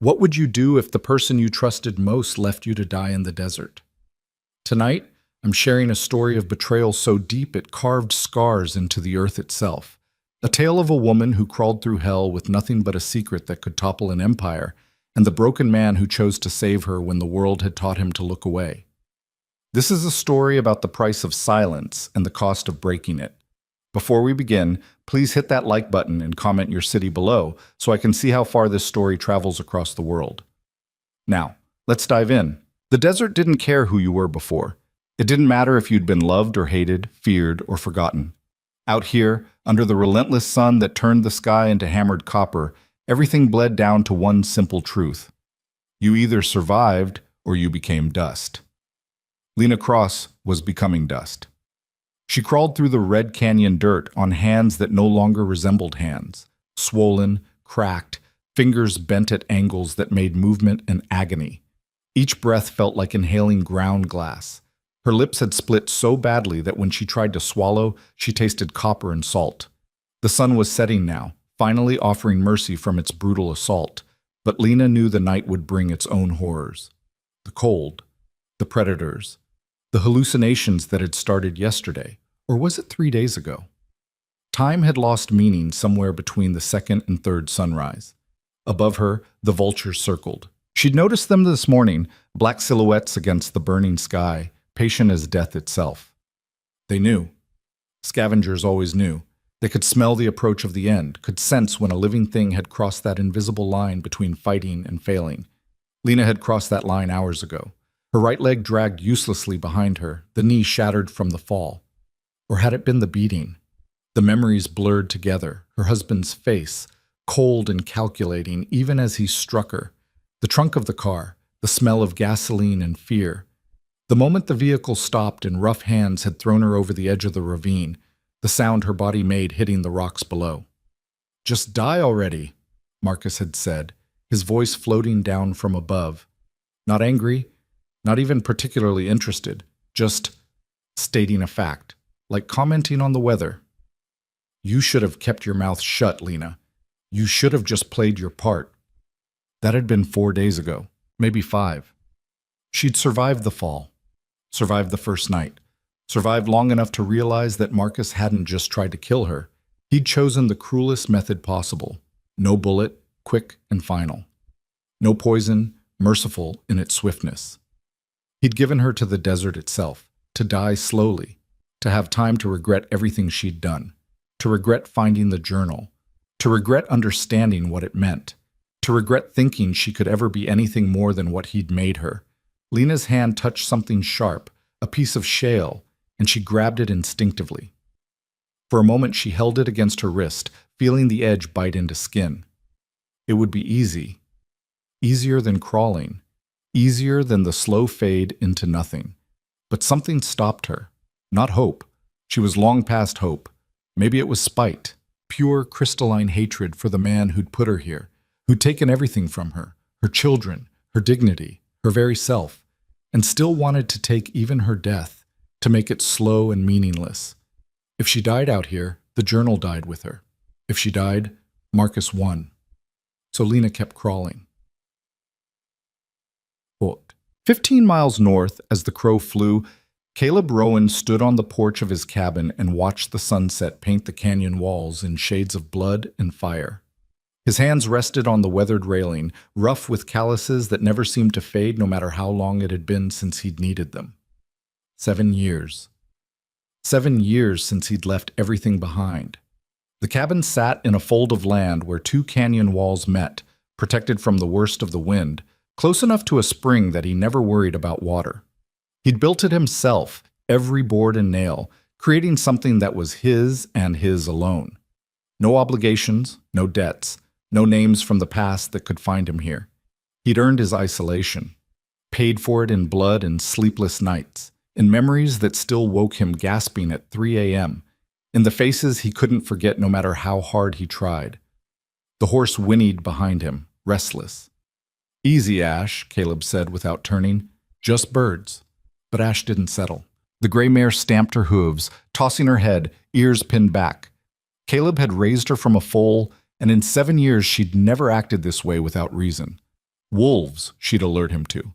What would you do if the person you trusted most left you to die in the desert? Tonight, I'm sharing a story of betrayal so deep it carved scars into the earth itself. A tale of a woman who crawled through hell with nothing but a secret that could topple an empire, and the broken man who chose to save her when the world had taught him to look away. This is a story about the price of silence and the cost of breaking it. Before we begin, please hit that like button and comment your city below so I can see how far this story travels across the world. Now, let's dive in. The desert didn't care who you were before. It didn't matter if you'd been loved or hated, feared or forgotten. Out here, under the relentless sun that turned the sky into hammered copper, everything bled down to one simple truth. You either survived or you became dust. Lena Cross was becoming dust. She crawled through the Red Canyon dirt on hands that no longer resembled hands, swollen, cracked, fingers bent at angles that made movement an agony. Each breath felt like inhaling ground glass. Her lips had split so badly that when she tried to swallow, she tasted copper and salt. The sun was setting now, finally offering mercy from its brutal assault, but Lena knew the night would bring its own horrors. The cold, the predators, the hallucinations that had started yesterday, or was it 3 days ago? Time had lost meaning somewhere between the second and third sunrise. Above her, the vultures circled. She'd noticed them this morning, black silhouettes against the burning sky, patient as death itself. They knew. Scavengers always knew. They could smell the approach of the end, could sense when a living thing had crossed that invisible line between fighting and failing. Lena had crossed that line hours ago. Her right leg dragged uselessly behind her, the knee shattered from the fall. Or had it been the beating? The memories blurred together, her husband's face, cold and calculating even as he struck her, the trunk of the car, the smell of gasoline and fear. The moment the vehicle stopped and rough hands had thrown her over the edge of the ravine, the sound her body made hitting the rocks below. "Just die already," Marcus had said, his voice floating down from above. Not angry, not even particularly interested, just stating a fact, like commenting on the weather. "You should have kept your mouth shut, Lena. You should have just played your part." That had been 4 days ago, maybe 5. She'd survived the fall, survived the first night, survived long enough to realize that Marcus hadn't just tried to kill her. He'd chosen the cruelest method possible. No bullet, quick and final. No poison, merciful in its swiftness. He'd given her to the desert itself, to die slowly, to have time to regret everything she'd done, to regret finding the journal, to regret understanding what it meant, to regret thinking she could ever be anything more than what he'd made her. Lena's hand touched something sharp, a piece of shale, and she grabbed it instinctively. For a moment she held it against her wrist, feeling the edge bite into skin. It would be easy. Easier than crawling. Easier than the slow fade into nothing. But something stopped her. Not hope. She was long past hope. Maybe it was spite. Pure, crystalline hatred for the man who'd put her here, who'd taken everything from her, her children, her dignity, her very self, and still wanted to take even her death, to make it slow and meaningless. If she died out here, the journal died with her. If she died, Marcus won. So Lena kept crawling. Quote, 15 miles north, as the crow flew, Caleb Rowan stood on the porch of his cabin and watched the sunset paint the canyon walls in shades of blood and fire. His hands rested on the weathered railing, rough with calluses that never seemed to fade no matter how long it had been since he'd needed them. 7 years. 7 years since he'd left everything behind. The cabin sat in a fold of land where 2 canyon walls met, protected from the worst of the wind, close enough to a spring that he never worried about water. He'd built it himself, every board and nail, creating something that was his and his alone. No obligations, no debts, no names from the past that could find him here. He'd earned his isolation, paid for it in blood and sleepless nights, in memories that still woke him gasping at 3 a.m., in the faces he couldn't forget no matter how hard he tried. The horse whinnied behind him, restless. "Easy, Ash," Caleb said without turning. "Just birds." But Ash didn't settle. The gray mare stamped her hooves, tossing her head, ears pinned back. Caleb had raised her from a foal, and in 7 years she'd never acted this way without reason. Wolves, she'd alert him to.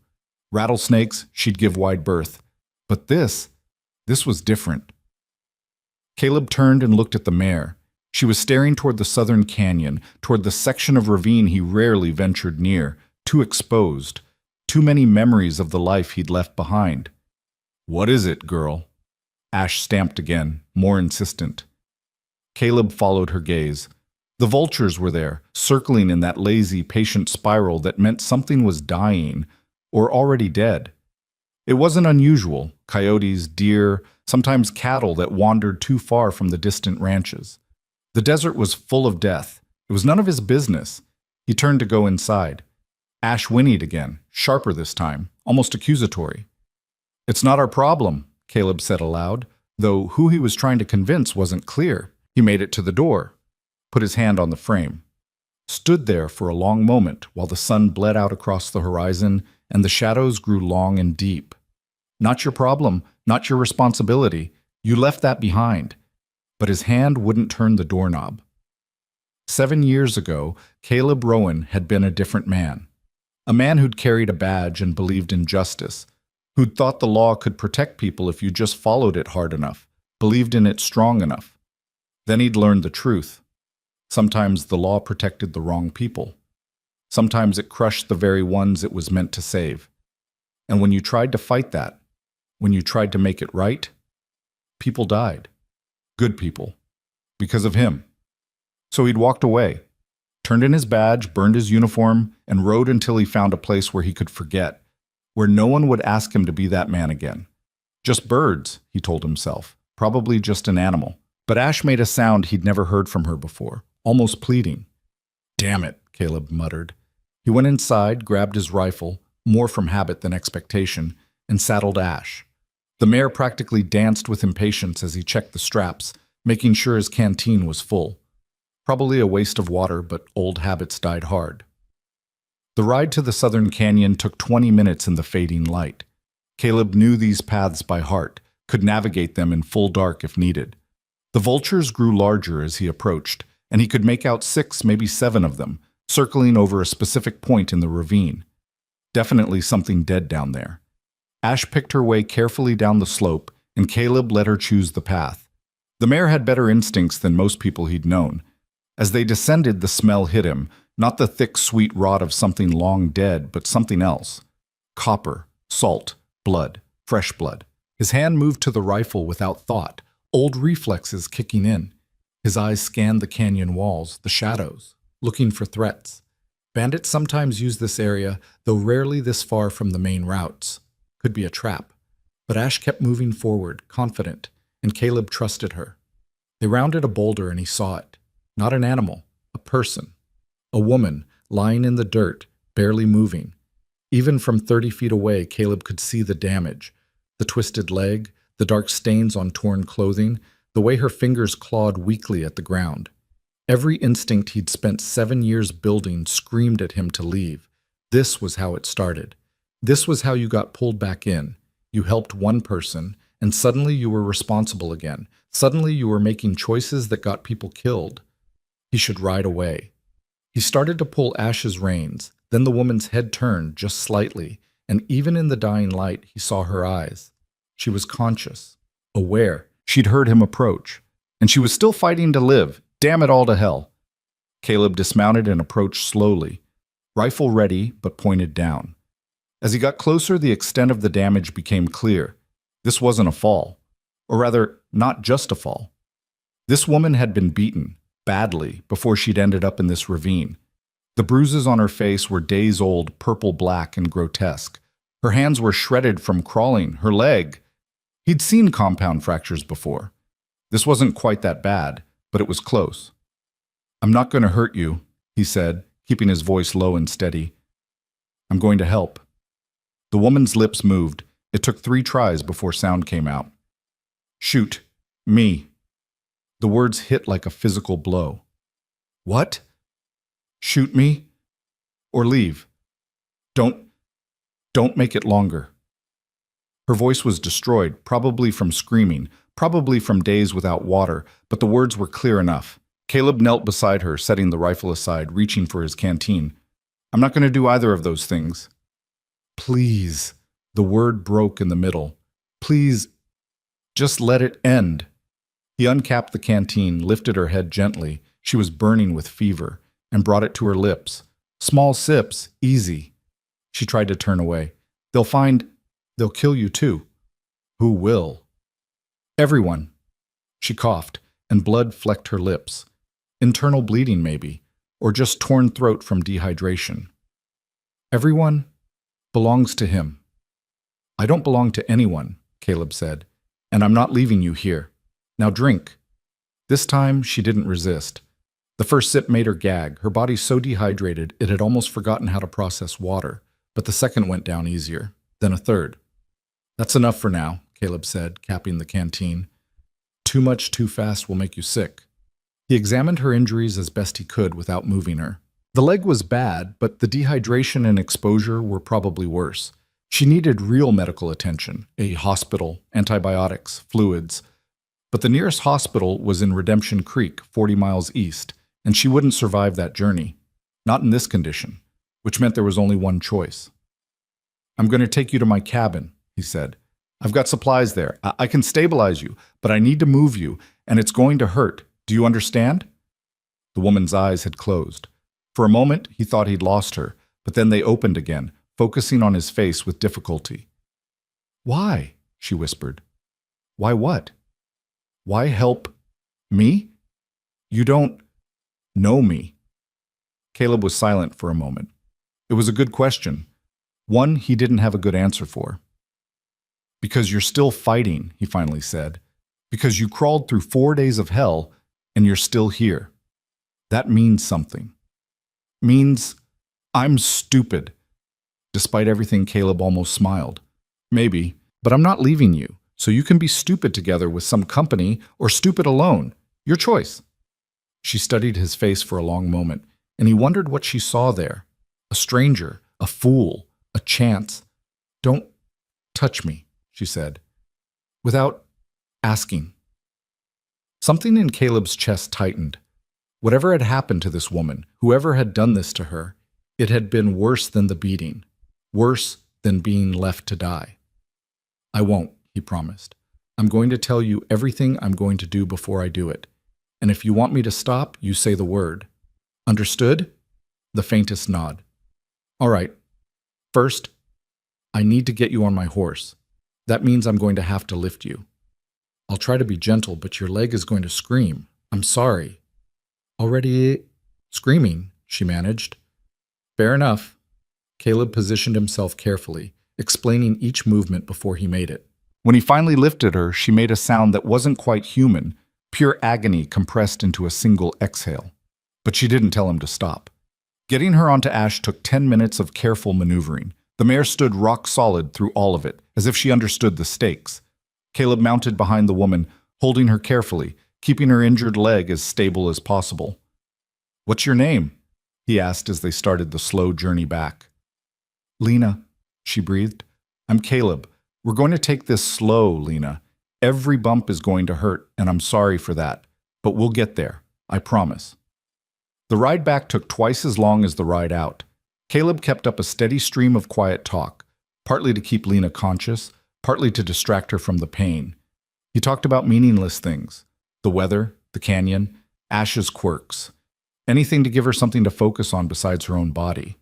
Rattlesnakes, she'd give wide berth. But this was different. Caleb turned and looked at the mare. She was staring toward the southern canyon, toward the section of ravine he rarely ventured near, too exposed, too many memories of the life he'd left behind. "What is it, girl?" Ash stamped again, more insistent. Caleb followed her gaze. The vultures were there, circling in that lazy, patient spiral that meant something was dying, or already dead. It wasn't unusual: coyotes, deer, sometimes cattle that wandered too far from the distant ranches. The desert was full of death. It was none of his business. He turned to go inside. Ash whinnied again, sharper this time, almost accusatory. "It's not our problem," Caleb said aloud, though who he was trying to convince wasn't clear. He made it to the door, put his hand on the frame, stood there for a long moment while the sun bled out across the horizon and the shadows grew long and deep. "Not your problem, not your responsibility. You left that behind." But his hand wouldn't turn the doorknob. 7 years ago, Caleb Rowan had been a different man. A man who'd carried a badge and believed in justice, who'd thought the law could protect people if you just followed it hard enough, believed in it strong enough. Then he'd learned the truth. Sometimes the law protected the wrong people. Sometimes it crushed the very ones it was meant to save. And when you tried to fight that, when you tried to make it right, people died. Good people. Because of him. So he'd walked away, turned in his badge, burned his uniform, and rode until he found a place where he could forget, where no one would ask him to be that man again. Just birds, he told himself, probably just an animal. But Ash made a sound he'd never heard from her before, almost pleading. "Damn it," Caleb muttered. He went inside, grabbed his rifle, more from habit than expectation, and saddled Ash. The mare practically danced with impatience as he checked the straps, making sure his canteen was full. Probably a waste of water, but old habits died hard. The ride to the southern canyon took 20 minutes in the fading light. Caleb knew these paths by heart, could navigate them in full dark if needed. The vultures grew larger as he approached, and he could make out 6, maybe 7 of them, circling over a specific point in the ravine. Definitely something dead down there. Ash picked her way carefully down the slope, and Caleb let her choose the path. The mare had better instincts than most people he'd known. As they descended, the smell hit him, not the thick, sweet rot of something long dead, but something else. Copper, salt, blood, fresh blood. His hand moved to the rifle without thought, old reflexes kicking in. His eyes scanned the canyon walls, the shadows, looking for threats. Bandits sometimes use this area, though rarely this far from the main routes. Could be a trap. But Ash kept moving forward, confident, and Caleb trusted her. They rounded a boulder and he saw it. Not an animal, a person. A woman, lying in the dirt, barely moving. Even from 30 feet away, Caleb could see the damage. The twisted leg, the dark stains on torn clothing, the way her fingers clawed weakly at the ground. Every instinct he'd spent 7 years building screamed at him to leave. This was how it started. This was how you got pulled back in. You helped one person, and suddenly you were responsible again. Suddenly you were making choices that got people killed. He should ride away. He started to pull Ash's reins. Then the woman's head turned just slightly, and even in the dying light, he saw her eyes. She was conscious, aware. She'd heard him approach, and she was still fighting to live. Damn it all to hell. Caleb dismounted and approached slowly, rifle ready but pointed down. As he got closer, the extent of the damage became clear. This wasn't a fall, or rather, not just a fall. This woman had been beaten, badly, before she'd ended up in this ravine. The bruises on her face were days-old, purple-black, and grotesque. Her hands were shredded from crawling, her leg. He'd seen compound fractures before. This wasn't quite that bad, but it was close. "I'm not going to hurt you," he said, keeping his voice low and steady. "I'm going to help." The woman's lips moved. It took 3 tries before sound came out. "Shoot. Me." The words hit like a physical blow. "What?" "Shoot me. Or leave. Don't make it longer." Her voice was destroyed, probably from screaming, probably from days without water, but the words were clear enough. Caleb knelt beside her, setting the rifle aside, reaching for his canteen. I'm not going to do either of those things. Please. The word broke in the middle. Please, just let it end. He uncapped the canteen, lifted her head gently. She was burning with fever, and brought it to her lips. Small sips, easy. She tried to turn away. They'll kill you too. Who will? Everyone. She coughed, and blood flecked her lips. Internal bleeding, maybe, or just torn throat from dehydration. Everyone belongs to him. I don't belong to anyone, Caleb said, and I'm not leaving you here. Now drink. This time, she didn't resist. The first sip made her gag, her body so dehydrated it had almost forgotten how to process water, but the second went down easier, then a third. That's enough for now, Caleb said, capping the canteen. Too much too fast will make you sick. He examined her injuries as best he could without moving her. The leg was bad, but the dehydration and exposure were probably worse. She needed real medical attention, a hospital, antibiotics, fluids. But the nearest hospital was in Redemption Creek, 40 miles east, and she wouldn't survive that journey. Not in this condition, which meant there was only one choice. I'm going to take you to my cabin, he said. I've got supplies there. I can stabilize you, but I need to move you, and it's going to hurt. Do you understand? The woman's eyes had closed. For a moment, he thought he'd lost her, but then they opened again, focusing on his face with difficulty. Why? She whispered. Why what? Why help me? You don't know me. Caleb was silent for a moment. It was a good question, one he didn't have a good answer for. Because you're still fighting, he finally said. Because you crawled through 4 days of hell and you're still here. That means something. Means I'm stupid. Despite everything, Caleb almost smiled. Maybe, but I'm not leaving you, so you can be stupid together with some company or stupid alone. Your choice. She studied his face for a long moment, and he wondered what she saw there. A stranger, a fool, a chance. Don't touch me, she said, without asking. Something in Caleb's chest tightened. Whatever had happened to this woman, whoever had done this to her, it had been worse than the beating, worse than being left to die. I won't, he promised. I'm going to tell you everything I'm going to do before I do it. And if you want me to stop, you say the word. Understood? The faintest nod. All right. First, I need to get you on my horse. That means I'm going to have to lift you. I'll try to be gentle, but your leg is going to scream. I'm sorry. Already screaming, she managed. Fair enough. Caleb positioned himself carefully, explaining each movement before he made it. When he finally lifted her, she made a sound that wasn't quite human, pure agony compressed into a single exhale. But she didn't tell him to stop. Getting her onto Ash took 10 minutes of careful maneuvering. The mare stood rock solid through all of it, as if she understood the stakes. Caleb mounted behind the woman, holding her carefully, keeping her injured leg as stable as possible. What's your name? He asked as they started the slow journey back. Lena, she breathed. I'm Caleb. We're going to take this slow, Lena. Every bump is going to hurt, and I'm sorry for that. But we'll get there. I promise. The ride back took twice as long as the ride out. Caleb kept up a steady stream of quiet talk, partly to keep Lena conscious, partly to distract her from the pain. He talked about meaningless things. The weather, the canyon, Ash's quirks. Anything to give her something to focus on besides her own body.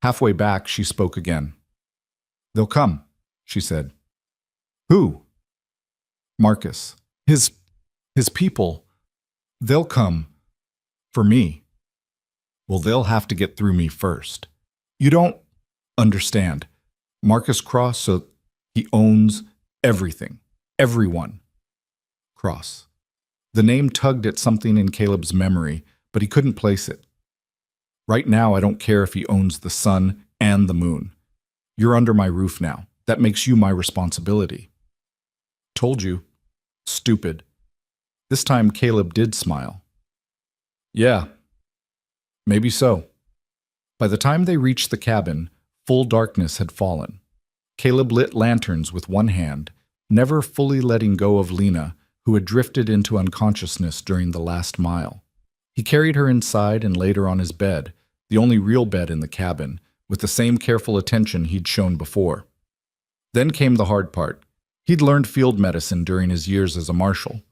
Halfway back, she spoke again. They'll come, she said. Who? Marcus. His people. They'll come. For me. Well, they'll have to get through me first. You don't understand. Marcus Cross, so he owns everything. Everyone. Cross. The name tugged at something in Caleb's memory, but he couldn't place it. Right now, I don't care if he owns the sun and the moon. You're under my roof now. That makes you my responsibility. Told you. Stupid. This time, Caleb did smile. Yeah. Maybe so. By the time they reached the cabin, full darkness had fallen. Caleb lit lanterns with one hand, never fully letting go of Lena, who had drifted into unconsciousness during the last mile. He carried her inside and laid her on his bed, the only real bed in the cabin, with the same careful attention he'd shown before. Then came the hard part. He'd learned field medicine during his years as a marshal,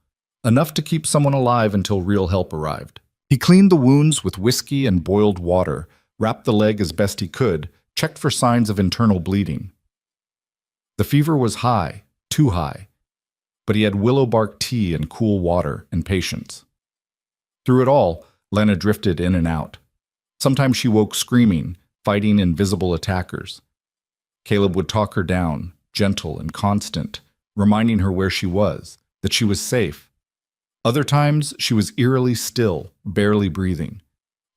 enough to keep someone alive until real help arrived. He cleaned the wounds with whiskey and boiled water, wrapped the leg as best he could, checked for signs of internal bleeding. The fever was high, too high, but he had willow bark tea and cool water and patience. Through it all, Lena drifted in and out. Sometimes she woke screaming, fighting invisible attackers. Caleb would talk her down, gentle and constant, reminding her where she was, that she was safe. Other times, she was eerily still, barely breathing.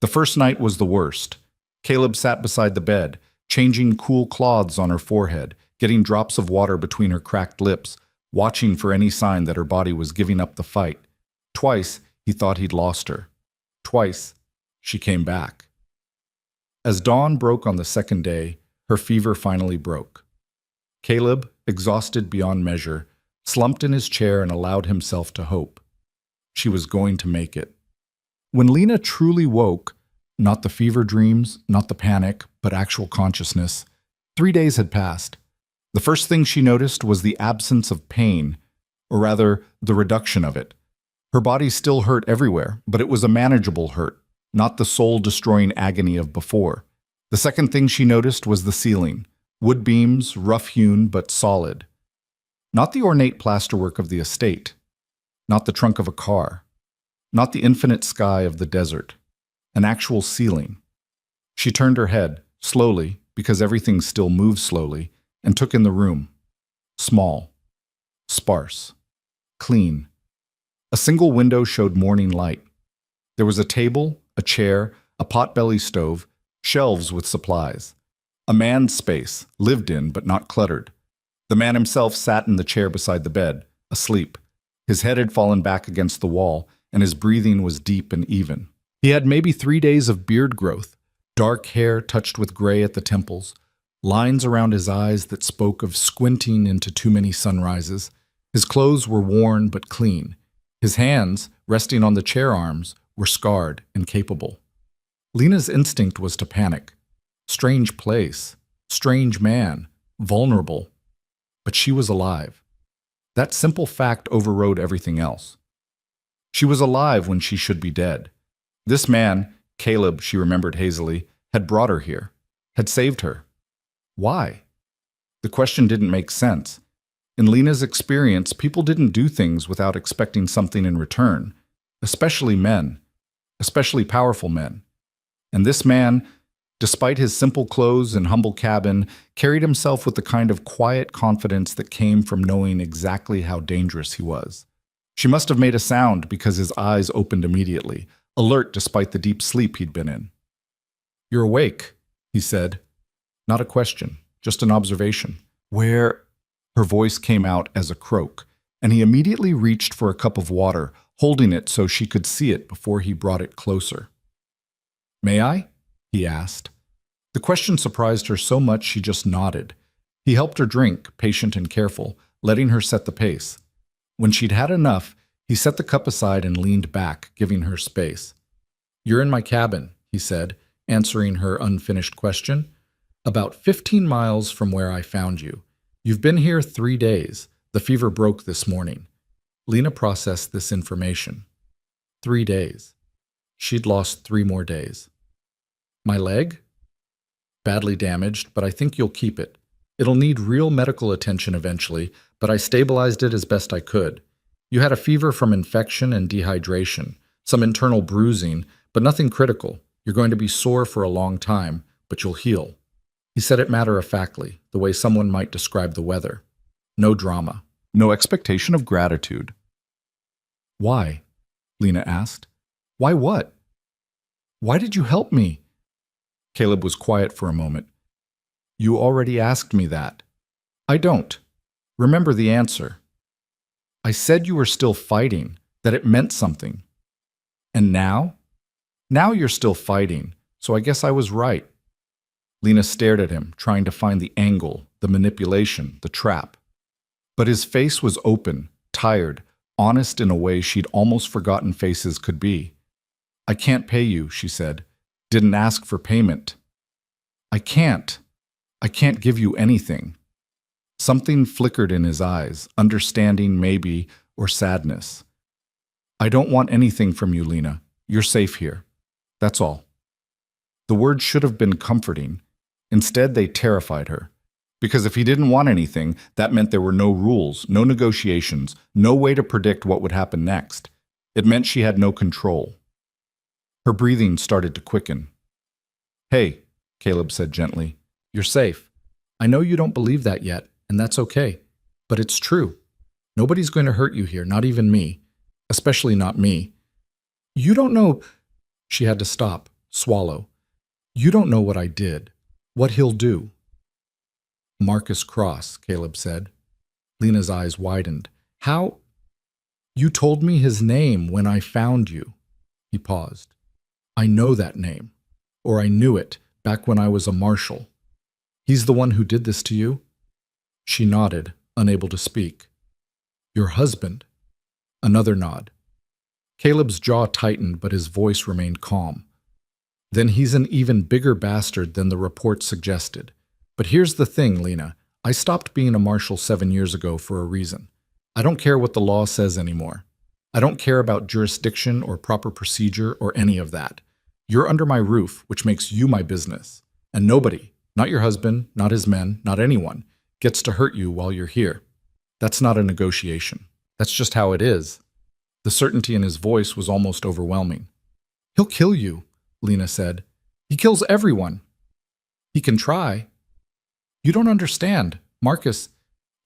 The first night was the worst. Caleb sat beside the bed, changing cool cloths on her forehead, getting drops of water between her cracked lips, watching for any sign that her body was giving up the fight. Twice, he thought he'd lost her. Twice, she came back. As dawn broke on the second day, her fever finally broke. Caleb, exhausted beyond measure, slumped in his chair and allowed himself to hope. She was going to make it. When Lena truly woke, not the fever dreams, not the panic, but actual consciousness, 3 days had passed. The first thing she noticed was the absence of pain, or rather, the reduction of it. Her body still hurt everywhere, but it was a manageable hurt, not the soul-destroying agony of before. The second thing she noticed was the ceiling, wood beams, rough-hewn but solid. Not the ornate plasterwork of the estate, not the trunk of a car, not the infinite sky of the desert, an actual ceiling. She turned her head, slowly, because everything still moves slowly, and took in the room. Small, sparse, clean. A single window showed morning light. There was a table, a chair, a potbelly stove, shelves with supplies. A man's space, lived in but not cluttered. The man himself sat in the chair beside the bed, asleep. His head had fallen back against the wall, and his breathing was deep and even. He had maybe 3 days of beard growth, dark hair touched with gray at the temples, lines around his eyes that spoke of squinting into too many sunrises. His clothes were worn but clean. His hands, resting on the chair arms, were scarred and capable. Lena's instinct was to panic. Strange place, strange man, vulnerable. But she was alive. That simple fact overrode everything else. She was alive when she should be dead. This man, Caleb, she remembered hazily, had brought her here, had saved her. Why? The question didn't make sense. In Lena's experience, people didn't do things without expecting something in return, especially men, especially powerful men. And this man, despite his simple clothes and humble cabin, carried himself with the kind of quiet confidence that came from knowing exactly how dangerous he was. She must have made a sound because his eyes opened immediately, alert despite the deep sleep he'd been in. "You're awake," he said. Not a question, just an observation. "Where?" Her voice came out as a croak, and he immediately reached for a cup of water, holding it so she could see it before he brought it closer. "May I?" he asked. The question surprised her so much she just nodded. He helped her drink, patient and careful, letting her set the pace. When she'd had enough, he set the cup aside and leaned back, giving her space. "You're in my cabin," he said, answering her unfinished question. "About 15 miles from where I found you. You've been here 3 days. The fever broke this morning." Lena processed this information. 3 days. She'd lost 3 more days. "My leg? Badly damaged, but I think you'll keep it. It'll need real medical attention eventually, but I stabilized it as best I could. You had a fever from infection and dehydration, some internal bruising, but nothing critical. You're going to be sore for a long time, but you'll heal." He said it matter-of-factly, the way someone might describe the weather. No drama. No expectation of gratitude. "Why?" Lena asked. "Why what? Why did you help me?" Caleb was quiet for a moment. "You already asked me that." "I don't. Remember the answer. I said you were still fighting, that it meant something. And now? Now you're still fighting, so I guess I was right." Lena stared at him, trying to find the angle, the manipulation, the trap. But his face was open, tired, honest in a way she'd almost forgotten faces could be. "I can't pay you," she said. Didn't ask for payment. I can't. I can't give you anything. Something flickered in his eyes, understanding maybe, or sadness. I don't want anything from you, Lena. You're safe here. That's all. The words should have been comforting. Instead, they terrified her. Because if he didn't want anything, that meant there were no rules, no negotiations, no way to predict what would happen next. It meant she had no control. Her breathing started to quicken. Hey, Caleb said gently, you're safe. I know you don't believe that yet, and that's okay. But it's true. Nobody's going to hurt you here, not even me. Especially not me. You don't know... She had to stop, swallow. You don't know what I did, what he'll do. Marcus Cross, Caleb said. Lena's eyes widened. How? You told me his name when I found you. He paused. I know that name. Or I knew it back when I was a marshal. He's the one who did this to you? She nodded, unable to speak. Your husband? Another nod. Caleb's jaw tightened, but his voice remained calm. Then he's an even bigger bastard than the report suggested. But here's the thing, Lena. I stopped being a marshal 7 years ago for a reason. I don't care what the law says anymore. I don't care about jurisdiction or proper procedure or any of that. You're under my roof, which makes you my business. And nobody, not your husband, not his men, not anyone, gets to hurt you while you're here. That's not a negotiation. That's just how it is. The certainty in his voice was almost overwhelming. He'll kill you, Lena said. He kills everyone. He can try. You don't understand. Marcus,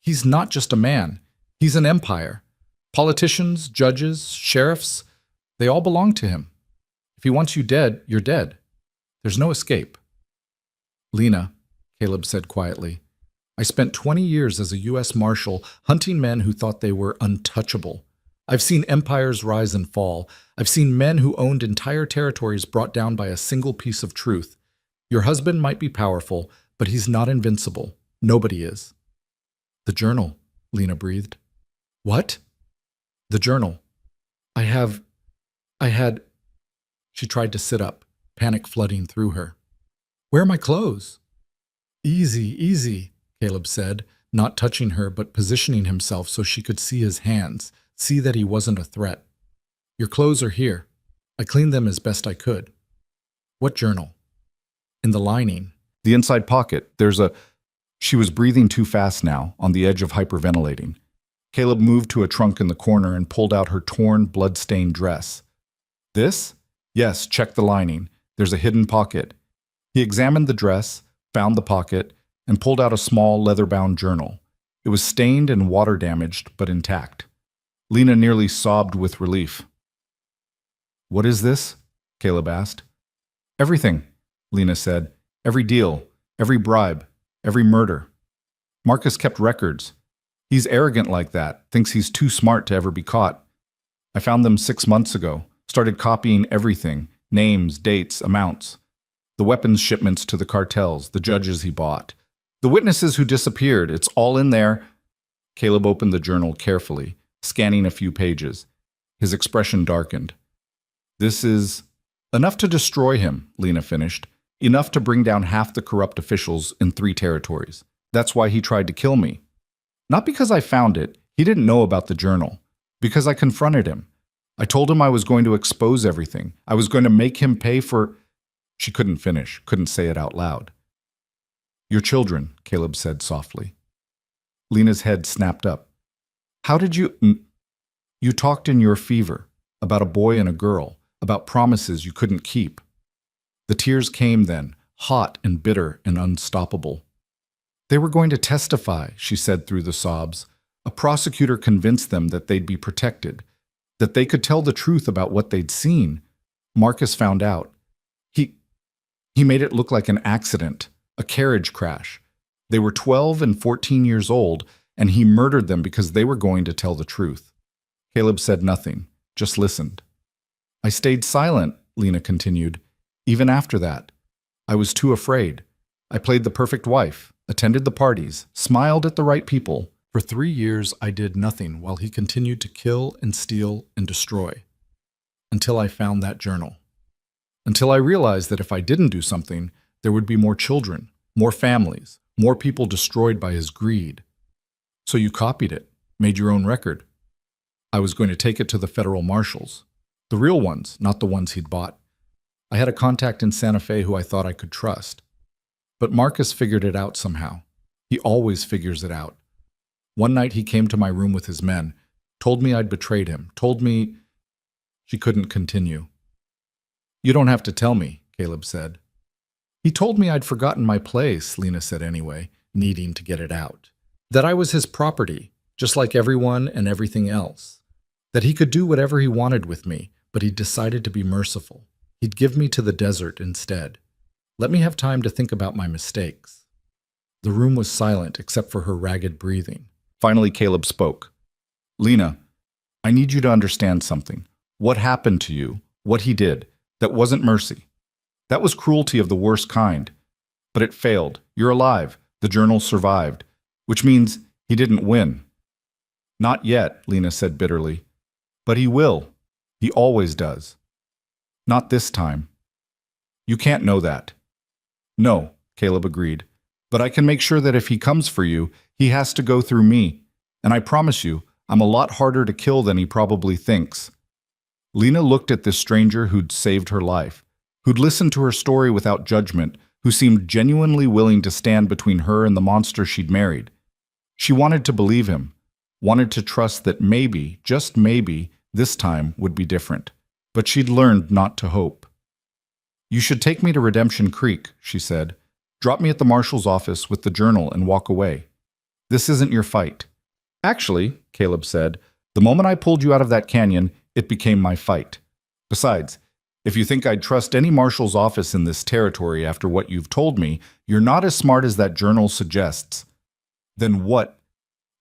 he's not just a man. He's an empire. Politicians, judges, sheriffs, they all belong to him. If he wants you dead, you're dead. There's no escape. Lena, Caleb said quietly, I spent 20 years as a U.S. Marshal hunting men who thought they were untouchable. I've seen empires rise and fall. I've seen men who owned entire territories brought down by a single piece of truth. Your husband might be powerful, but he's not invincible. Nobody is. The journal, Lena breathed. What? The journal. I had... She tried to sit up, panic flooding through her. Where are my clothes? Easy, easy, Caleb said, not touching her but positioning himself so she could see his hands, see that he wasn't a threat. Your clothes are here. I cleaned them as best I could. What journal? In the lining. The inside pocket. There's a... She was breathing too fast now, on the edge of hyperventilating. Caleb moved to a trunk in the corner and pulled out her torn, blood-stained dress. This? Yes, check the lining. There's a hidden pocket. He examined the dress, found the pocket, and pulled out a small leather-bound journal. It was stained and water-damaged, but intact. Lena nearly sobbed with relief. What is this? Caleb asked. Everything, Lena said. Every deal, every bribe, every murder. Marcus kept records. He's arrogant like that, thinks he's too smart to ever be caught. I found them 6 months ago, started copying everything, names, dates, amounts. The weapons shipments to the cartels, the judges he bought. The witnesses who disappeared, it's all in there. Caleb opened the journal carefully, scanning a few pages. His expression darkened. This is enough to destroy him, Lena finished. Enough to bring down half the corrupt officials in 3 territories. That's why he tried to kill me. Not because I found it. He didn't know about the journal. Because I confronted him. I told him I was going to expose everything. I was going to make him pay for... She couldn't finish, couldn't say it out loud. Your children, Caleb said softly. Lena's head snapped up. How did you... You talked in your fever about a boy and a girl, about promises you couldn't keep. The tears came then, hot and bitter and unstoppable. They were going to testify, she said through the sobs. A prosecutor convinced them that they'd be protected, that they could tell the truth about what they'd seen. Marcus found out. He made it look like an accident, a carriage crash. They were 12 and 14 years old, and he murdered them because they were going to tell the truth. Caleb said nothing, just listened. I stayed silent, Lena continued. Even after that, I was too afraid. I played the perfect wife, attended the parties, smiled at the right people. For 3 years, I did nothing while he continued to kill and steal and destroy. Until I found that journal. until I realized that if I didn't do something, there would be more children, more families, more people destroyed by his greed. So you copied it, made your own record. I was going to take it to the federal marshals. The real ones, not the ones he'd bought. I had a contact in Santa Fe who I thought I could trust. But Marcus figured it out somehow. He always figures it out. One night he came to my room with his men, told me I'd betrayed him, told me... She couldn't continue. You don't have to tell me, Caleb said. He told me I'd forgotten my place, Lena said anyway, needing to get it out. That I was his property, just like everyone and everything else. That he could do whatever he wanted with me, but he decided to be merciful. He'd give me to the desert instead. Let me have time to think about my mistakes. The room was silent except for her ragged breathing. Finally, Caleb spoke. Lena, I need you to understand something. What happened to you, what he did, that wasn't mercy. That was cruelty of the worst kind. But it failed. You're alive. The journal survived. Which means he didn't win. Not yet, Lena said bitterly. But he will. He always does. Not this time. You can't know that. No, Caleb agreed. But I can make sure that if he comes for you, he has to go through me. And I promise you, I'm a lot harder to kill than he probably thinks. Lena looked at this stranger who'd saved her life, who'd listened to her story without judgment, who seemed genuinely willing to stand between her and the monster she'd married. She wanted to believe him, wanted to trust that maybe, just maybe, this time would be different. But she'd learned not to hope. You should take me to Redemption Creek, she said. Drop me at the marshal's office with the journal and walk away. This isn't your fight. Actually, Caleb said, the moment I pulled you out of that canyon, it became my fight. Besides, if you think I'd trust any marshal's office in this territory after what you've told me, you're not as smart as that journal suggests. Then what?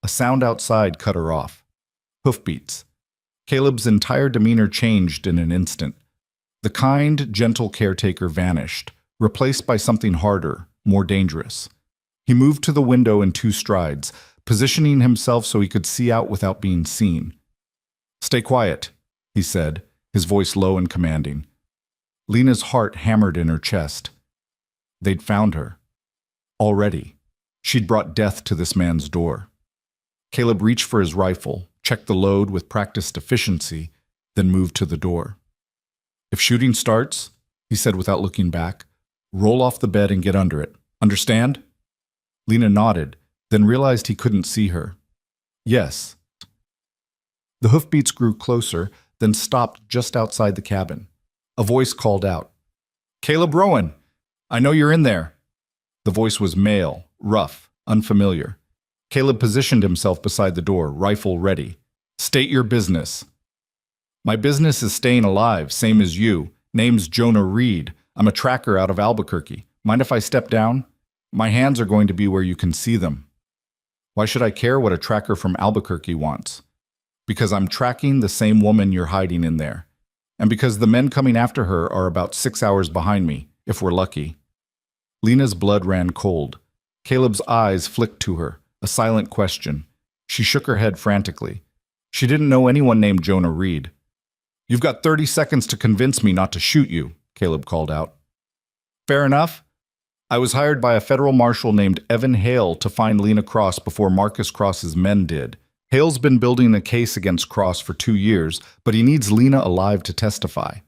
A sound outside cut her off. Hoofbeats. Caleb's entire demeanor changed in an instant. The kind, gentle caretaker vanished, replaced by something harder, more dangerous. He moved to the window in 2 strides, positioning himself so he could see out without being seen. Stay quiet, he said, his voice low and commanding. Lena's heart hammered in her chest. They'd found her. Already. She'd brought death to this man's door. Caleb reached for his rifle, checked the load with practiced efficiency, then moved to the door. If shooting starts, he said without looking back, roll off the bed and get under it. Understand? Lena nodded, then realized he couldn't see her. Yes. The hoofbeats grew closer, then stopped just outside the cabin. A voice called out, Caleb Rowan, I know you're in there. The voice was male, rough, unfamiliar. Caleb positioned himself beside the door, rifle ready. State your business. My business is staying alive, same as you. Name's Jonah Reed. I'm a tracker out of Albuquerque. Mind if I step down? My hands are going to be where you can see them. Why should I care what a tracker from Albuquerque wants? Because I'm tracking the same woman you're hiding in there. And because the men coming after her are about 6 hours behind me, if we're lucky. Lena's blood ran cold. Caleb's eyes flicked to her, a silent question. She shook her head frantically. She didn't know anyone named Jonah Reed. You've got 30 seconds to convince me not to shoot you, Caleb called out. Fair enough. I was hired by a federal marshal named Evan Hale to find Lena Cross before Marcus Cross's men did. Hale's been building a case against Cross for 2 years, but he needs Lena alive to testify.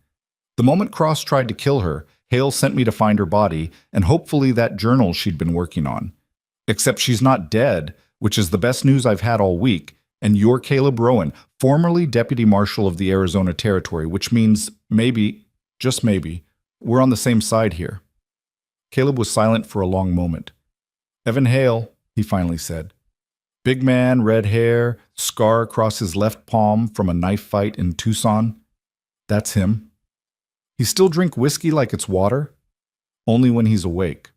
The moment Cross tried to kill her, Hale sent me to find her body and hopefully that journal she'd been working on. Except she's not dead, which is the best news I've had all week, and you're Caleb Rowan, formerly Deputy Marshal of the Arizona Territory, which means maybe, just maybe, we're on the same side here. Caleb was silent for a long moment. Evan Hale, he finally said. Big man, red hair, scar across his left palm from a knife fight in Tucson. That's him. He still drink whiskey like it's water? Only when he's awake.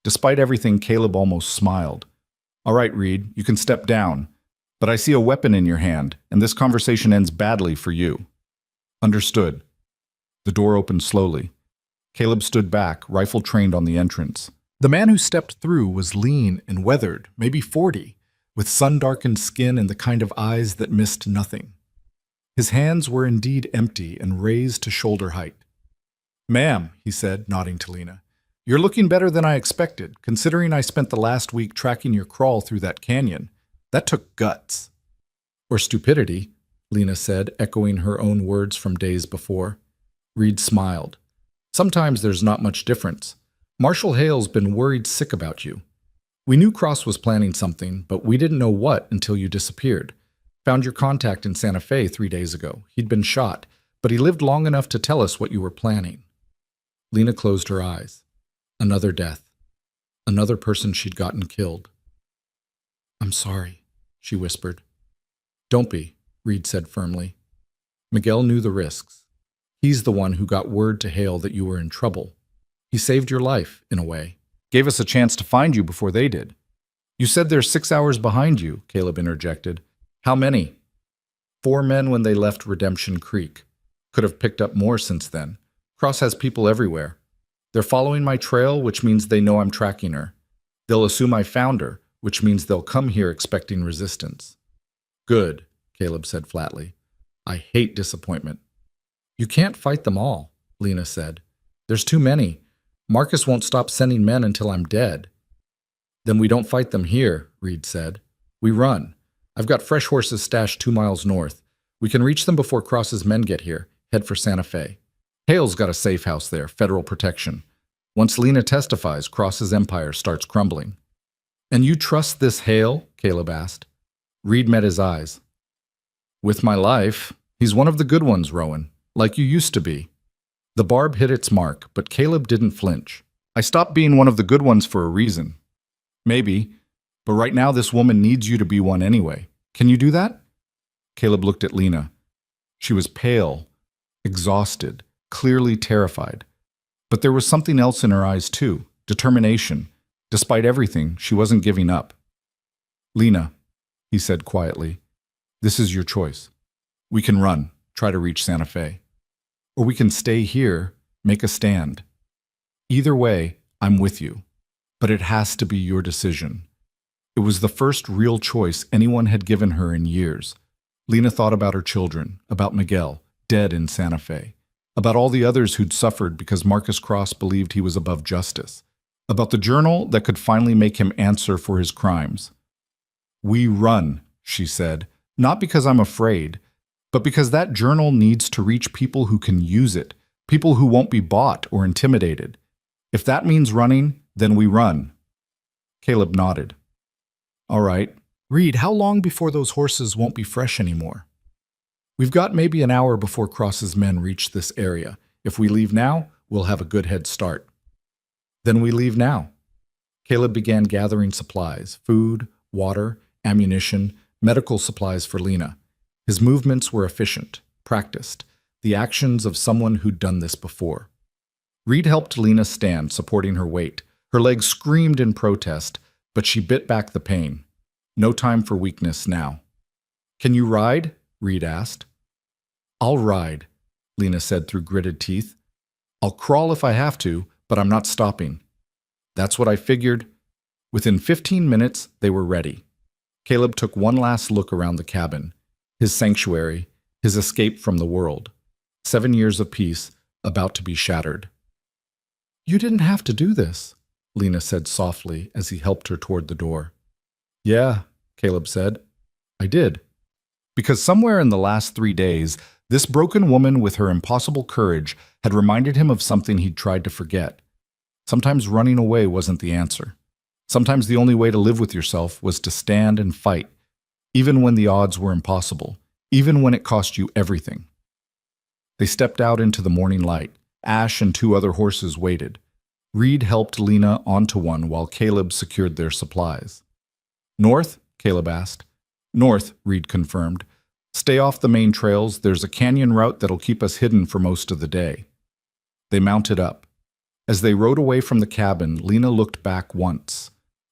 Despite everything, Caleb almost smiled. All right, Reed, you can step down. But I see a weapon in your hand, and this conversation ends badly for you. Understood. The door opened slowly. Caleb stood back, rifle trained on the entrance. The man who stepped through was lean and weathered, maybe 40, with sun-darkened skin and the kind of eyes that missed nothing. His hands were indeed empty and raised to shoulder height. Ma'am, he said, nodding to Lena, you're looking better than I expected, considering I spent the last week tracking your crawl through that canyon. That took guts. Or stupidity, Lena said, echoing her own words from days before. Reed smiled. Sometimes there's not much difference. Marshal Hale's been worried sick about you. We knew Cross was planning something, but we didn't know what until you disappeared. Found your contact in Santa Fe 3 days ago. He'd been shot, but he lived long enough to tell us what you were planning. Lena closed her eyes. Another death. Another person she'd gotten killed. I'm sorry, she whispered. Don't be, Reed said firmly. Miguel knew the risks. He's the one who got word to Hale that you were in trouble. He saved your life, in a way. Gave us a chance to find you before they did. You said they're 6 hours behind you, Caleb interjected. How many? 4 men when they left Redemption Creek. Could have picked up more since then. Cross has people everywhere. They're following my trail, which means they know I'm tracking her. They'll assume I found her, which means they'll come here expecting resistance. Good, Caleb said flatly. I hate disappointment. You can't fight them all, Lena said. There's too many. Marcus won't stop sending men until I'm dead. Then we don't fight them here, Reed said. We run. I've got fresh horses stashed 2 miles north. We can reach them before Cross's men get here. Head for Santa Fe. Hale's got a safe house there, federal protection. Once Lena testifies, Cross's empire starts crumbling. And you trust this Hale? Caleb asked. Reed met his eyes. With my life, he's one of the good ones, Rowan, like you used to be. The barb hit its mark, but Caleb didn't flinch. I stopped being one of the good ones for a reason. Maybe, but right now this woman needs you to be one anyway. Can you do that? Caleb looked at Lena. She was pale, exhausted, clearly terrified. But there was something else in her eyes too, determination. Despite everything, she wasn't giving up. Lena, he said quietly, this is your choice. We can run, try to reach Santa Fe. Or we can stay here, make a stand. Either way, I'm with you. But it has to be your decision. It was the first real choice anyone had given her in years. Lena thought about her children, about Miguel, dead in Santa Fe, about all the others who'd suffered because Marcus Cross believed he was above justice, about the journal that could finally make him answer for his crimes. We run, she said, not because I'm afraid, but because that journal needs to reach people who can use it, people who won't be bought or intimidated. If that means running, then we run. Caleb nodded. All right. Reed, how long before those horses won't be fresh anymore? We've got maybe an hour before Cross's men reach this area. If we leave now, we'll have a good head start. Then we leave now. Caleb began gathering supplies, food, water, ammunition, medical supplies for Lena. His movements were efficient, practiced, the actions of someone who'd done this before. Reed helped Lena stand, supporting her weight. Her legs screamed in protest, but she bit back the pain. No time for weakness now. Can you ride? Reed asked. I'll ride, Lena said through gritted teeth. I'll crawl if I have to, but I'm not stopping. That's what I figured. Within 15 minutes, they were ready. Caleb took one last look around the cabin, his sanctuary, his escape from the world. 7 years of peace about to be shattered. You didn't have to do this, Lena said softly as he helped her toward the door. Yeah, Caleb said. I did. Because somewhere in the last 3 days, this broken woman with her impossible courage had reminded him of something he'd tried to forget. Sometimes running away wasn't the answer. Sometimes the only way to live with yourself was to stand and fight, even when the odds were impossible, even when it cost you everything. They stepped out into the morning light. Ash and 2 other horses waited. Reed helped Lena onto one while Caleb secured their supplies. North? Caleb asked. North, Reed confirmed. Stay off the main trails. There's a canyon route that'll keep us hidden for most of the day. They mounted up. As they rode away from the cabin, Lena looked back once.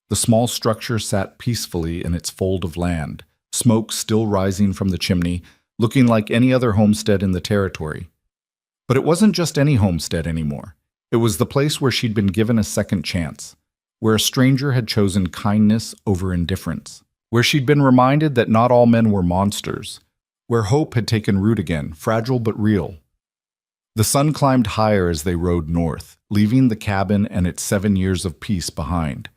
The small structure sat peacefully in its fold of land, smoke still rising from the chimney, looking like any other homestead in the territory. But it wasn't just any homestead anymore. It was the place where she'd been given a second chance, where a stranger had chosen kindness over indifference, where she'd been reminded that not all men were monsters, where hope had taken root again, fragile but real. The sun climbed higher as they rode north, leaving the cabin and its 7 years of peace behind.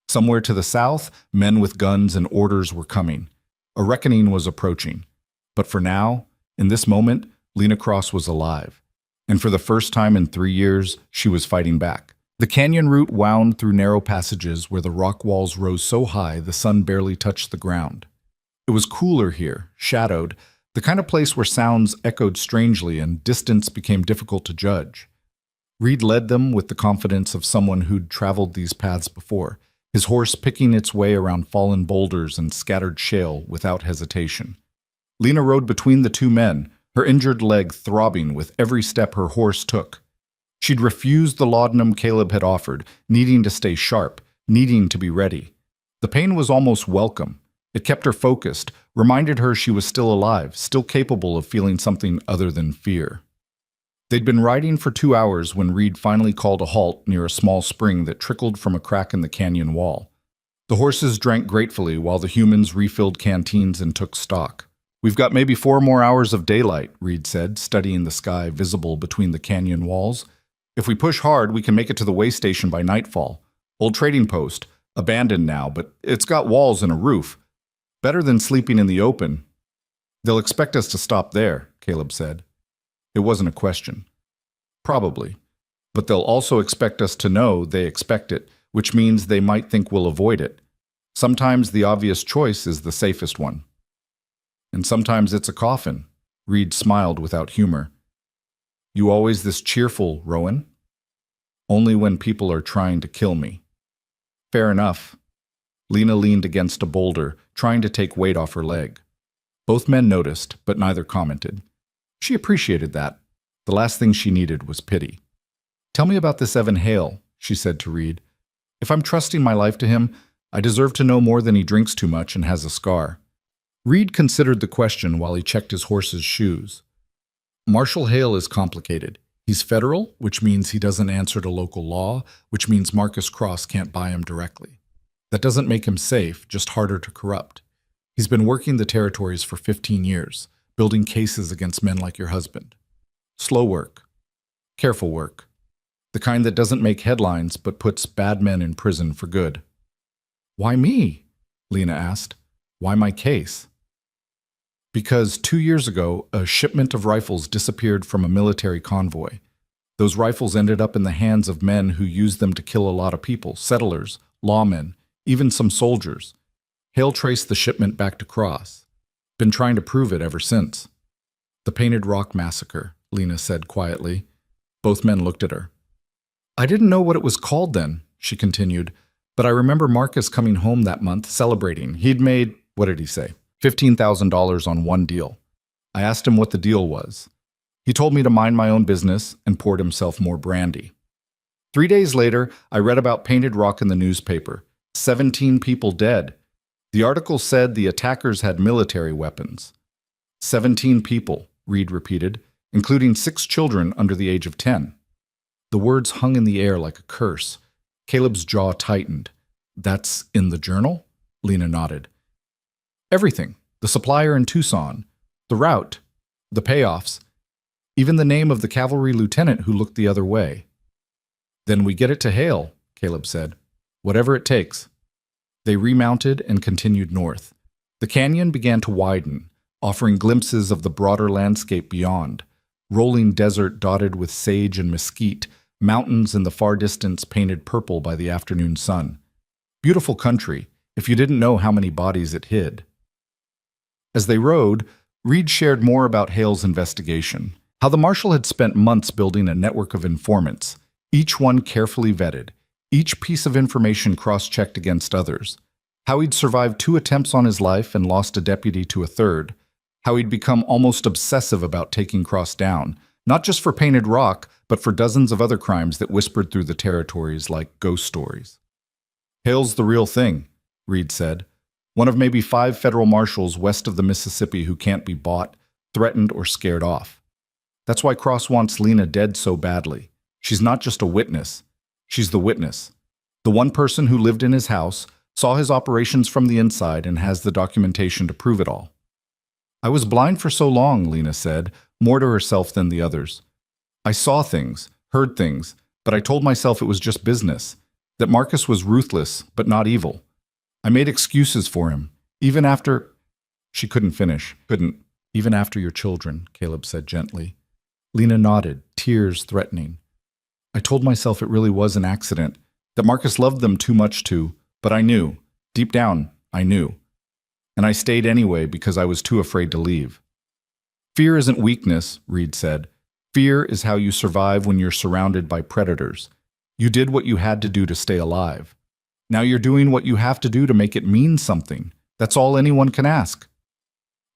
Somewhere to the south, men with guns and orders were coming. A reckoning was approaching. But for now, in this moment, Lena Cross was alive. And for the first time in 3 years, she was fighting back. The canyon route wound through narrow passages where the rock walls rose so high the sun barely touched the ground. It was cooler here, shadowed, the kind of place where sounds echoed strangely and distance became difficult to judge. Reed led them with the confidence of someone who'd traveled these paths before, his horse picking its way around fallen boulders and scattered shale without hesitation. Lena rode between the two men, her injured leg throbbing with every step her horse took. She'd refused the laudanum Caleb had offered, needing to stay sharp, needing to be ready. The pain was almost welcome. It kept her focused, reminded her she was still alive, still capable of feeling something other than fear. They'd been riding for 2 hours when Reed finally called a halt near a small spring that trickled from a crack in the canyon wall. The horses drank gratefully while the humans refilled canteens and took stock. "We've got maybe 4 more hours of daylight," Reed said, studying the sky visible between the canyon walls. "If we push hard, we can make it to the way station by nightfall. Old trading post, abandoned now, but it's got walls and a roof. Better than sleeping in the open." "They'll expect us to stop there," Caleb said. It wasn't a question. "Probably. But they'll also expect us to know they expect it, which means they might think we'll avoid it. Sometimes the obvious choice is the safest one. And sometimes it's a coffin." Reed smiled without humor. "You always this cheerful, Rowan?" "Only when people are trying to kill me." "Fair enough." Lena leaned against a boulder, trying to take weight off her leg. Both men noticed, but neither commented. She appreciated that. The last thing she needed was pity. "Tell me about this Evan Hale," she said to Reed. "If I'm trusting my life to him, I deserve to know more than he drinks too much and has a scar." Reed considered the question while he checked his horse's shoes. "Marshall Hale is complicated. He's federal, which means he doesn't answer to local law, which means Marcus Cross can't buy him directly. That doesn't make him safe, just harder to corrupt. He's been working the territories for 15 years, building cases against men like your husband. Slow work. Careful work. The kind that doesn't make headlines but puts bad men in prison for good." "Why me?" Lena asked. "Why my case?" "Because 2 years ago, a shipment of rifles disappeared from a military convoy. Those rifles ended up in the hands of men who used them to kill a lot of people, settlers, lawmen, even some soldiers. Hale traced the shipment back to Cross. Been trying to prove it ever since." "The Painted Rock Massacre," Lena said quietly. Both men looked at her. "I didn't know what it was called then," she continued, "but I remember Marcus coming home that month celebrating. He'd made, what did he say, $15,000 on one deal. I asked him what the deal was. He told me to mind my own business and poured himself more brandy. 3 days later, I read about Painted Rock in the newspaper. 17 people dead. The article said the attackers had military weapons. 17 people, Reed repeated, including 6 children under the age of 10. The words hung in the air like a curse. Caleb's jaw tightened. "That's in the journal?" Lena nodded. "Everything. The supplier in Tucson. The route. The payoffs. Even the name of the cavalry lieutenant who looked the other way." "Then we get it to Hale," Caleb said. "Whatever it takes." They remounted and continued north. The canyon began to widen, offering glimpses of the broader landscape beyond. Rolling desert dotted with sage and mesquite, mountains in the far distance painted purple by the afternoon sun. Beautiful country, if you didn't know how many bodies it hid. As they rode, Reed shared more about Hale's investigation, how the marshal had spent months building a network of informants, each one carefully vetted, each piece of information cross-checked against others, how he'd survived 2 attempts on his life and lost a deputy to a third, how he'd become almost obsessive about taking Cross down, not just for Painted Rock, but for dozens of other crimes that whispered through the territories like ghost stories. "Hale's the real thing," Reed said. "One of maybe 5 federal marshals west of the Mississippi who can't be bought, threatened, or scared off. That's why Cross wants Lena dead so badly. She's not just a witness. She's the witness. The one person who lived in his house, saw his operations from the inside, and has the documentation to prove it all." "I was blind for so long," Lena said, more to herself than the others. I saw things, heard things, but I told myself it was just business, that Marcus was ruthless, but not evil. I made excuses for him, even after... She couldn't finish. Couldn't. Even after your children, Caleb said gently. Lena nodded, tears threatening. I told myself it really was an accident, that Marcus loved them too much to, but I knew. Deep down, I knew. And I stayed anyway because I was too afraid to leave. Fear isn't weakness, Reed said. Fear is how you survive when you're surrounded by predators. You did what you had to do to stay alive. Now you're doing what you have to do to make it mean something. That's all anyone can ask.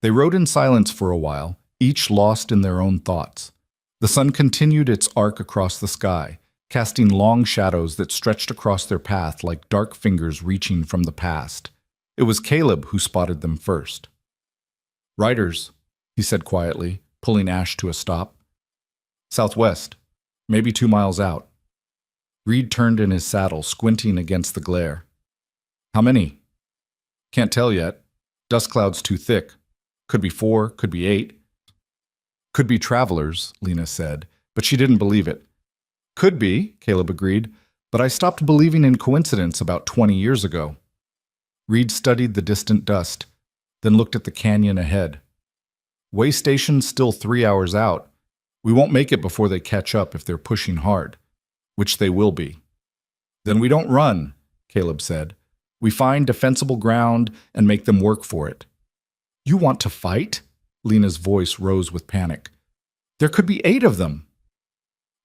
They rode in silence for a while, each lost in their own thoughts. The sun continued its arc across the sky, casting long shadows that stretched across their path like dark fingers reaching from the past. It was Caleb who spotted them first. Riders, he said quietly, pulling Ash to a stop. Southwest, maybe 2 miles out. Reed turned in his saddle, squinting against the glare. How many? Can't tell yet. Dust cloud's too thick. Could be 4, could be 8. Could be travelers, Lena said, but she didn't believe it. Could be, Caleb agreed, but I stopped believing in coincidence about 20 years ago. Reed studied the distant dust, then looked at the canyon ahead. Way station's still 3 hours out. We won't make it before they catch up if they're pushing hard, which they will be. Then we don't run, Caleb said. We find defensible ground and make them work for it. You want to fight? Lena's voice rose with panic. There could be 8 of them.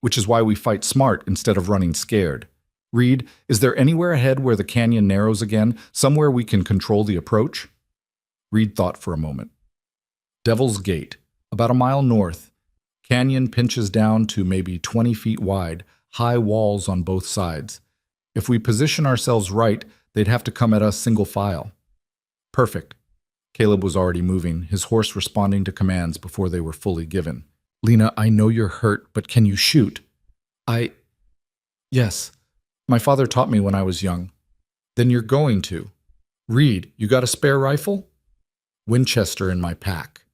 Which is why we fight smart instead of running scared. Reed, is there anywhere ahead where the canyon narrows again, somewhere we can control the approach? Reed thought for a moment. Devil's Gate, about a mile north. Canyon pinches down to maybe 20 feet wide, high walls on both sides. If we position ourselves right, they'd have to come at us single file. Perfect. Caleb was already moving, his horse responding to commands before they were fully given. Lena, I know you're hurt, but can you shoot? Yes. My father taught me when I was young. Then you're going to. Reed, you got a spare rifle? Winchester in my pack.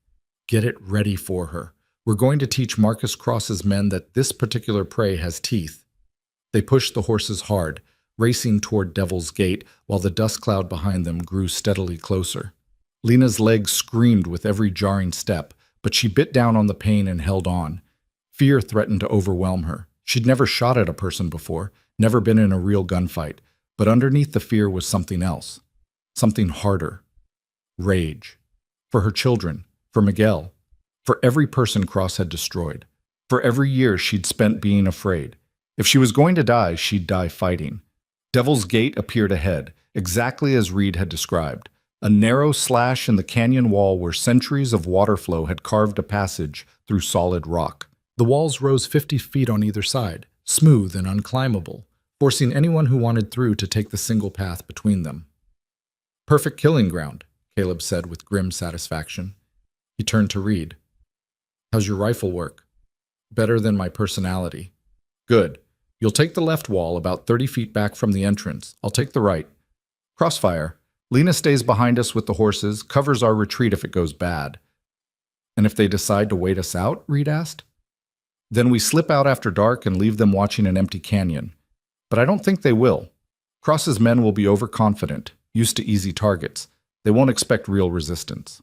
Get it ready for her. We're going to teach Marcus Cross's men that this particular prey has teeth. They pushed the horses hard, racing toward Devil's Gate while the dust cloud behind them grew steadily closer. Lena's legs screamed with every jarring step, but she bit down on the pain and held on. Fear threatened to overwhelm her. She'd never shot at a person before, never been in a real gunfight, but underneath the fear was something else. Something harder. Rage. For her children, for Miguel, for every person Cross had destroyed, for every year she'd spent being afraid. If she was going to die, she'd die fighting. Devil's Gate appeared ahead, exactly as Reed had described. A narrow slash in the canyon wall where centuries of water flow had carved a passage through solid rock. The walls rose 50 feet on either side, smooth and unclimbable, forcing anyone who wanted through to take the single path between them. Perfect killing ground, Caleb said with grim satisfaction. He turned to Reed. How's your rifle work? Better than my personality. Good. You'll take the left wall about 30 feet back from the entrance. I'll take the right. Crossfire. Lena stays behind us with the horses, covers our retreat if it goes bad. And if they decide to wait us out? Reed asked. Then we slip out after dark and leave them watching an empty canyon. But I don't think they will. Cross's men will be overconfident, used to easy targets. They won't expect real resistance.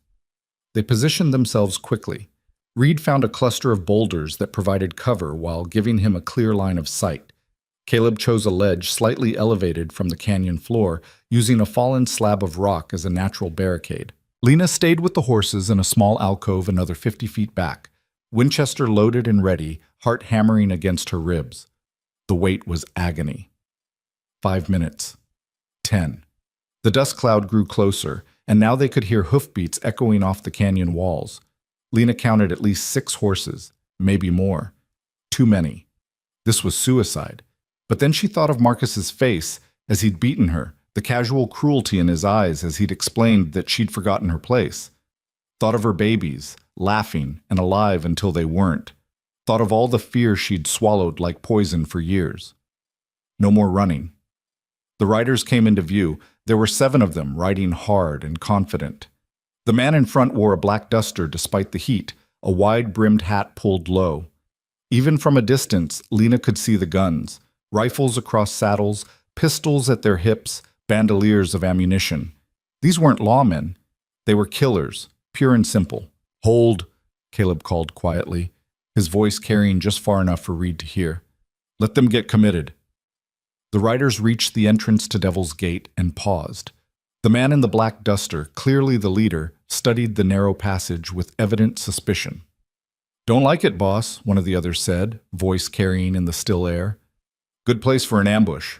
They positioned themselves quickly. Reed found a cluster of boulders that provided cover while giving him a clear line of sight. Caleb chose a ledge slightly elevated from the canyon floor, using a fallen slab of rock as a natural barricade. Lena stayed with the horses in a small alcove another 50 feet back, Winchester loaded and ready, heart hammering against her ribs. The wait was agony. 5 minutes. 10. The dust cloud grew closer, and now they could hear hoofbeats echoing off the canyon walls. Lena counted at least 6 horses, maybe more. Too many. This was suicide. But then she thought of Marcus's face as he'd beaten her, the casual cruelty in his eyes as he'd explained that she'd forgotten her place. Thought of her babies, laughing and alive until they weren't. Thought of all the fear she'd swallowed like poison for years. No more running. The riders came into view. There were 7 of them, riding hard and confident. The man in front wore a black duster despite the heat, a wide-brimmed hat pulled low. Even from a distance, Lena could see the guns, rifles across saddles, pistols at their hips, bandoliers of ammunition. These weren't lawmen. They were killers, pure and simple. Hold, Caleb called quietly, his voice carrying just far enough for Reed to hear. Let them get committed. The riders reached the entrance to Devil's Gate and paused. The man in the black duster, clearly the leader, studied the narrow passage with evident suspicion. Don't like it, boss, one of the others said, voice carrying in the still air. Good place for an ambush.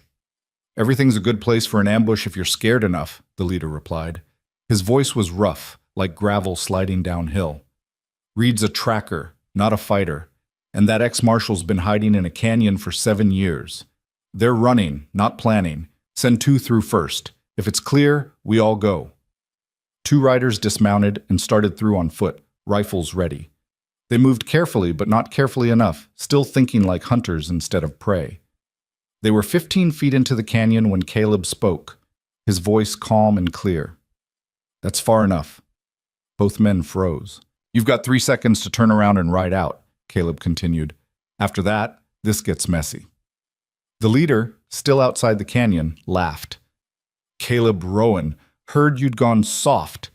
Everything's a good place for an ambush if you're scared enough, the leader replied. His voice was rough, like gravel sliding downhill. Reed's a tracker, not a fighter, and that ex-marshal's been hiding in a canyon for 7 years. They're running, not planning. Send 2 through first. If it's clear, we all go. 2 riders dismounted and started through on foot, rifles ready. They moved carefully, but not carefully enough, still thinking like hunters instead of prey. They were 15 feet into the canyon when Caleb spoke, his voice calm and clear. That's far enough. Both men froze. You've got 3 seconds to turn around and ride out, Caleb continued. After that, this gets messy. The leader, still outside the canyon, laughed. Caleb Rowan, heard you'd gone soft.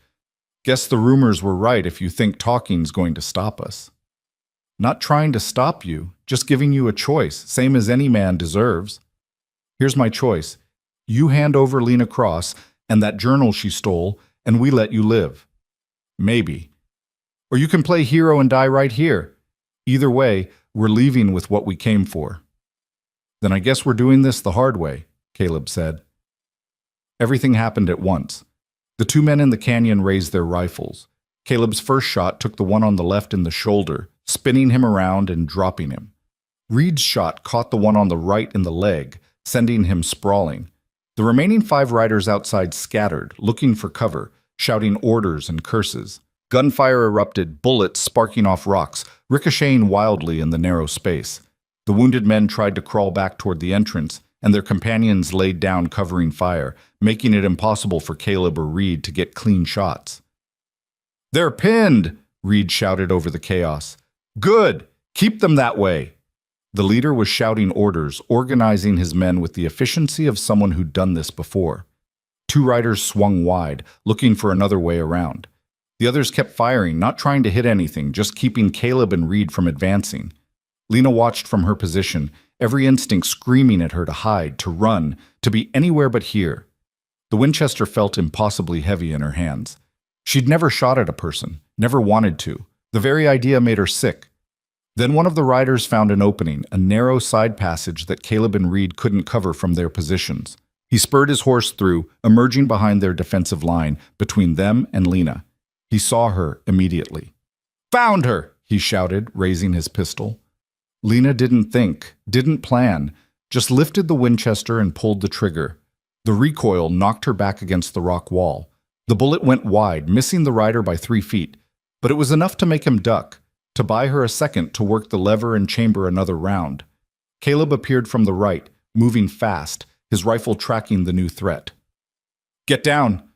Guess the rumors were right if you think talking's going to stop us. Not trying to stop you, just giving you a choice, same as any man deserves. Here's my choice. You hand over Lena Cross and that journal she stole, and we let you live. Maybe. Or you can play hero and die right here. Either way, we're leaving with what we came for. Then I guess we're doing this the hard way, Caleb said. Everything happened at once. The 2 men in the canyon raised their rifles. Caleb's first shot took the one on the left in the shoulder, spinning him around and dropping him. Reed's shot caught the one on the right in the leg, sending him sprawling. The remaining 5 riders outside scattered, looking for cover, shouting orders and curses. Gunfire erupted, bullets sparking off rocks, ricocheting wildly in the narrow space. The wounded men tried to crawl back toward the entrance, and their companions laid down covering fire, making it impossible for Caleb or Reed to get clean shots. They're pinned, Reed shouted over the chaos. Good! Keep them that way! The leader was shouting orders, organizing his men with the efficiency of someone who'd done this before. 2 riders swung wide, looking for another way around. The others kept firing, not trying to hit anything, just keeping Caleb and Reed from advancing. Lena watched from her position, every instinct screaming at her to hide, to run, to be anywhere but here. The Winchester felt impossibly heavy in her hands. She'd never shot at a person, never wanted to. The very idea made her sick. Then one of the riders found an opening, a narrow side passage that Caleb and Reed couldn't cover from their positions. He spurred his horse through, emerging behind their defensive line, between them and Lena. He saw her immediately. Found her! He shouted, raising his pistol. Lena didn't think, didn't plan, just lifted the Winchester and pulled the trigger. The recoil knocked her back against the rock wall. The bullet went wide, missing the rider by 3 feet, but it was enough to make him duck, to buy her a second to work the lever and chamber another round. Caleb appeared from the right, moving fast, his rifle tracking the new threat. Get down!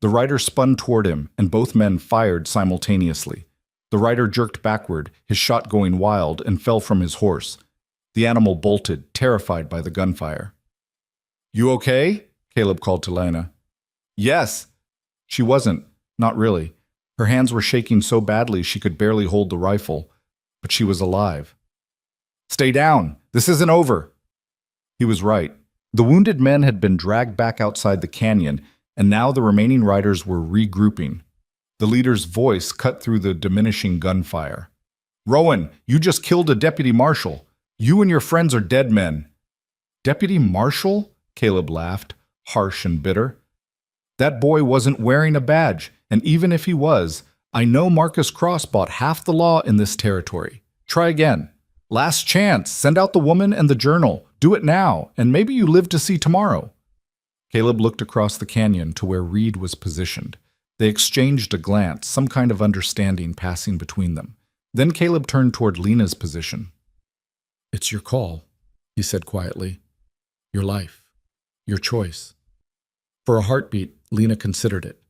The rider spun toward him, and both men fired simultaneously. The rider jerked backward, his shot going wild, and fell from his horse. The animal bolted, terrified by the gunfire. You okay? Caleb called to Lena. Yes. She wasn't, not really. Her hands were shaking so badly she could barely hold the rifle, but she was alive. Stay down. This isn't over. He was right. The wounded men had been dragged back outside the canyon, and now the remaining riders were regrouping. The leader's voice cut through the diminishing gunfire. Rowan, you just killed a deputy marshal. You and your friends are dead men. Deputy marshal? Caleb laughed, harsh and bitter. That boy wasn't wearing a badge, and even if he was, I know Marcus Cross bought half the law in this territory. Try again. Last chance. Send out the woman and the journal. Do it now, and maybe you live to see tomorrow. Caleb looked across the canyon to where Reed was positioned. They exchanged a glance, some kind of understanding passing between them. Then Caleb turned toward Lena's position. It's your call, he said quietly. Your life. Your choice. For a heartbeat, Lena considered it.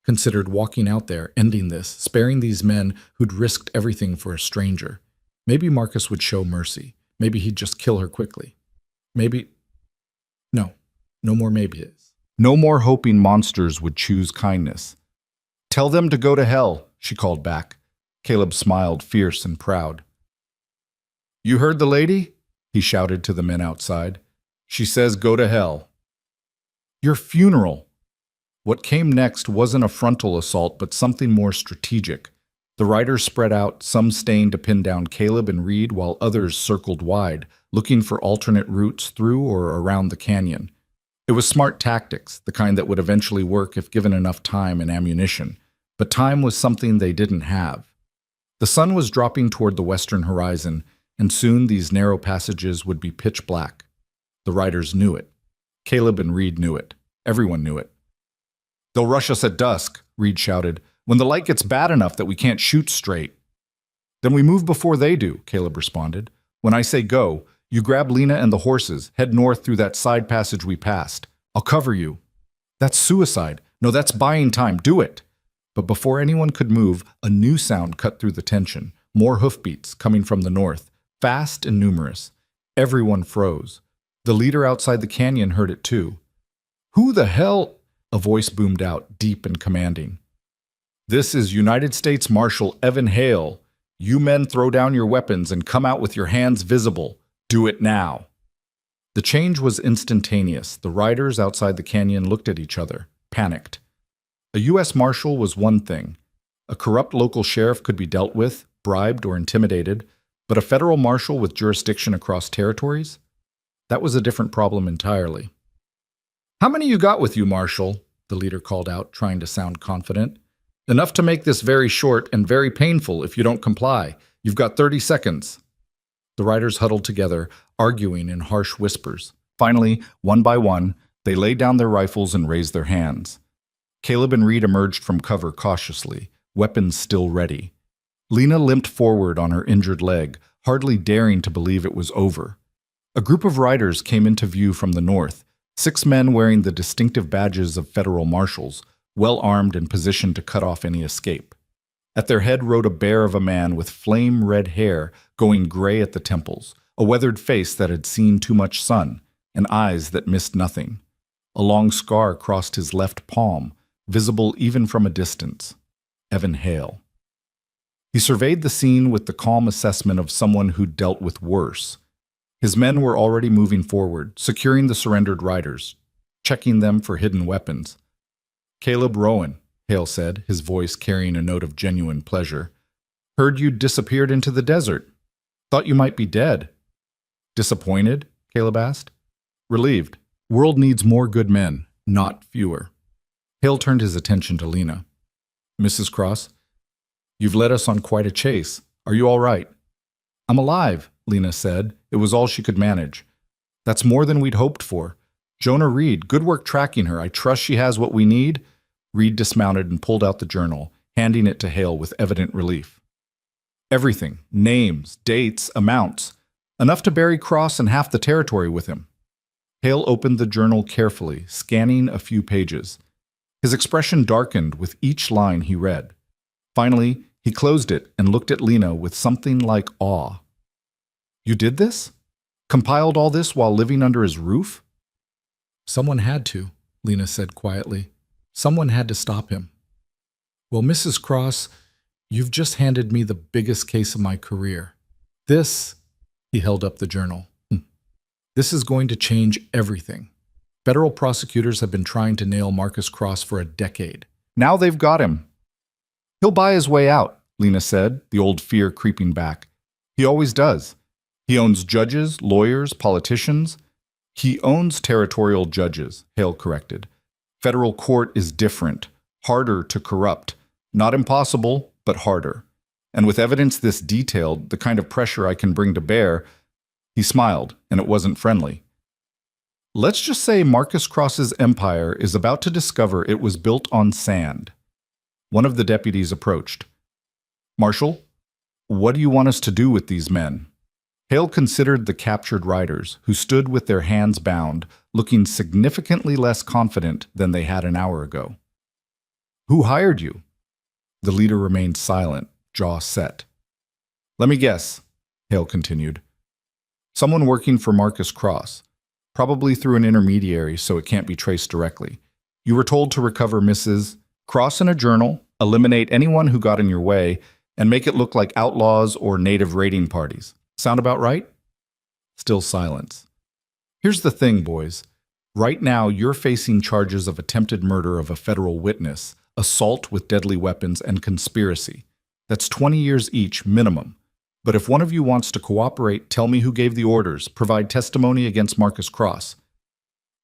Considered walking out there, ending this, sparing these men who'd risked everything for a stranger. Maybe Marcus would show mercy. Maybe he'd just kill her quickly. Maybe... No. No more maybes. No more hoping monsters would choose kindness. "Tell them to go to hell," she called back. Caleb smiled, fierce and proud. "You heard the lady?" he shouted to the men outside. "She says go to hell." "Your funeral." What came next wasn't a frontal assault, but something more strategic. The riders spread out, some staying to pin down Caleb and Reed, while others circled wide, looking for alternate routes through or around the canyon. It was smart tactics, the kind that would eventually work if given enough time and ammunition. But time was something they didn't have. The sun was dropping toward the western horizon, and soon these narrow passages would be pitch black. The riders knew it. Caleb and Reed knew it. Everyone knew it. "They'll rush us at dusk," Reed shouted, "when the light gets bad enough that we can't shoot straight." "Then we move before they do," Caleb responded. "When I say go, you grab Lena and the horses, head north through that side passage we passed. I'll cover you." "That's suicide." "No, that's buying time. Do it." But before anyone could move, a new sound cut through the tension. More hoofbeats coming from the north, fast and numerous. Everyone froze. The leader outside the canyon heard it too. "Who the hell?" a voice boomed out, deep and commanding. "This is United States Marshal Evan Hale. You men throw down your weapons and come out with your hands visible. Do it now." The change was instantaneous. The riders outside the canyon looked at each other, panicked. A U.S. Marshal was one thing. A corrupt local sheriff could be dealt with, bribed or intimidated, but a federal marshal with jurisdiction across territories? That was a different problem entirely. "How many you got with you, Marshal?" the leader called out, trying to sound confident. "Enough to make this very short and very painful if you don't comply. You've got 30 seconds. The riders huddled together, arguing in harsh whispers. Finally, one by one, they laid down their rifles and raised their hands. Caleb and Reed emerged from cover cautiously, weapons still ready. Lena limped forward on her injured leg, hardly daring to believe it was over. A group of riders came into view from the north, 6 men wearing the distinctive badges of federal marshals, well armed and positioned to cut off any escape. At their head rode a bear of a man with flame-red hair going gray at the temples, a weathered face that had seen too much sun, and eyes that missed nothing. A long scar crossed his left palm, visible even from a distance. Evan Hale. He surveyed the scene with the calm assessment of someone who'd dealt with worse. His men were already moving forward, securing the surrendered riders, checking them for hidden weapons. "Caleb Rowan," Hale said, his voice carrying a note of genuine pleasure. "Heard you'd disappeared into the desert. Thought you might be dead." "Disappointed?" Caleb asked. "Relieved. World needs more good men, not fewer." Hale turned his attention to Lena. "Mrs. Cross, you've led us on quite a chase. Are you all right?" "I'm alive," Lena said. It was all she could manage. "That's more than we'd hoped for. Jonah Reed, good work tracking her. I trust she has what we need." Reed dismounted and pulled out the journal, handing it to Hale with evident relief. "Everything. Names, dates, amounts. Enough to bury Cross and half the territory with him." Hale opened the journal carefully, scanning a few pages. His expression darkened with each line he read. Finally, he closed it and looked at Lena with something like awe. "You did this? Compiled all this while living under his roof?" "Someone had to," Lena said quietly. "Someone had to stop him." "Well, Mrs. Cross, you've just handed me the biggest case of my career. This," he held up the journal, "this is going to change everything. Federal prosecutors have been trying to nail Marcus Cross for a decade. Now they've got him." "He'll buy his way out," Lena said, the old fear creeping back. "He always does. He owns judges, lawyers, politicians." "He owns territorial judges," Hale corrected. "Federal court is different, harder to corrupt. Not impossible, but harder. And with evidence this detailed, the kind of pressure I can bring to bear..." He smiled, and it wasn't friendly. "Let's just say Marcus Cross's empire is about to discover it was built on sand." One of the deputies approached. "Marshal, what do you want us to do with these men?" Hale considered the captured riders, who stood with their hands bound, looking significantly less confident than they had an hour ago. "Who hired you?" The leader remained silent, jaw set. "Let me guess. Hale continued. Someone working for Marcus Cross, probably through an intermediary so it can't be traced directly. You were told to recover Mrs. Cross in a journal, eliminate anyone who got in your way, and make it look like outlaws or native raiding parties. Sound about right? Still silence. Here's the thing, boys. Right now, you're facing charges of attempted murder of a federal witness, assault with deadly weapons, and conspiracy. That's 20 years each, minimum. But if one of you wants to cooperate, tell me who gave the orders, provide testimony against Marcus Cross.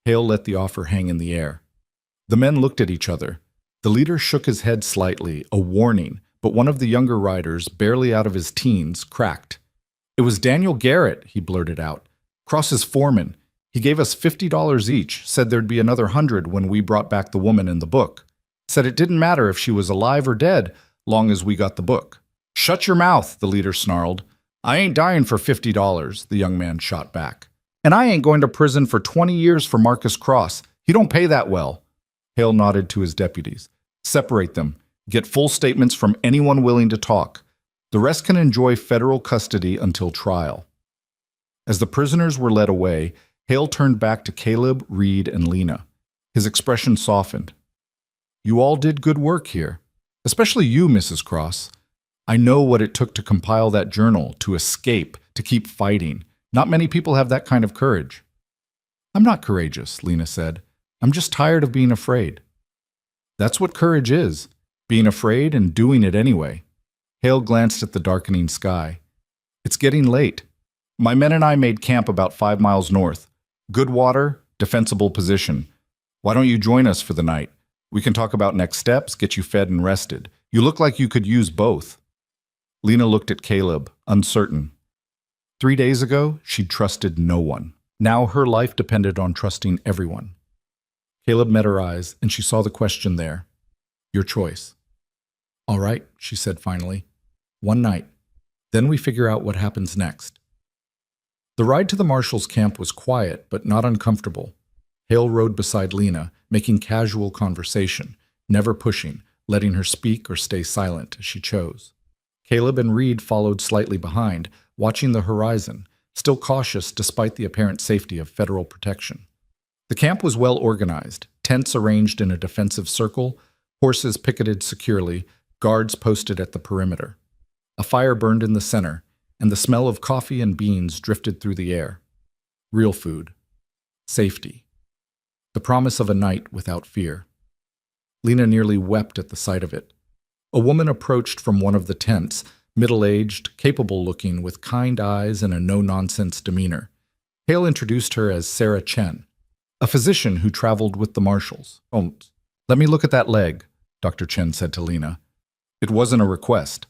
Hale let the offer hang in the air. The men looked at each other. The leader shook his head slightly, a warning, but one of the younger riders, barely out of his teens, cracked. It was Daniel Garrett, he blurted out. Cross's foreman. He gave us $50 each, said there'd be another 100 when we brought back the woman in the book. Said it didn't matter if she was alive or dead, long as we got the book. Shut your mouth, the leader snarled. I ain't dying for $50, the young man shot back. And I ain't going to prison for 20 years for Marcus Cross. He don't pay that well. Hale nodded to his deputies. Separate them. Get full statements from anyone willing to talk. The rest can enjoy federal custody until trial. As the prisoners were led away, Hale turned back to Caleb, Reed, and Lena. His expression softened. You all did good work here. Especially you, Mrs. Cross. I know what it took to compile that journal, to escape, to keep fighting. Not many people have that kind of courage. I'm not courageous, Lena said. I'm just tired of being afraid. That's what courage is, being afraid and doing it anyway. Hale glanced at the darkening sky. It's getting late. My men and I made camp about 5 miles north. Good water, defensible position. Why don't you join us for the night? We can talk about next steps, get you fed and rested. You look like you could use both. Lena looked at Caleb, uncertain. 3 days ago, she'd trusted no one. Now her life depended on trusting everyone. Caleb met her eyes, and she saw the question there. Your choice. All right, she said finally. One night. Then we figure out what happens next. The ride to the marshal's camp was quiet, but not uncomfortable. Hale rode beside Lena, making casual conversation, never pushing, letting her speak or stay silent as she chose. Caleb and Reed followed slightly behind, watching the horizon, still cautious despite the apparent safety of federal protection. The camp was well organized, tents arranged in a defensive circle, horses picketed securely, guards posted at the perimeter. A fire burned in the center, and the smell of coffee and beans drifted through the air. Real food. Safety. The promise of a night without fear. Lena nearly wept at the sight of it. A woman approached from one of the tents, middle-aged, capable-looking, with kind eyes and a no-nonsense demeanor. Hale introduced her as Sarah Chen, a physician who traveled with the marshals. Oh, let me look at that leg, Dr. Chen said to Lena. It wasn't a request.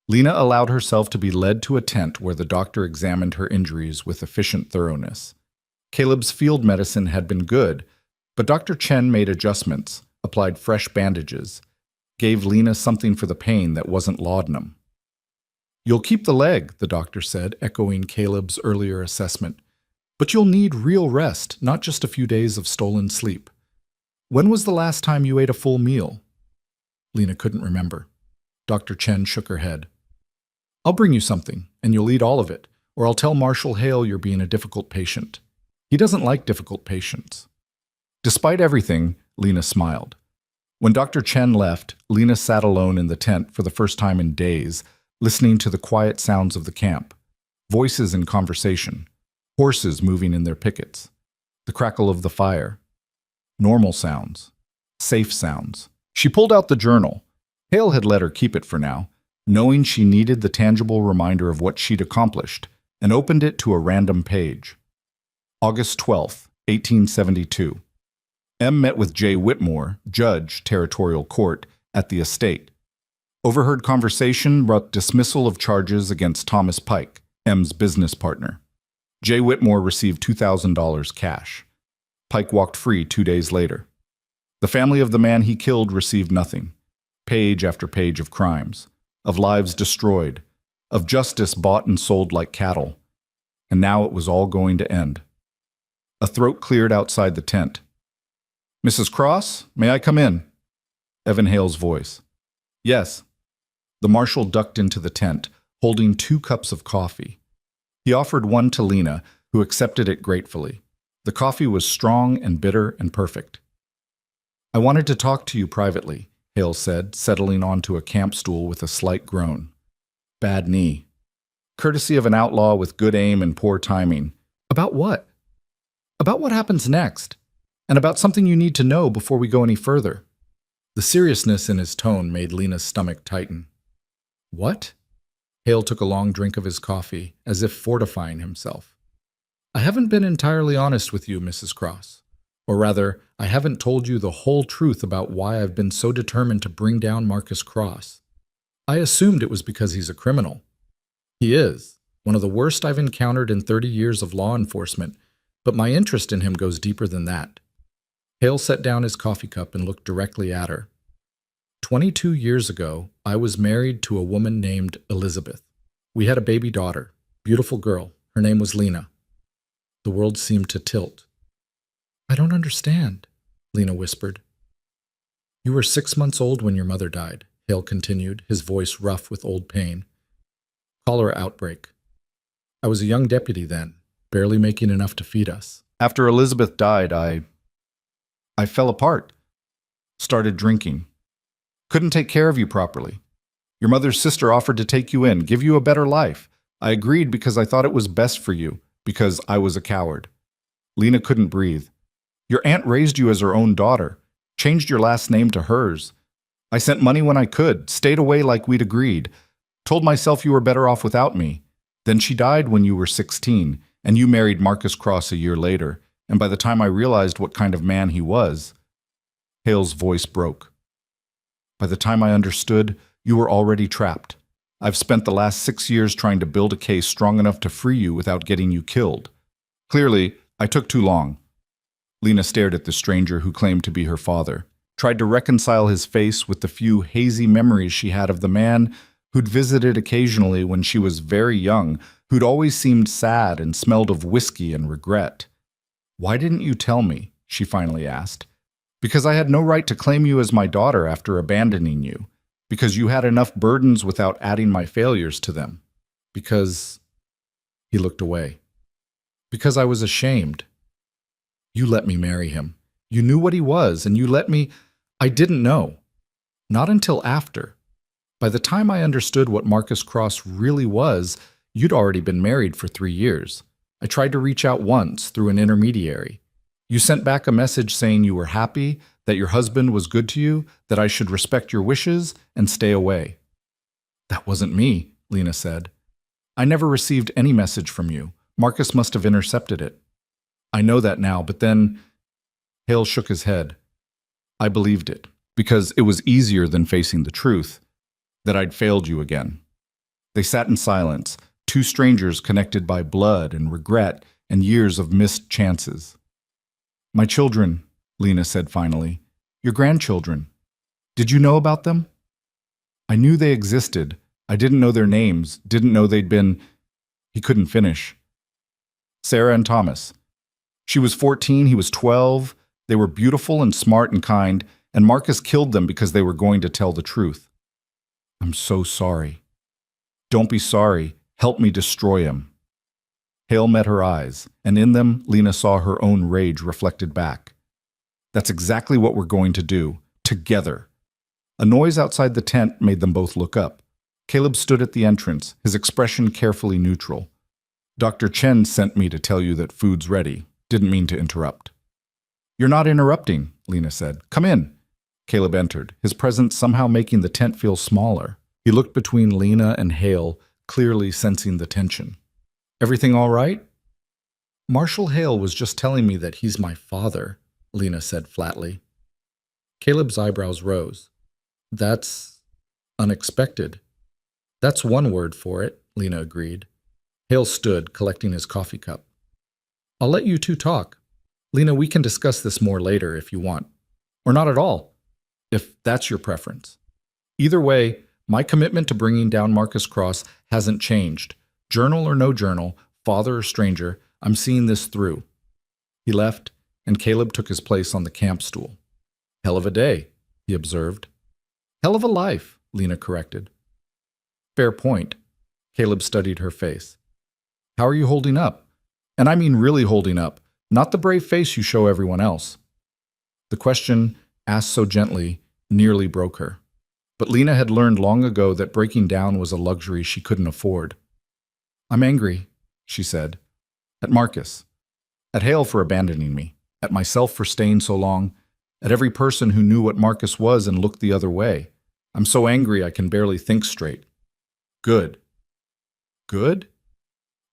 Lena allowed herself to be led to a tent where the doctor examined her injuries with efficient thoroughness. Caleb's field medicine had been good, but Dr. Chen made adjustments, applied fresh bandages, gave Lena something for the pain that wasn't laudanum. You'll keep the leg, the doctor said, echoing Caleb's earlier assessment. But you'll need real rest, not just a few days of stolen sleep. When was the last time you ate a full meal? Lena couldn't remember. Dr. Chen shook her head. I'll bring you something, and you'll eat all of it, or I'll tell Marshal Hale you're being a difficult patient. He doesn't like difficult patients. Despite everything, Lena smiled. When Dr. Chen left, Lena sat alone in the tent for the first time in days, listening to the quiet sounds of the camp, voices in conversation, horses moving in their pickets, the crackle of the fire, normal sounds, safe sounds. She pulled out the journal. Hale had let her keep it for now, knowing she needed the tangible reminder of what she'd accomplished, and opened it to a random page. August 12th, 1872. M met with J. Whitmore, Judge, Territorial Court, at the estate. Overheard conversation brought dismissal of charges against Thomas Pike, M's business partner. J. Whitmore received $2,000 cash. Pike walked free 2 days later. The family of the man he killed received nothing. Page after page of crimes, of lives destroyed, of justice bought and sold like cattle. And now it was all going to end. A throat cleared outside the tent. Mrs. Cross, may I come in? Evan Hale's voice. Yes. The marshal ducked into the tent, holding 2 cups of coffee. He offered one to Lena, who accepted it gratefully. The coffee was strong and bitter and perfect. I wanted to talk to you privately, Hale said, settling onto a camp stool with a slight groan. Bad knee. Courtesy of an outlaw with good aim and poor timing. About what? About what happens next, and about something you need to know before we go any further. The seriousness in his tone made Lena's stomach tighten. What? Hale took a long drink of his coffee, as if fortifying himself. I haven't been entirely honest with you, Mrs. Cross. Or rather, I haven't told you the whole truth about why I've been so determined to bring down Marcus Cross. I assumed it was because he's a criminal. He is, one of the worst I've encountered in 30 years of law enforcement, but my interest in him goes deeper than that. Hale set down his coffee cup and looked directly at her. 22 years ago, I was married to a woman named Elizabeth. We had a baby daughter, beautiful girl. Her name was Lena. The world seemed to tilt. I don't understand, Lena whispered. You were 6 months old when your mother died, Hale continued, his voice rough with old pain. Cholera outbreak. I was a young deputy then, barely making enough to feed us. After Elizabeth died, I fell apart. Started drinking. Couldn't take care of you properly. Your mother's sister offered to take you in, give you a better life. I agreed because I thought it was best for you, because I was a coward. Lena couldn't breathe. Your aunt raised you as her own daughter, changed your last name to hers. I sent money when I could, stayed away like we'd agreed, told myself you were better off without me. Then she died when you were 16, and you married Marcus Cross a year later, and by the time I realized what kind of man he was, Hale's voice broke. By the time I understood, you were already trapped. I've spent the last 6 years trying to build a case strong enough to free you without getting you killed. Clearly, I took too long. Lena stared at the stranger who claimed to be her father, tried to reconcile his face with the few hazy memories she had of the man who'd visited occasionally when she was very young, who'd always seemed sad and smelled of whiskey and regret. Why didn't you tell me? She finally asked. Because I had no right to claim you as my daughter after abandoning you. Because you had enough burdens without adding my failures to them. Because... He looked away. Because I was ashamed. You let me marry him. You knew what he was, and you let me... I didn't know. Not until after. By the time I understood what Marcus Cross really was, you'd already been married for 3 years. I tried to reach out once through an intermediary. You sent back a message saying you were happy, that your husband was good to you, that I should respect your wishes and stay away. That wasn't me, Lena said. I never received any message from you. Marcus must have intercepted it. I know that now, but then... Hale shook his head. I believed it, because it was easier than facing the truth, that I'd failed you again. They sat in silence, two strangers connected by blood and regret and years of missed chances. My children, Lena said finally. Your grandchildren. Did you know about them? I knew they existed. I didn't know their names, didn't know they'd been... He couldn't finish. Sarah and Thomas. She was 14, he was 12. They were beautiful and smart and kind, and Marcus killed them because they were going to tell the truth. I'm so sorry. Don't be sorry. Help me destroy him. Hale met her eyes, and in them, Lena saw her own rage reflected back. That's exactly what we're going to do, together. A noise outside the tent made them both look up. Caleb stood at the entrance, his expression carefully neutral. Dr. Chen sent me to tell you that food's ready. Didn't mean to interrupt. You're not interrupting, Lena said. Come in. Caleb entered, his presence somehow making the tent feel smaller. He looked between Lena and Hale, clearly sensing the tension. Everything all right? Marshal Hale was just telling me that he's my father, Lena said flatly. Caleb's eyebrows rose. That's unexpected. That's one word for it, Lena agreed. Hale stood, collecting his coffee cup. I'll let you two talk. Lena, we can discuss this more later if you want. Or not at all, if that's your preference. Either way, my commitment to bringing down Marcus Cross hasn't changed. Journal or no journal, father or stranger, I'm seeing this through. He left, and Caleb took his place on the camp stool. Hell of a day, he observed. Hell of a life, Lena corrected. Fair point. Caleb studied her face. How are you holding up? And I mean really holding up, not the brave face you show everyone else. The question, asked so gently, nearly broke her. But Lena had learned long ago that breaking down was a luxury she couldn't afford. I'm angry, she said. At Marcus. At Hale for abandoning me. At myself for staying so long. At every person who knew what Marcus was and looked the other way. I'm so angry I can barely think straight. Good. Good?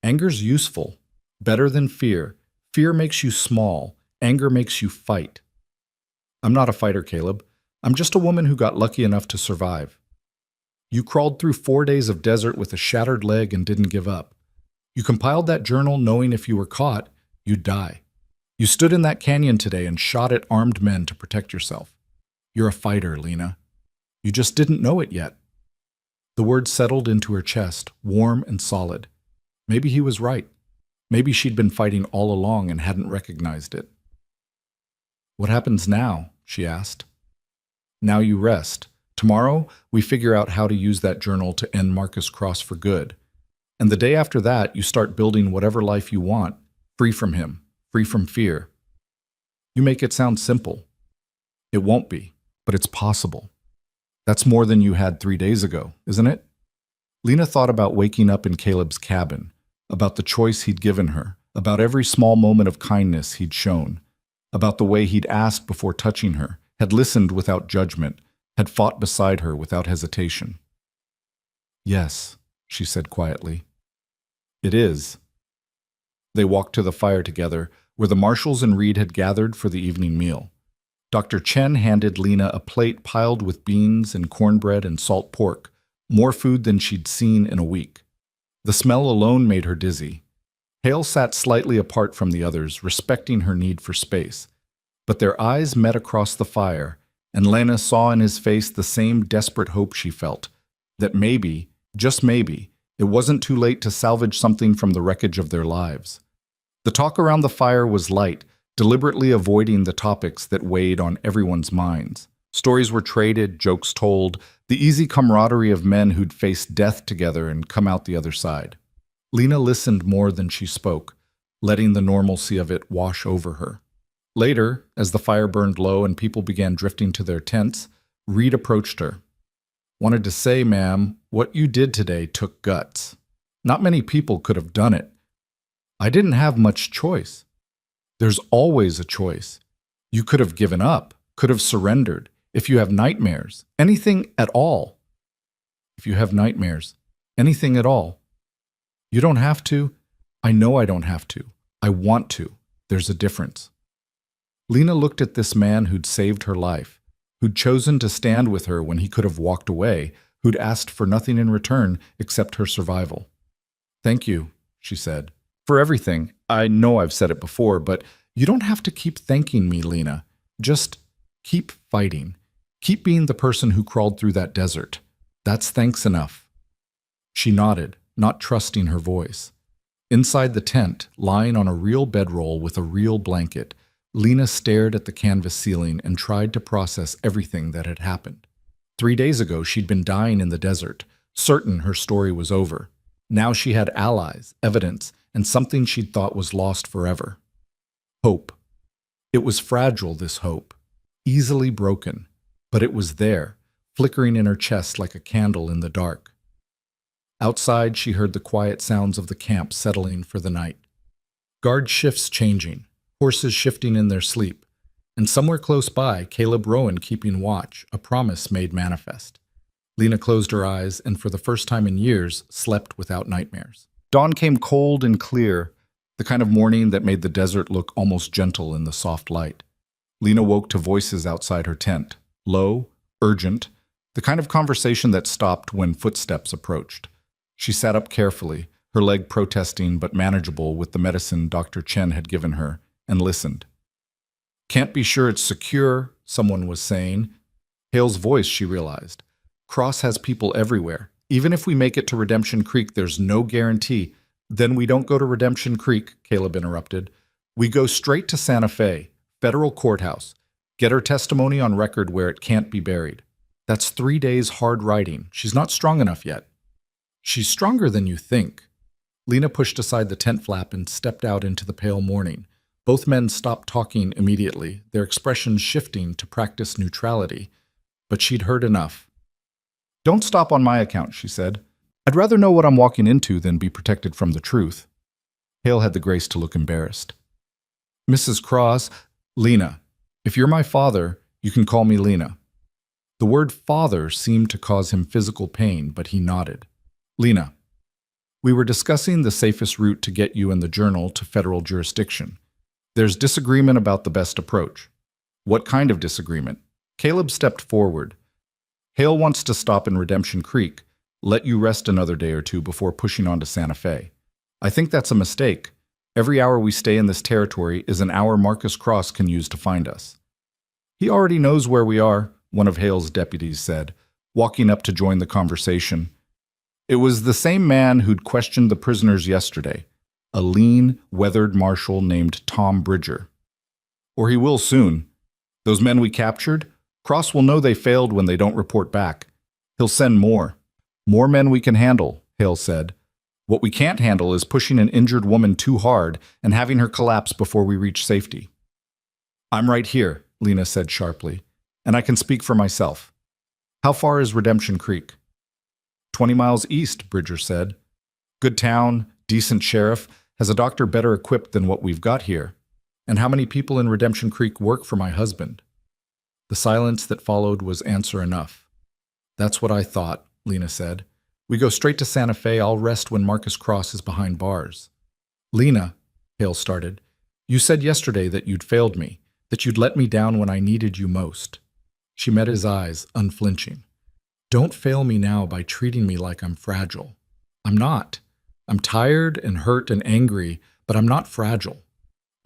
Anger's useful. Better than fear. Fear makes you small. Anger makes you fight. I'm not a fighter, Caleb. I'm just a woman who got lucky enough to survive. You crawled through 4 days of desert with a shattered leg and didn't give up. You compiled that journal knowing if you were caught, you'd die. You stood in that canyon today and shot at armed men to protect yourself. You're a fighter, Lena. You just didn't know it yet. The words settled into her chest, warm and solid. Maybe he was right. Maybe she'd been fighting all along and hadn't recognized it. What happens now? She asked. Now you rest. Tomorrow, we figure out how to use that journal to end Marcus Cross for good. And the day after that, you start building whatever life you want, free from him, free from fear. You make it sound simple. It won't be, but it's possible. That's more than you had 3 days ago, isn't it? Lena thought about waking up in Caleb's cabin, about the choice he'd given her, about every small moment of kindness he'd shown, about the way he'd asked before touching her, had listened without judgment, had fought beside her without hesitation. Yes, she said quietly. It is. They walked to the fire together, where the marshals and Reed had gathered for the evening meal. Dr. Chen handed Lena a plate piled with beans and cornbread and salt pork, more food than she'd seen in a week. The smell alone made her dizzy. Hale sat slightly apart from the others, respecting her need for space. But their eyes met across the fire, and Lena saw in his face the same desperate hope she felt, that maybe, just maybe, it wasn't too late to salvage something from the wreckage of their lives. The talk around the fire was light, deliberately avoiding the topics that weighed on everyone's minds. Stories were traded, jokes told, the easy camaraderie of men who'd faced death together and come out the other side. Lena listened more than she spoke, letting the normalcy of it wash over her. Later, as the fire burned low and people began drifting to their tents, Reed approached her. Wanted to say, ma'am, what you did today took guts. Not many people could have done it. I didn't have much choice. There's always a choice. You could have given up, could have surrendered, if you have nightmares, anything at all. If you have nightmares, anything at all. You don't have to. I know I don't have to. I want to. There's a difference. Lena looked at this man who'd saved her life, who'd chosen to stand with her when he could have walked away, who'd asked for nothing in return except her survival. Thank you, she said, for everything. I know I've said it before, but you don't have to keep thanking me, Lena. Just keep fighting. Keep being the person who crawled through that desert. That's thanks enough. She nodded, not trusting her voice. Inside the tent, lying on a real bedroll with a real blanket, Lena stared at the canvas ceiling and tried to process everything that had happened. 3 days ago, she'd been dying in the desert, certain her story was over. Now she had allies, evidence, and something she'd thought was lost forever. Hope. It was fragile, this hope, easily broken, but it was there, flickering in her chest like a candle in the dark. Outside, she heard the quiet sounds of the camp settling for the night. Guard shifts changing, horses shifting in their sleep, and somewhere close by, Caleb Rowan keeping watch, a promise made manifest. Lena closed her eyes and for the first time in years, slept without nightmares. Dawn came cold and clear, the kind of morning that made the desert look almost gentle in the soft light. Lena woke to voices outside her tent, low, urgent, the kind of conversation that stopped when footsteps approached. She sat up carefully, her leg protesting but manageable with the medicine Dr. Chen had given her, and listened. Can't be sure it's secure, someone was saying. Hale's voice, she realized. Cross has people everywhere. Even if we make it to Redemption Creek, there's no guarantee. Then we don't go to Redemption Creek, Caleb interrupted. We go straight to Santa Fe, federal courthouse. Get her testimony on record where it can't be buried. That's 3 days hard riding. She's not strong enough yet. She's stronger than you think. Lena pushed aside the tent flap and stepped out into the pale morning. Both men stopped talking immediately, their expressions shifting to practice neutrality. But she'd heard enough. "Don't stop on my account," she said. "I'd rather know what I'm walking into than be protected from the truth." Hale had the grace to look embarrassed. "Mrs. Cross, Lena, if you're my father, you can call me Lena." The word father seemed to cause him physical pain, but he nodded. "Lena, we were discussing the safest route to get you and the journal to federal jurisdiction. There's disagreement about the best approach." "What kind of disagreement?" Caleb stepped forward. "Hale wants to stop in Redemption Creek, let you rest another day or two before pushing on to Santa Fe. I think that's a mistake. Every hour we stay in this territory is an hour Marcus Cross can use to find us." "He already knows where we are," one of Hale's deputies said, walking up to join the conversation. It was the same man who'd questioned the prisoners yesterday, a lean, weathered marshal named Tom Bridger. "Or he will soon. Those men we captured, Cross will know they failed when they don't report back. He'll send more. More men we can handle," Hale said. "What we can't handle is pushing an injured woman too hard and having her collapse before we reach safety." "I'm right here," Lena said sharply, "and I can speak for myself. How far is Redemption Creek?" 20 miles east, Bridger said. "Good town, decent sheriff, has a doctor better equipped than what we've got here. And how many people in Redemption Creek work for my husband?" The silence that followed was answer enough. "That's what I thought," Lena said. "We go straight to Santa Fe. I'll rest when Marcus Cross is behind bars." "Lena," Hale started, "you said yesterday that you'd failed me, that you'd let me down when I needed you most." She met his eyes, unflinching. "Don't fail me now by treating me like I'm fragile. I'm not. I'm tired and hurt and angry, but I'm not fragile.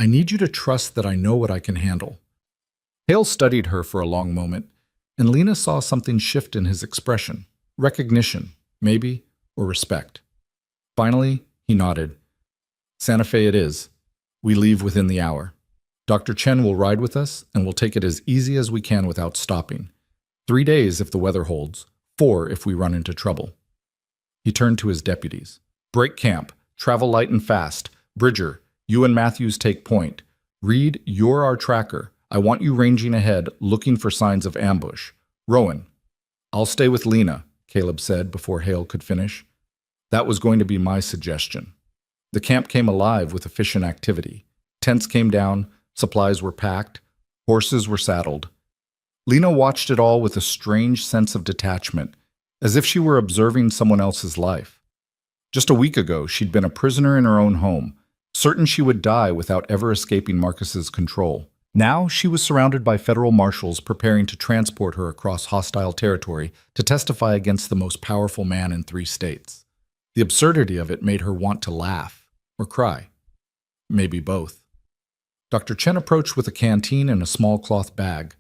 I need you to trust that I know what I can handle." Hale studied her for a long moment, and Lena saw something shift in his expression. Recognition, maybe, or respect. Finally, he nodded. "Santa Fe it is. We leave within the hour. Dr. Chen will ride with us, and we'll take it as easy as we can without stopping. 3 days if the weather holds, 4 if we run into trouble." He turned to his deputies. "Break camp. Travel light and fast. Bridger, you and Matthews take point. Reed, you're our tracker. I want you ranging ahead, looking for signs of ambush. Rowan." "I'll stay with Lena," Caleb said before Hale could finish. "That was going to be my suggestion." The camp came alive with efficient activity. Tents came down, supplies were packed, horses were saddled. Lena watched it all with a strange sense of detachment, as if she were observing someone else's life. Just a week ago, she'd been a prisoner in her own home, certain she would die without ever escaping Marcus's control. Now she was surrounded by federal marshals preparing to transport her across hostile territory to testify against the most powerful man in 3 states. The absurdity of it made her want to laugh or cry. Maybe both. Dr. Chen approached with a canteen and a small cloth bag.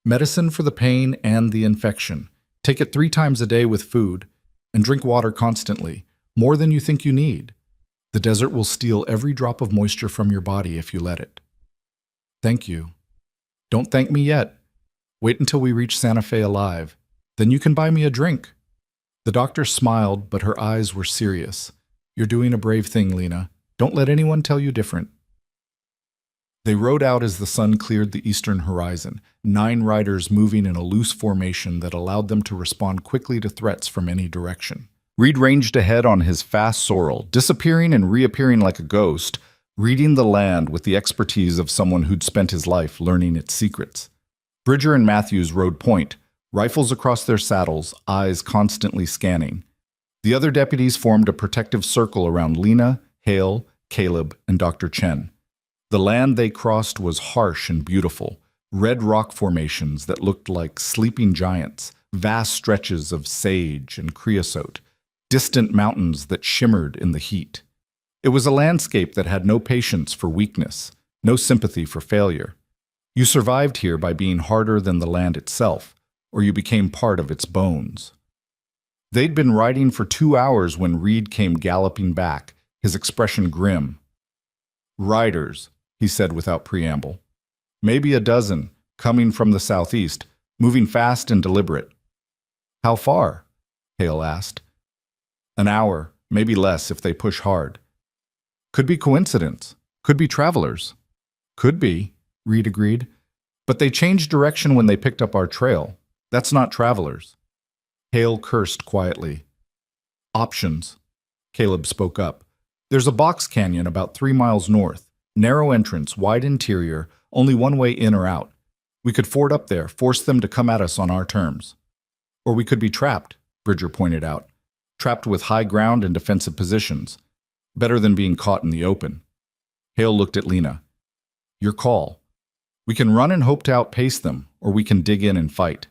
"Medicine for the pain and the infection. Take it 3 times a day with food, and drink water constantly, more than you think you need. The desert will steal every drop of moisture from your body if you let it." "Thank you." "Don't thank me yet. Wait until we reach Santa Fe alive. Then you can buy me a drink." The doctor smiled, but her eyes were serious. "You're doing a brave thing, Lena. Don't let anyone tell you different." They rode out as the sun cleared the eastern horizon, 9 riders moving in a loose formation that allowed them to respond quickly to threats from any direction. Reed ranged ahead on his fast sorrel, disappearing and reappearing like a ghost, reading the land with the expertise of someone who'd spent his life learning its secrets. Bridger and Matthews rode point, rifles across their saddles, eyes constantly scanning. The other deputies formed a protective circle around Lena, Hale, Caleb, and Dr. Chen. The land they crossed was harsh and beautiful, red rock formations that looked like sleeping giants, vast stretches of sage and creosote, distant mountains that shimmered in the heat. It was a landscape that had no patience for weakness, no sympathy for failure. You survived here by being harder than the land itself, or you became part of its bones. They'd been riding for 2 hours when Reed came galloping back, his expression grim. "Riders," he said without preamble. "Maybe a dozen, coming from the southeast, moving fast and deliberate." "How far?" Hale asked. "An hour, maybe less if they push hard. Could be coincidence. Could be travelers. Could be, Reed agreed. But they changed direction when they picked up our trail. That's not travelers. Hale cursed quietly. Options. Caleb spoke up. There's a box canyon about 3 miles north. Narrow entrance, wide interior, only one way in or out. We could ford up there, force them to come at us on our terms. Or we could be trapped, Bridger pointed out. Trapped with high ground and defensive positions. Better than being caught in the open. Hale looked at Lena. Your call. We can run and hope to outpace them, or we can dig in and fight.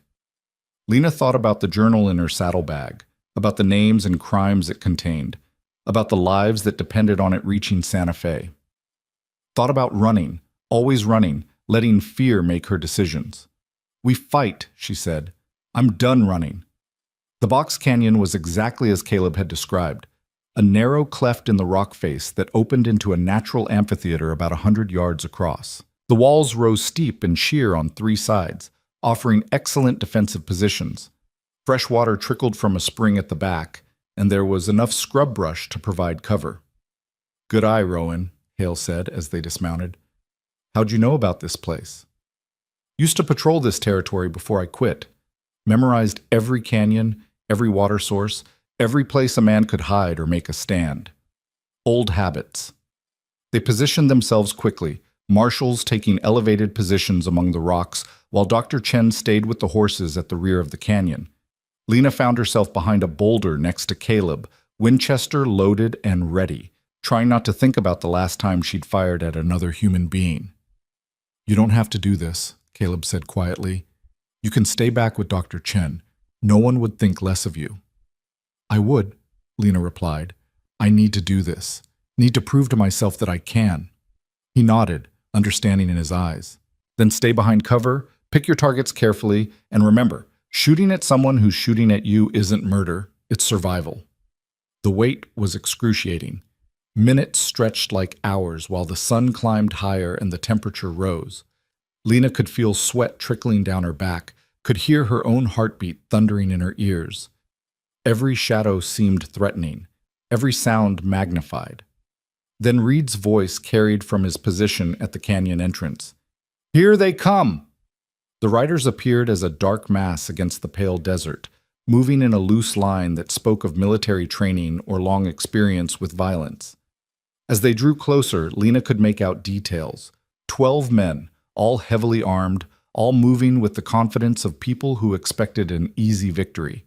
Lena thought about the journal in her saddlebag, about the names and crimes it contained, about the lives that depended on it reaching Santa Fe. Thought about running, always running, letting fear make her decisions. We fight, she said. I'm done running. The box canyon was exactly as Caleb had described, a narrow cleft in the rock face that opened into a natural amphitheater about 100 yards across. The walls rose steep and sheer on 3 sides, offering excellent defensive positions. Fresh water trickled from a spring at the back, and there was enough scrub brush to provide cover. Good eye, Rowan, Hale said as they dismounted. How'd you know about this place? Used to patrol this territory before I quit. Memorized every canyon, every water source, every place a man could hide or make a stand. Old habits. They positioned themselves quickly, marshals taking elevated positions among the rocks, while Dr. Chen stayed with the horses at the rear of the canyon. Lena found herself behind a boulder next to Caleb, Winchester loaded and ready, trying not to think about the last time she'd fired at another human being. You don't have to do this, Caleb said quietly. You can stay back with Dr. Chen. No one would think less of you. I would, Lena replied. I need to do this. Need to prove to myself that I can. He nodded, understanding in his eyes. Then stay behind cover, pick your targets carefully, and remember, shooting at someone who's shooting at you isn't murder, it's survival. The wait was excruciating. Minutes stretched like hours while the sun climbed higher and the temperature rose. Lena could feel sweat trickling down her back, could hear her own heartbeat thundering in her ears. Every shadow seemed threatening, every sound magnified. Then Reed's voice carried from his position at the canyon entrance. Here they come! The riders appeared as a dark mass against the pale desert, moving in a loose line that spoke of military training or long experience with violence. As they drew closer, Lena could make out details. 12 men, all heavily armed, all moving with the confidence of people who expected an easy victory.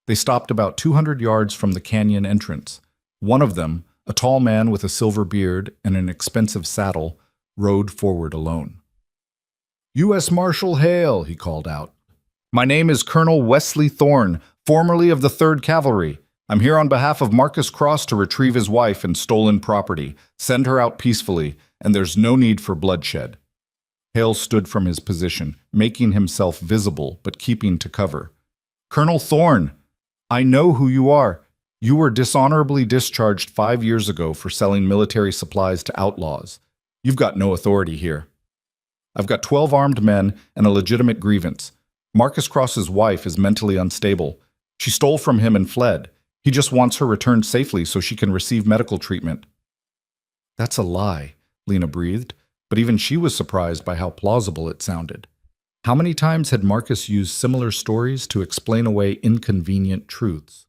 They stopped about 200 yards from the canyon entrance. One of them, a tall man with a silver beard and an expensive saddle, rode forward alone. U.S. Marshal Hale, he called out. My name is Colonel Wesley Thorne, formerly of the 3rd Cavalry. I'm here on behalf of Marcus Cross to retrieve his wife and stolen property, send her out peacefully, and there's no need for bloodshed. Hale stood from his position, making himself visible but keeping to cover. Colonel Thorne, I know who you are. You were dishonorably discharged 5 years ago for selling military supplies to outlaws. You've got no authority here. I've got 12 armed men and a legitimate grievance. Marcus Cross's wife is mentally unstable. She stole from him and fled. He just wants her returned safely so she can receive medical treatment. That's a lie, Lena breathed, but even she was surprised by how plausible it sounded. How many times had Marcus used similar stories to explain away inconvenient truths?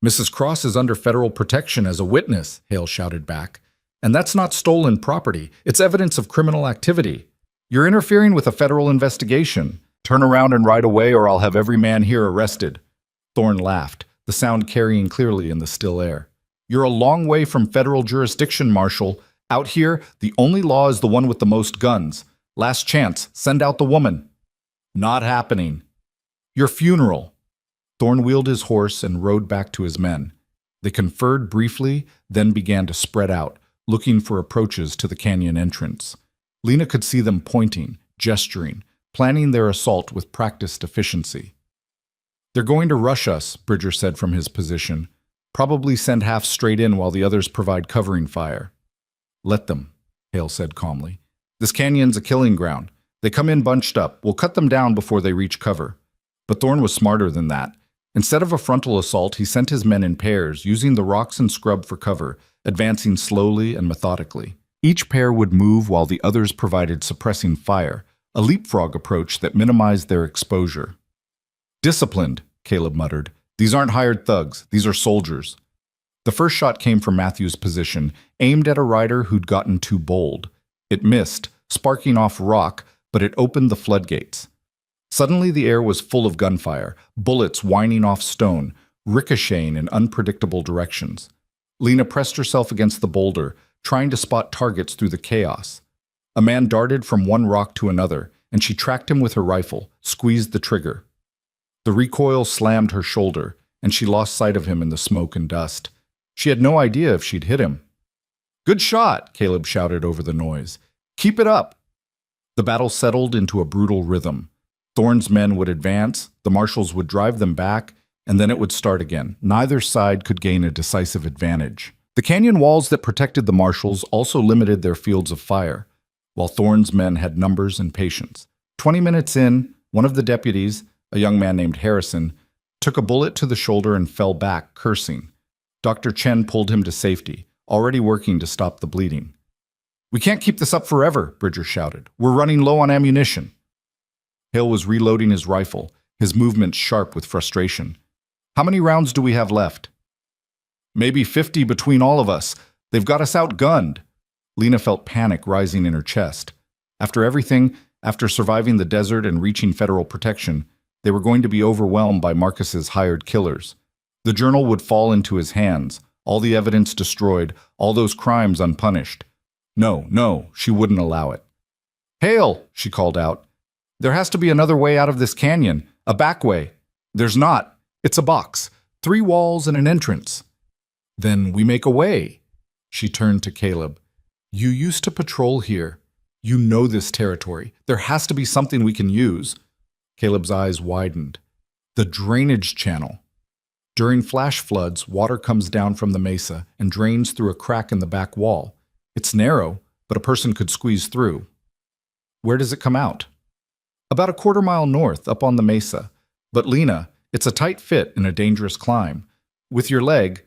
Mrs. Cross is under federal protection as a witness, Hale shouted back. And that's not stolen property. It's evidence of criminal activity. You're interfering with a federal investigation. Turn around and ride away or I'll have every man here arrested. Thorne laughed, the sound carrying clearly in the still air. You're a long way from federal jurisdiction, Marshal. Out here, the only law is the one with the most guns. Last chance, send out the woman. Not happening. Your funeral. Thorne wheeled his horse and rode back to his men. They conferred briefly, then began to spread out, looking for approaches to the canyon entrance. Lena could see them pointing, gesturing, planning their assault with practiced efficiency. They're going to rush us, Bridger said from his position. Probably send half straight in while the others provide covering fire. Let them, Hale said calmly. This canyon's a killing ground. They come in bunched up. We'll cut them down before they reach cover. But Thorne was smarter than that. Instead of a frontal assault, he sent his men in pairs, using the rocks and scrub for cover, advancing slowly and methodically. Each pair would move while the others provided suppressing fire, a leapfrog approach that minimized their exposure. "Disciplined," Caleb muttered. "These aren't hired thugs, these are soldiers." The first shot came from Matthew's position, aimed at a rider who'd gotten too bold. It missed, sparking off rock, but it opened the floodgates. Suddenly the air was full of gunfire, bullets whining off stone, ricocheting in unpredictable directions. Lena pressed herself against the boulder, trying to spot targets through the chaos. A man darted from one rock to another, and she tracked him with her rifle, squeezed the trigger. The recoil slammed her shoulder, and she lost sight of him in the smoke and dust. She had no idea if she'd hit him. "Good shot," Caleb shouted over the noise. "Keep it up." The battle settled into a brutal rhythm. Thorne's men would advance, the marshals would drive them back, and then it would start again. Neither side could gain a decisive advantage. The canyon walls that protected the marshals also limited their fields of fire, while Thorne's men had numbers and patience. 20 minutes in, one of the deputies, a young man named Harrison, took a bullet to the shoulder and fell back, cursing. Dr. Chen pulled him to safety, already working to stop the bleeding. "We can't keep this up forever," Bridger shouted. "We're running low on ammunition." Hale was reloading his rifle, his movements sharp with frustration. "How many rounds do we have left?" "Maybe 50 between all of us. They've got us outgunned." Lena felt panic rising in her chest. After everything, after surviving the desert and reaching federal protection, they were going to be overwhelmed by Marcus's hired killers. The journal would fall into his hands, all the evidence destroyed, all those crimes unpunished. No, she wouldn't allow it. "Hale," she called out. "There has to be another way out of this canyon, a back way." "There's not. It's a box, 3 walls and an entrance." "Then we make a way." She turned to Caleb. "You used to patrol here. You know this territory. There has to be something we can use." Caleb's eyes widened. "The drainage channel." During flash floods, water comes down from the mesa and drains through a crack in the back wall. It's narrow, but a person could squeeze through. "Where does it come out?" "About a quarter-mile north, up on the mesa. But Lena, it's a tight fit and a dangerous climb. With your leg—"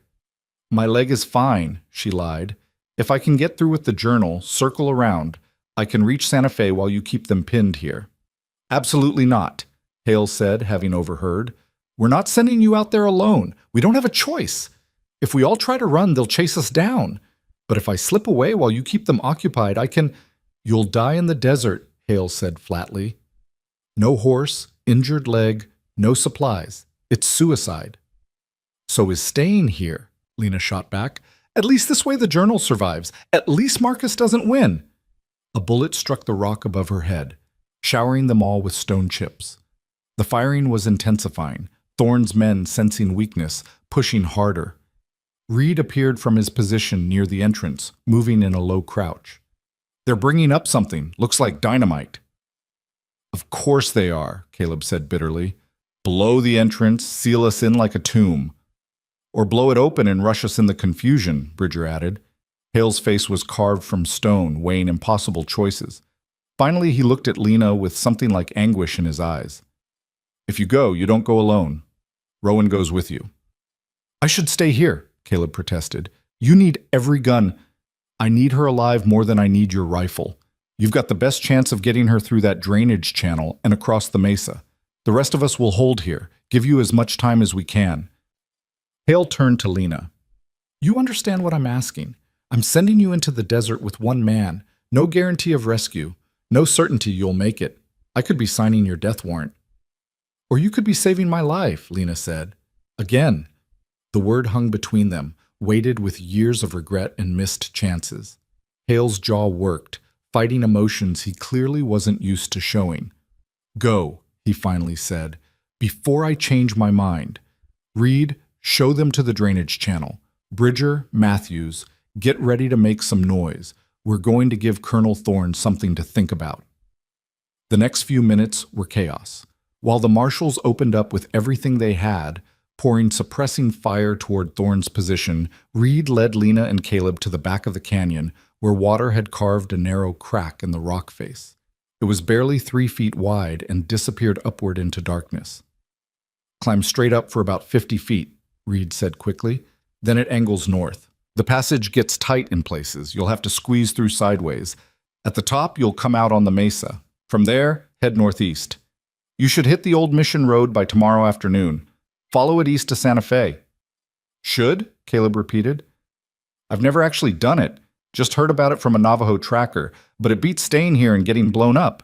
"My leg is fine," she lied. "If I can get through with the journal, circle around, I can reach Santa Fe while you keep them pinned here." "Absolutely not," Hale said, having overheard. "We're not sending you out there alone. We don't have a choice. If we all try to run, they'll chase us down. But if I slip away while you keep them occupied, I can—" "You'll die in the desert," Hale said flatly. "No horse, injured leg, no supplies. It's suicide." "So is staying here," Lena shot back. "At least this way the journal survives. At least Marcus doesn't win." A bullet struck the rock above her head, showering them all with stone chips. The firing was intensifying, Thorne's men sensing weakness, pushing harder. Reed appeared from his position near the entrance, moving in a low crouch. "They're bringing up something. Looks like dynamite." "Of course they are," Caleb said bitterly. "Blow the entrance, seal us in like a tomb." "Or blow it open and rush us in the confusion," Bridger added. Hale's face was carved from stone, weighing impossible choices. Finally, he looked at Lena with something like anguish in his eyes. "If you go, you don't go alone. Rowan goes with you." "I should stay here," Caleb protested. "You need every gun." "I need her alive more than I need your rifle. You've got the best chance of getting her through that drainage channel and across the mesa. The rest of us will hold here, give you as much time as we can." Hale turned to Lena. "You understand what I'm asking. I'm sending you into the desert with one man. No guarantee of rescue. No certainty you'll make it. I could be signing your death warrant." "Or you could be saving my life," Lena said. Again, the word hung between them, weighted with years of regret and missed chances. Hale's jaw worked, fighting emotions he clearly wasn't used to showing. "Go," he finally said, "before I change my mind. Reed, show them to the drainage channel. Bridger, Matthews, get ready to make some noise. We're going to give Colonel Thorne something to think about." The next few minutes were chaos. While the marshals opened up with everything they had, pouring suppressing fire toward Thorne's position, Reed led Lena and Caleb to the back of the canyon, where water had carved a narrow crack in the rock face. It was barely 3 feet wide and disappeared upward into darkness. Climb straight up for about 50 feet, Reed said quickly. Then it angles north. The passage gets tight in places. You'll have to squeeze through sideways. At the top, you'll come out on the mesa. From there, head northeast. You should hit the old Mission Road by tomorrow afternoon. Follow it east to Santa Fe. Should? Caleb repeated. I've never actually done it. Just heard about it from a Navajo tracker, but it beats staying here and getting blown up.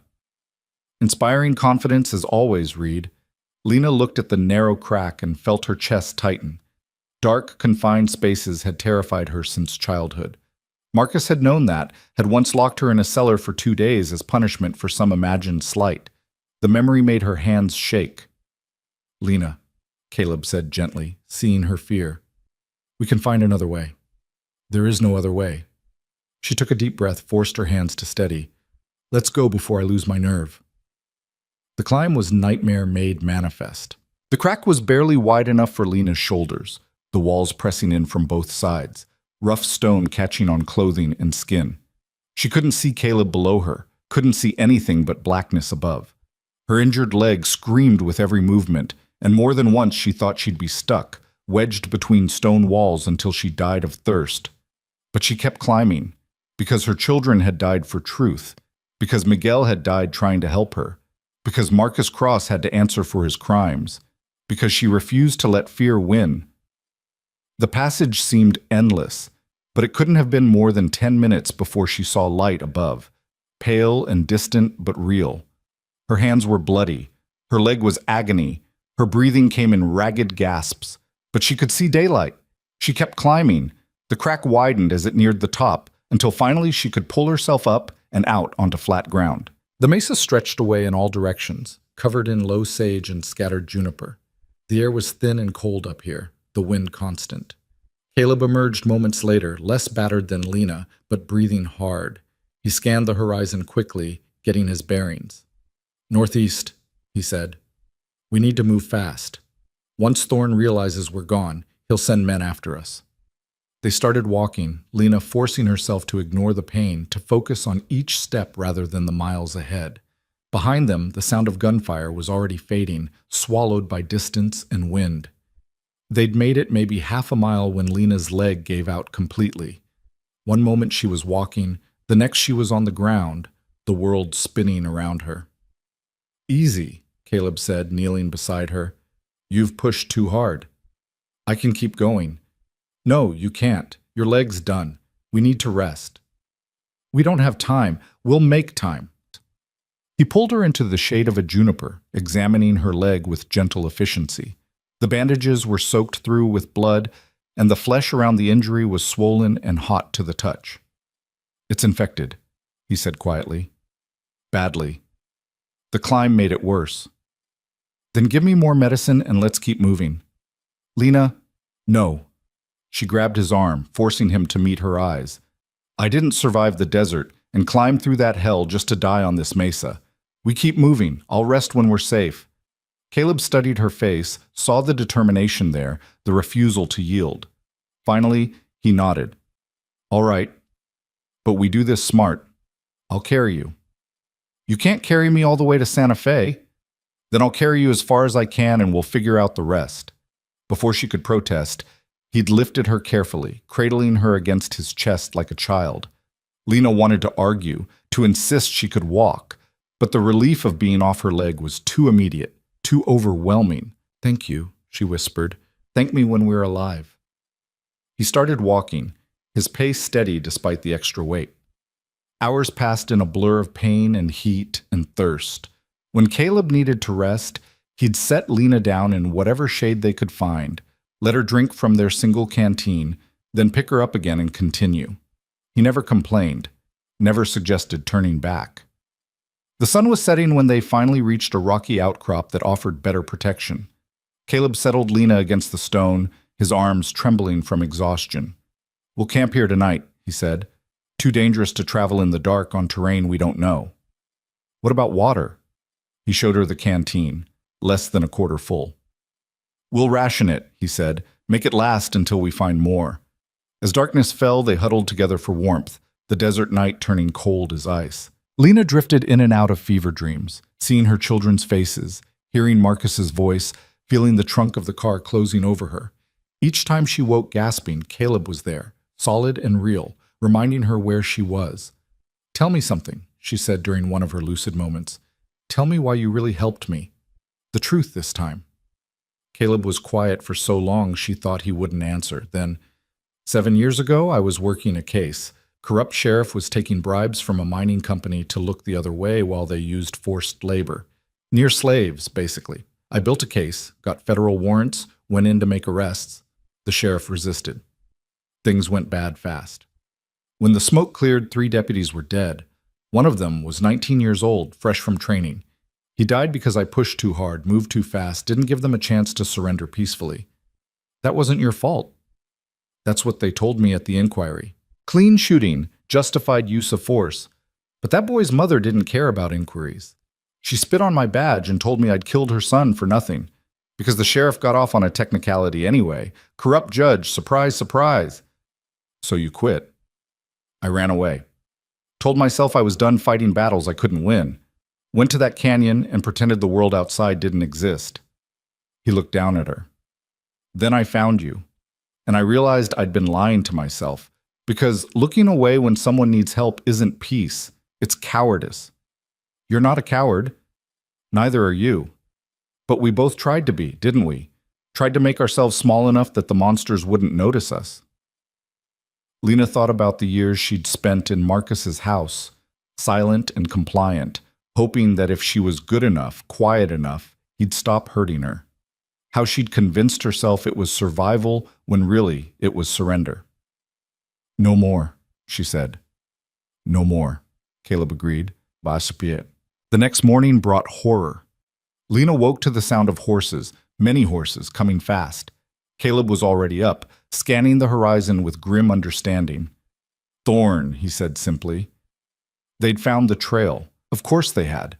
Inspiring confidence as always, Reed. Lena looked at the narrow crack and felt her chest tighten. Dark, confined spaces had terrified her since childhood. Marcus had known that, had once locked her in a cellar for 2 days as punishment for some imagined slight. The memory made her hands shake. Lena, Caleb said gently, seeing her fear. We can find another way. There is no other way. She took a deep breath, forced her hands to steady. Let's go before I lose my nerve. The climb was nightmare made manifest. The crack was barely wide enough for Lena's shoulders, the walls pressing in from both sides, rough stone catching on clothing and skin. She couldn't see Caleb below her, couldn't see anything but blackness above. Her injured leg screamed with every movement, and more than once she thought she'd be stuck, wedged between stone walls until she died of thirst. But she kept climbing, because her children had died for truth, because Miguel had died trying to help her, because Marcus Cross had to answer for his crimes, because she refused to let fear win. The passage seemed endless, but it couldn't have been more than 10 minutes before she saw light above, pale and distant but real. Her hands were bloody, her leg was agony, her breathing came in ragged gasps, but she could see daylight. She kept climbing. The crack widened as it neared the top, until finally she could pull herself up and out onto flat ground. The mesa stretched away in all directions, covered in low sage and scattered juniper. The air was thin and cold up here, the wind constant. Caleb emerged moments later, less battered than Lena, but breathing hard. He scanned the horizon quickly, getting his bearings. Northeast, he said. We need to move fast. Once Thorne realizes we're gone, he'll send men after us. They started walking, Lena forcing herself to ignore the pain, to focus on each step rather than the miles ahead. Behind them, the sound of gunfire was already fading, swallowed by distance and wind. They'd made it maybe half a mile when Lena's leg gave out completely. One moment she was walking, the next she was on the ground, the world spinning around her. Easy, Caleb said, kneeling beside her. You've pushed too hard. I can keep going. No, you can't. Your leg's done. We need to rest. We don't have time. We'll make time. He pulled her into the shade of a juniper, examining her leg with gentle efficiency. The bandages were soaked through with blood, and the flesh around the injury was swollen and hot to the touch. It's infected, he said quietly. Badly. The climb made it worse. Then give me more medicine and let's keep moving. Lena, no. She grabbed his arm, forcing him to meet her eyes. I didn't survive the desert and climb through that hell just to die on this mesa. We keep moving. I'll rest when we're safe. Caleb studied her face, saw the determination there, the refusal to yield. Finally, he nodded. All right, but we do this smart. I'll carry you. You can't carry me all the way to Santa Fe. Then I'll carry you as far as I can and we'll figure out the rest. Before she could protest, he'd lifted her carefully, cradling her against his chest like a child. Lena wanted to argue, to insist she could walk, but the relief of being off her leg was too immediate, too overwhelming. Thank you, she whispered. Thank me when we're alive. He started walking, his pace steady despite the extra weight. Hours passed in a blur of pain and heat and thirst. When Caleb needed to rest, he'd set Lena down in whatever shade they could find, let her drink from their single canteen, then pick her up again and continue. He never complained, never suggested turning back. The sun was setting when they finally reached a rocky outcrop that offered better protection. Caleb settled Lena against the stone, his arms trembling from exhaustion. We'll camp here tonight, he said. Too dangerous to travel in the dark on terrain we don't know. What about water? He showed her the canteen, less than a quarter full. We'll ration it, he said. Make it last until we find more. As darkness fell, they huddled together for warmth, the desert night turning cold as ice. Lena drifted in and out of fever dreams, seeing her children's faces, hearing Marcus's voice, feeling the trunk of the car closing over her. Each time she woke gasping, Caleb was there, solid and real, reminding her where she was. "Tell me something," she said during one of her lucid moments. "Tell me why you really helped me. The truth this time." Caleb was quiet for so long she thought he wouldn't answer. Then, 7 years ago, I was working a case. Corrupt sheriff was taking bribes from a mining company to look the other way while they used forced labor. Near slaves, basically. I built a case, got federal warrants, went in to make arrests. The sheriff resisted. Things went bad fast. When the smoke cleared, 3 deputies were dead. One of them was 19 years old, fresh from training. He died because I pushed too hard, moved too fast, didn't give them a chance to surrender peacefully. That wasn't your fault. That's what they told me at the inquiry. Clean shooting, justified use of force. But that boy's mother didn't care about inquiries. She spit on my badge and told me I'd killed her son for nothing. Because the sheriff got off on a technicality anyway. Corrupt judge, surprise, surprise. So you quit. I ran away. Told myself I was done fighting battles I couldn't win. Went to that canyon and pretended the world outside didn't exist. He looked down at her. Then I found you. And I realized I'd been lying to myself. Because looking away when someone needs help isn't peace. It's cowardice. You're not a coward. Neither are you. But we both tried to be, didn't we? Tried to make ourselves small enough that the monsters wouldn't notice us. Lena thought about the years she'd spent in Marcus's house, silent and compliant, hoping that if she was good enough, quiet enough, he'd stop hurting her. How she'd convinced herself it was survival when really it was surrender. "No more," she said. "No more," Caleb agreed. The next morning brought horror. Lena woke to the sound of horses, many horses, coming fast. Caleb was already up, scanning the horizon with grim understanding. "Thorn," he said simply. They'd found the trail. Of course they had.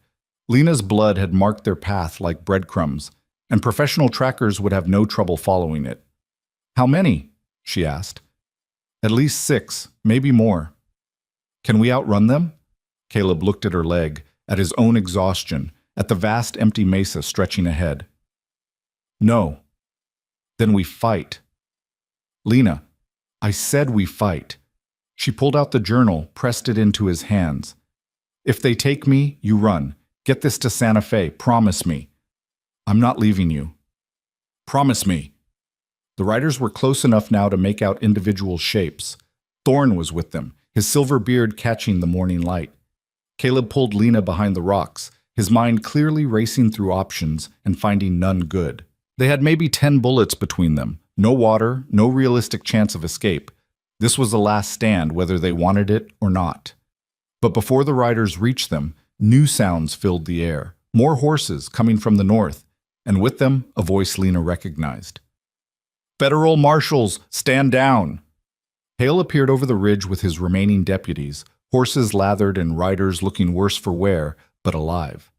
Lena's blood had marked their path like breadcrumbs, and professional trackers would have no trouble following it. "How many?" she asked. "At least 6, maybe more." "Can we outrun them?" Caleb looked at her leg, at his own exhaustion, at the vast empty mesa stretching ahead. "No." "Then we fight." "Lena, I said we fight." She pulled out the journal, pressed it into his hands. "If they take me, you run. Get this to Santa Fe. Promise me." "I'm not leaving you." "Promise me." The riders were close enough now to make out individual shapes. Thorn was with them, his silver beard catching the morning light. Caleb pulled Lena behind the rocks, his mind clearly racing through options and finding none good. They had maybe 10 bullets between them, no water, no realistic chance of escape. This was the last stand, whether they wanted it or not. But before the riders reached them, new sounds filled the air, more horses coming from the north, and with them a voice Lena recognized. "Federal marshals, stand down!" Hale appeared over the ridge with his remaining deputies, horses lathered and riders looking worse for wear, but alive.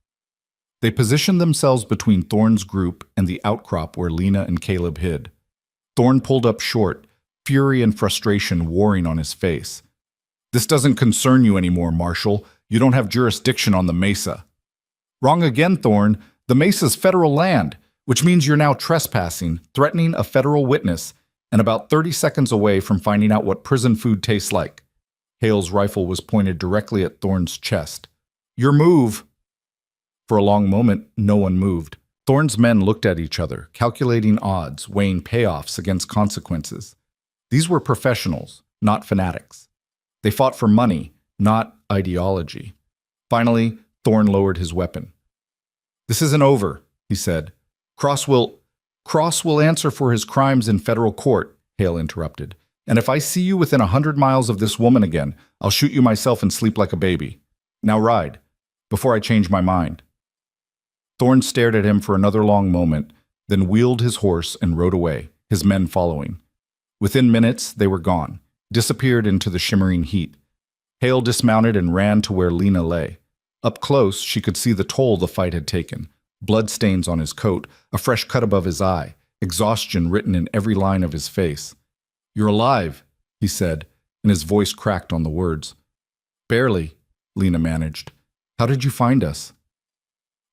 They positioned themselves between Thorn's group and the outcrop where Lena and Caleb hid. Thorn pulled up short, fury and frustration warring on his face. "This doesn't concern you anymore, Marshal. You don't have jurisdiction on the mesa." "Wrong again, Thorn. The mesa's federal land, which means you're now trespassing, threatening a federal witness, and about 30 seconds away from finding out what prison food tastes like." Hale's rifle was pointed directly at Thorn's chest. "Your move." For a long moment, no one moved. Thorn's men looked at each other, calculating odds, weighing payoffs against consequences. These were professionals, not fanatics. They fought for money, not ideology. Finally, Thorn lowered his weapon. "This isn't over," he said. Cross will answer for his crimes in federal court," Hale interrupted. "And if I see you within 100 miles of this woman again, I'll shoot you myself and sleep like a baby. Now ride, before I change my mind." Thorn stared at him for another long moment, then wheeled his horse and rode away, his men following. Within minutes, they were gone, disappeared into the shimmering heat. Hale dismounted and ran to where Lena lay. Up close, she could see the toll the fight had taken. Bloodstains on his coat, a fresh cut above his eye, exhaustion written in every line of his face. "You're alive," he said, and his voice cracked on the words. "Barely," Lena managed. "How did you find us?"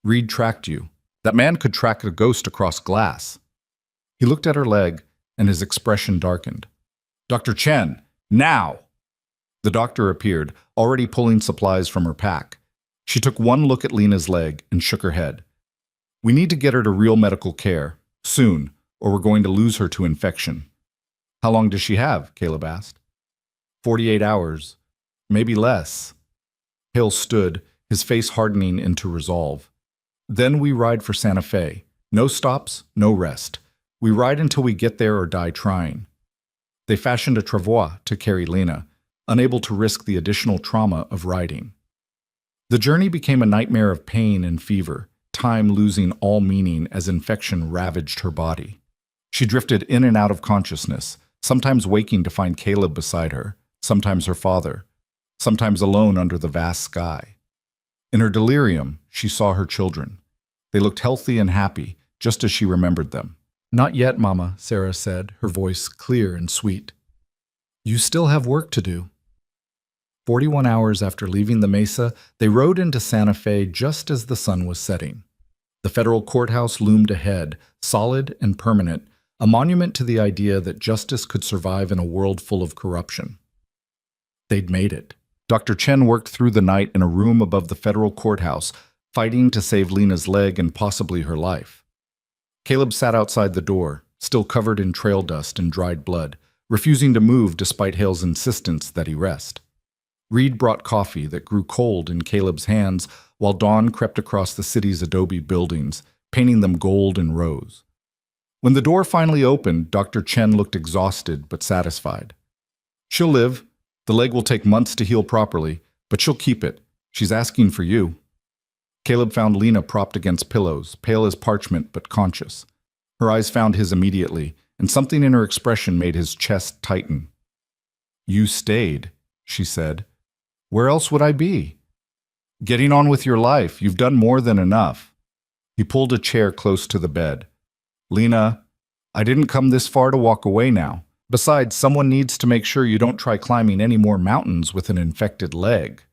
"Reed tracked you. That man could track a ghost across glass. He looked at her leg, and his expression darkened. Dr. Chen, now! The doctor appeared, already pulling supplies from her pack. She took one look at Lena's leg and shook her head. We need to get her to real medical care, soon, or we're going to lose her to infection. How long does she have? Caleb asked. 48 hours, maybe less. Hale stood, his face hardening into resolve. Then we ride for Santa Fe. No stops, no rest. We ride until we get there or die trying. They fashioned a travois to carry Lena, unable to risk the additional trauma of riding. The journey became a nightmare of pain and fever, time losing all meaning as infection ravaged her body. She drifted in and out of consciousness, sometimes waking to find Caleb beside her, sometimes her father, sometimes alone under the vast sky. In her delirium, she saw her children. They looked healthy and happy, just as she remembered them. Not yet, Mama, Sarah said, her voice clear and sweet. You still have work to do. 41 hours after leaving the mesa, they rode into Santa Fe just as the sun was setting. The federal courthouse loomed ahead, solid and permanent, a monument to the idea that justice could survive in a world full of corruption. They'd made it. Dr. Chen worked through the night in a room above the federal courthouse, fighting to save Lena's leg and possibly her life. Caleb sat outside the door, still covered in trail dust and dried blood, refusing to move despite Hale's insistence that he rest. Reed brought coffee that grew cold in Caleb's hands while dawn crept across the city's adobe buildings, painting them gold and rose. When the door finally opened, Dr. Chen looked exhausted but satisfied. She'll live. The leg will take months to heal properly, but she'll keep it. She's asking for you. Caleb found Lena propped against pillows, pale as parchment but conscious. Her eyes found his immediately, and something in her expression made his chest tighten. You stayed, she said. Where else would I be? Getting on with your life. You've done more than enough. He pulled a chair close to the bed. Lena, I didn't come this far to walk away now. Besides, someone needs to make sure you don't try climbing any more mountains with an infected leg.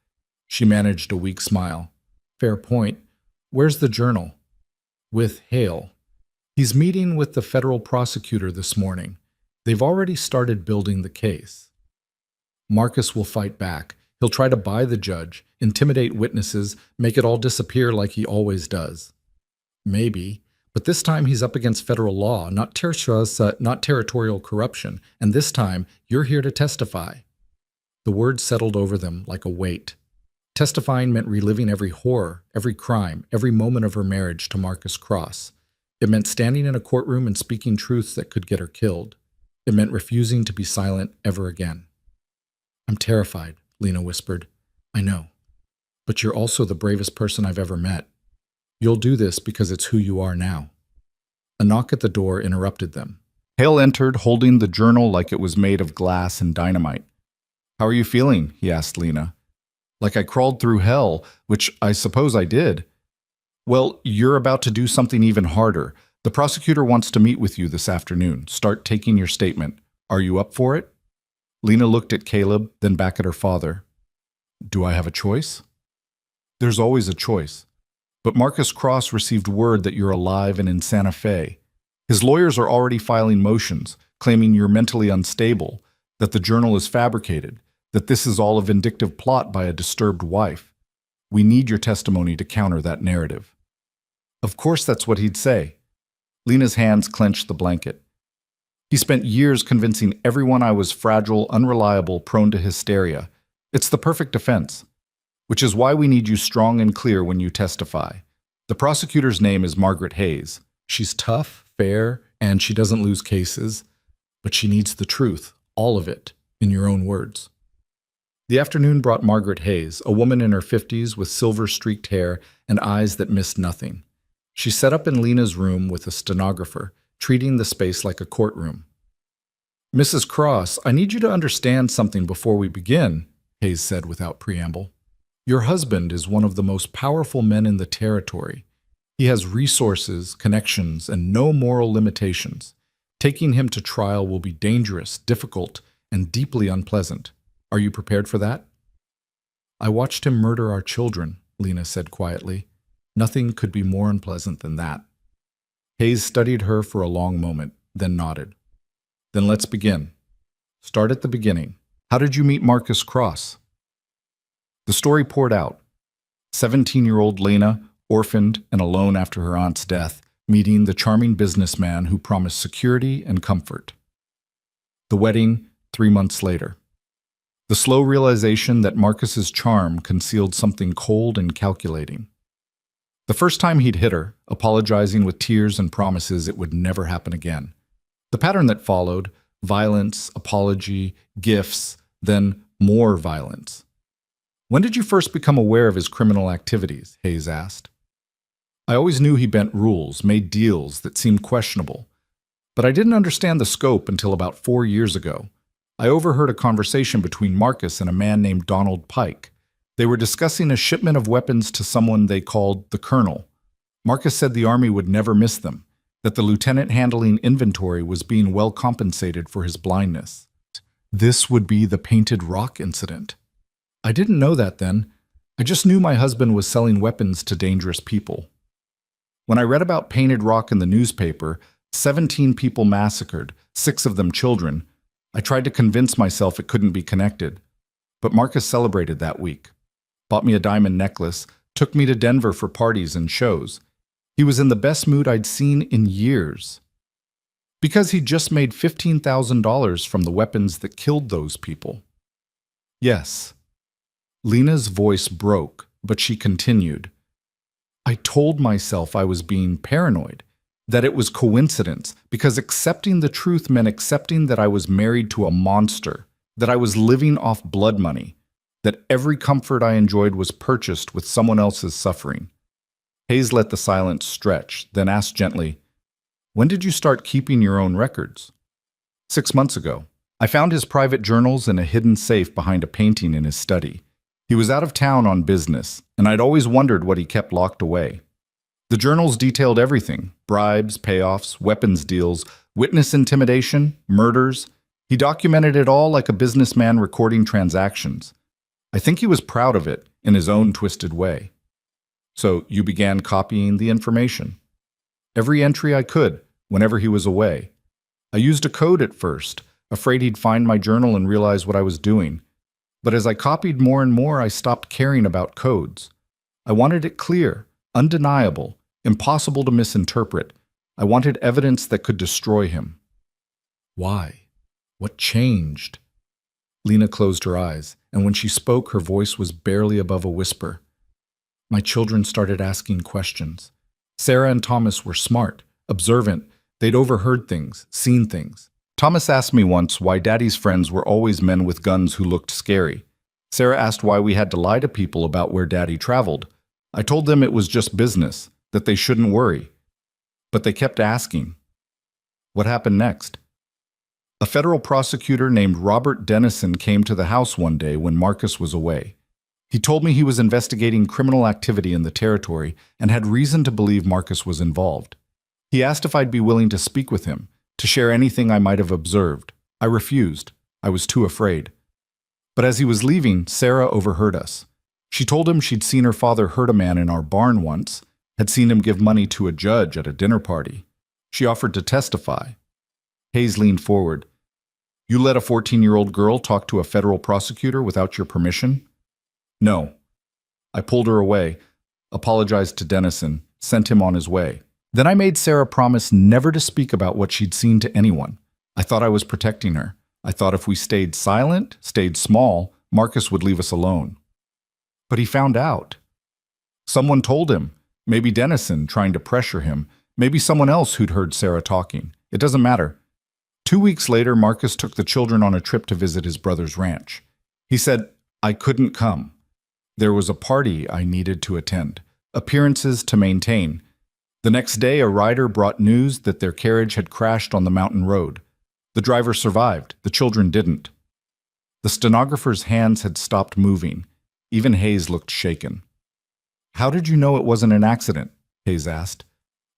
She managed a weak smile. Fair point. Where's the journal? With Hale. He's meeting with the federal prosecutor this morning. They've already started building the case. Marcus will fight back. He'll try to buy the judge, intimidate witnesses, make it all disappear like he always does. Maybe, but this time he's up against federal law, not territorial corruption, and this time you're here to testify. The words settled over them like a weight. Testifying meant reliving every horror, every crime, every moment of her marriage to Marcus Cross. It meant standing in a courtroom and speaking truths that could get her killed. It meant refusing to be silent ever again. I'm terrified, Lena whispered. I know. But you're also the bravest person I've ever met. You'll do this because it's who you are now. A knock at the door interrupted them. Hale entered, holding the journal like it was made of glass and dynamite. How are you feeling? He asked Lena. Like I crawled through hell, which I suppose I did. Well, you're about to do something even harder. The prosecutor wants to meet with you this afternoon. Start taking your statement. Are you up for it? Lena looked at Caleb, then back at her father. Do I have a choice? There's always a choice. But Marcus Cross received word that you're alive and in Santa Fe. His lawyers are already filing motions, claiming you're mentally unstable, that the journal is fabricated, that this is all a vindictive plot by a disturbed wife. We need your testimony to counter that narrative. Of course that's what he'd say. Lena's hands clenched the blanket. He spent years convincing everyone I was fragile, unreliable, prone to hysteria. It's the perfect defense. Which is why we need you strong and clear when you testify. The prosecutor's name is Margaret Hayes. She's tough, fair, and she doesn't lose cases. But she needs the truth, all of it, in your own words. The afternoon brought Margaret Hayes, a woman in her 50s with silver-streaked hair and eyes that missed nothing. She set up in Lena's room with a stenographer, treating the space like a courtroom. Mrs. Cross, I need you to understand something before we begin, Hayes said without preamble. Your husband is one of the most powerful men in the territory. He has resources, connections, and no moral limitations. Taking him to trial will be dangerous, difficult, and deeply unpleasant. Are you prepared for that? I watched him murder our children, Lena said quietly. Nothing could be more unpleasant than that. Hayes studied her for a long moment, then nodded. Then let's begin. Start at the beginning. How did you meet Marcus Cross? The story poured out. 17-year-old Lena, orphaned and alone after her aunt's death, meeting the charming businessman who promised security and comfort. The wedding, 3 months later. The slow realization that Marcus's charm concealed something cold and calculating. The first time he'd hit her, apologizing with tears and promises it would never happen again. The pattern that followed, violence, apology, gifts, then more violence. When did you first become aware of his criminal activities? Hayes asked. I always knew he bent rules, made deals that seemed questionable. But I didn't understand the scope until about 4 years ago. I overheard a conversation between Marcus and a man named Donald Pike. They were discussing a shipment of weapons to someone they called the Colonel. Marcus said the Army would never miss them, that the lieutenant handling inventory was being well compensated for his blindness. This would be the Painted Rock incident. I didn't know that then. I just knew my husband was selling weapons to dangerous people. When I read about Painted Rock in the newspaper, 17 people massacred, 6 of them children, I tried to convince myself it couldn't be connected. But Marcus celebrated that week. Bought me a diamond necklace, took me to Denver for parties and shows. He was in the best mood I'd seen in years. Because he'd just made $15,000 from the weapons that killed those people. Yes. Lena's voice broke, but she continued. I told myself I was being paranoid, that it was coincidence, because accepting the truth meant accepting that I was married to a monster, that I was living off blood money, that every comfort I enjoyed was purchased with someone else's suffering. Hayes let the silence stretch, then asked gently, when did you start keeping your own records? 6 months ago. I found his private journals in a hidden safe behind a painting in his study. He was out of town on business, and I'd always wondered what he kept locked away. The journals detailed everything: bribes, payoffs, weapons deals, witness intimidation, murders. He documented it all like a businessman recording transactions. I think he was proud of it in his own twisted way. So you began copying the information. Every entry I could, whenever he was away. I used a code at first, afraid he'd find my journal and realize what I was doing. But as I copied more and more, I stopped caring about codes. I wanted it clear, undeniable, impossible to misinterpret. I wanted evidence that could destroy him. Why? What changed? Lena closed her eyes, and when she spoke, her voice was barely above a whisper. My children started asking questions. Sarah and Thomas were smart, observant. They'd overheard things, seen things. Thomas asked me once why Daddy's friends were always men with guns who looked scary. Sarah asked why we had to lie to people about where Daddy traveled. I told them it was just business, that they shouldn't worry. But they kept asking. What happened next? A federal prosecutor named Robert Dennison came to the house one day when Marcus was away. He told me he was investigating criminal activity in the territory and had reason to believe Marcus was involved. He asked if I'd be willing to speak with him, to share anything I might have observed. I refused. I was too afraid. But as he was leaving, Sarah overheard us. She told him she'd seen her father hurt a man in our barn once, had seen him give money to a judge at a dinner party. She offered to testify. Hayes leaned forward. You let a 14-year-old girl talk to a federal prosecutor without your permission? No. I pulled her away, apologized to Dennison, sent him on his way. Then I made Sarah promise never to speak about what she'd seen to anyone. I thought I was protecting her. I thought if we stayed silent, stayed small, Marcus would leave us alone. But he found out. Someone told him, maybe Dennison trying to pressure him, maybe someone else who'd heard Sarah talking. It doesn't matter. 2 weeks later, Marcus took the children on a trip to visit his brother's ranch. He said, I couldn't come. There was a party I needed to attend, appearances to maintain. The next day, a rider brought news that their carriage had crashed on the mountain road. The driver survived, the children didn't. The stenographer's hands had stopped moving. Even Hayes looked shaken. How did you know it wasn't an accident? Hayes asked.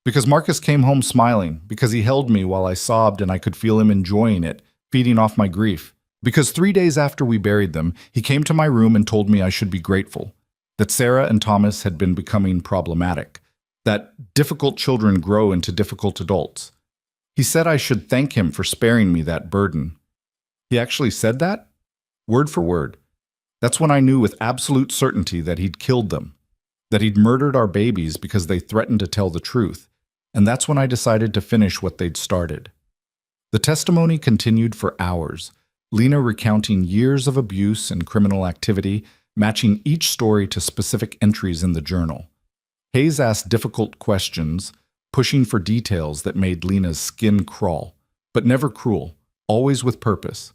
Because Marcus came home smiling, because he held me while I sobbed and I could feel him enjoying it, feeding off my grief. Because 3 days after we buried them, he came to my room and told me I should be grateful. that Sarah and Thomas had been becoming problematic, that difficult children grow into difficult adults. He said I should thank him for sparing me that burden. He actually said that? Word for word. That's when I knew with absolute certainty that he'd killed them, that he'd murdered our babies because they threatened to tell the truth, and that's when I decided to finish what they'd started. The testimony continued for hours, Lena recounting years of abuse and criminal activity, matching each story to specific entries in the journal. Hayes asked difficult questions, pushing for details that made Lena's skin crawl, but never cruel, always with purpose.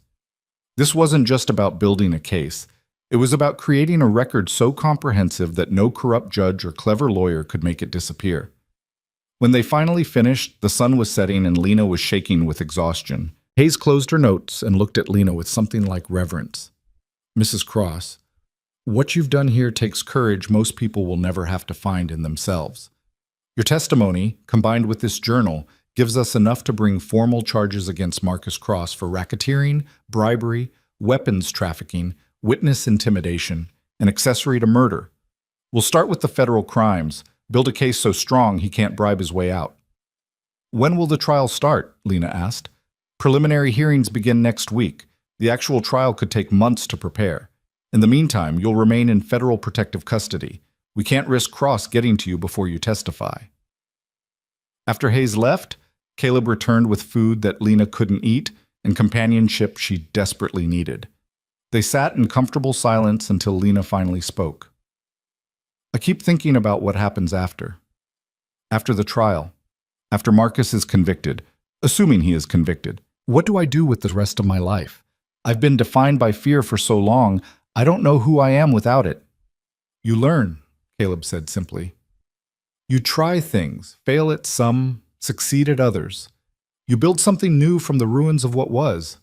This wasn't just about building a case. It was about creating a record so comprehensive that no corrupt judge or clever lawyer could make it disappear. When they finally finished, the sun was setting and Lena was shaking with exhaustion. Hayes closed her notes and looked at Lena with something like reverence. "Mrs. Cross, what you've done here takes courage most people will never have to find in themselves. Your testimony, combined with this journal, gives us enough to bring formal charges against Marcus Cross for racketeering, bribery, weapons trafficking, witness intimidation, and accessory to murder. We'll start with the federal crimes, build a case so strong he can't bribe his way out." "When will the trial start?" Lena asked. "Preliminary hearings begin next week. The actual trial could take months to prepare. In the meantime, you'll remain in federal protective custody. We can't risk Cross getting to you before you testify." After Hayes left, Caleb returned with food that Lena couldn't eat and companionship she desperately needed. They sat in comfortable silence until Lena finally spoke. "I keep thinking about what happens after. After the trial. After Marcus is convicted. Assuming he is convicted. What do I do with the rest of my life? I've been defined by fear for so long, I don't know who I am without it." "You learn," Caleb said simply. "You try things, fail at some, succeed at others. You build something new from the ruins of what was.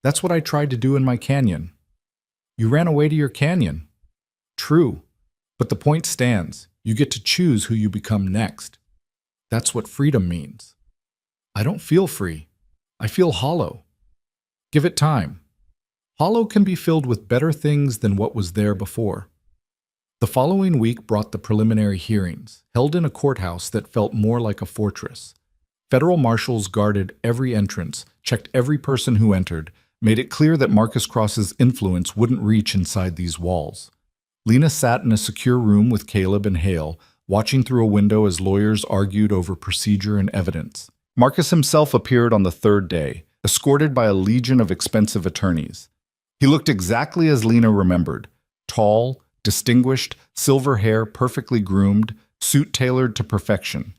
That's what I tried to do in my canyon." "You ran away to your canyon." "True, but the point stands. You get to choose who you become next. That's what freedom means." "I don't feel free. I feel hollow." "Give it time. Hollow can be filled with better things than what was there before." The following week brought the preliminary hearings, held in a courthouse that felt more like a fortress. Federal marshals guarded every entrance, checked every person who entered, made it clear that Marcus Cross's influence wouldn't reach inside these walls. Lena sat in a secure room with Caleb and Hale, watching through a window as lawyers argued over procedure and evidence. Marcus himself appeared on the third day, escorted by a legion of expensive attorneys. He looked exactly as Lena remembered, tall, distinguished, silver hair perfectly groomed, suit tailored to perfection.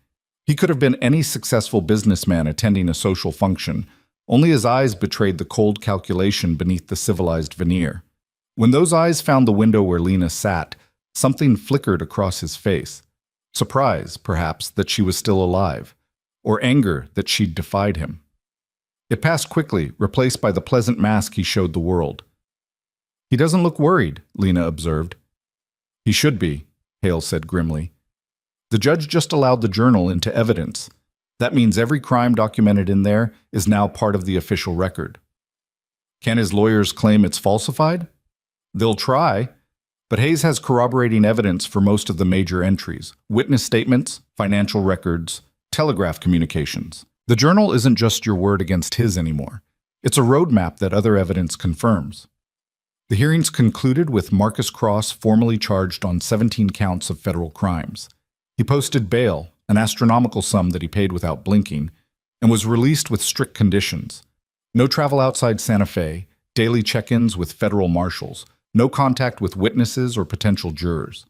He could have been any successful businessman attending a social function, only his eyes betrayed the cold calculation beneath the civilized veneer. When those eyes found the window where Lena sat, something flickered across his face. Surprise, perhaps, that she was still alive, or anger that she'd defied him. It passed quickly, replaced by the pleasant mask he showed the world. "He doesn't look worried," Lena observed. "He should be," Hale said grimly. "The judge just allowed the journal into evidence. That means every crime documented in there is now part of the official record. Can his lawyers claim it's falsified? They'll try, but Hayes has corroborating evidence for most of the major entries: witness statements, financial records, telegraph communications. The journal isn't just your word against his anymore. It's a roadmap that other evidence confirms." The hearings concluded with Marcus Cross formally charged on 17 counts of federal crimes. He posted bail, an astronomical sum that he paid without blinking, and was released with strict conditions. No travel outside Santa Fe, daily check-ins with federal marshals, no contact with witnesses or potential jurors.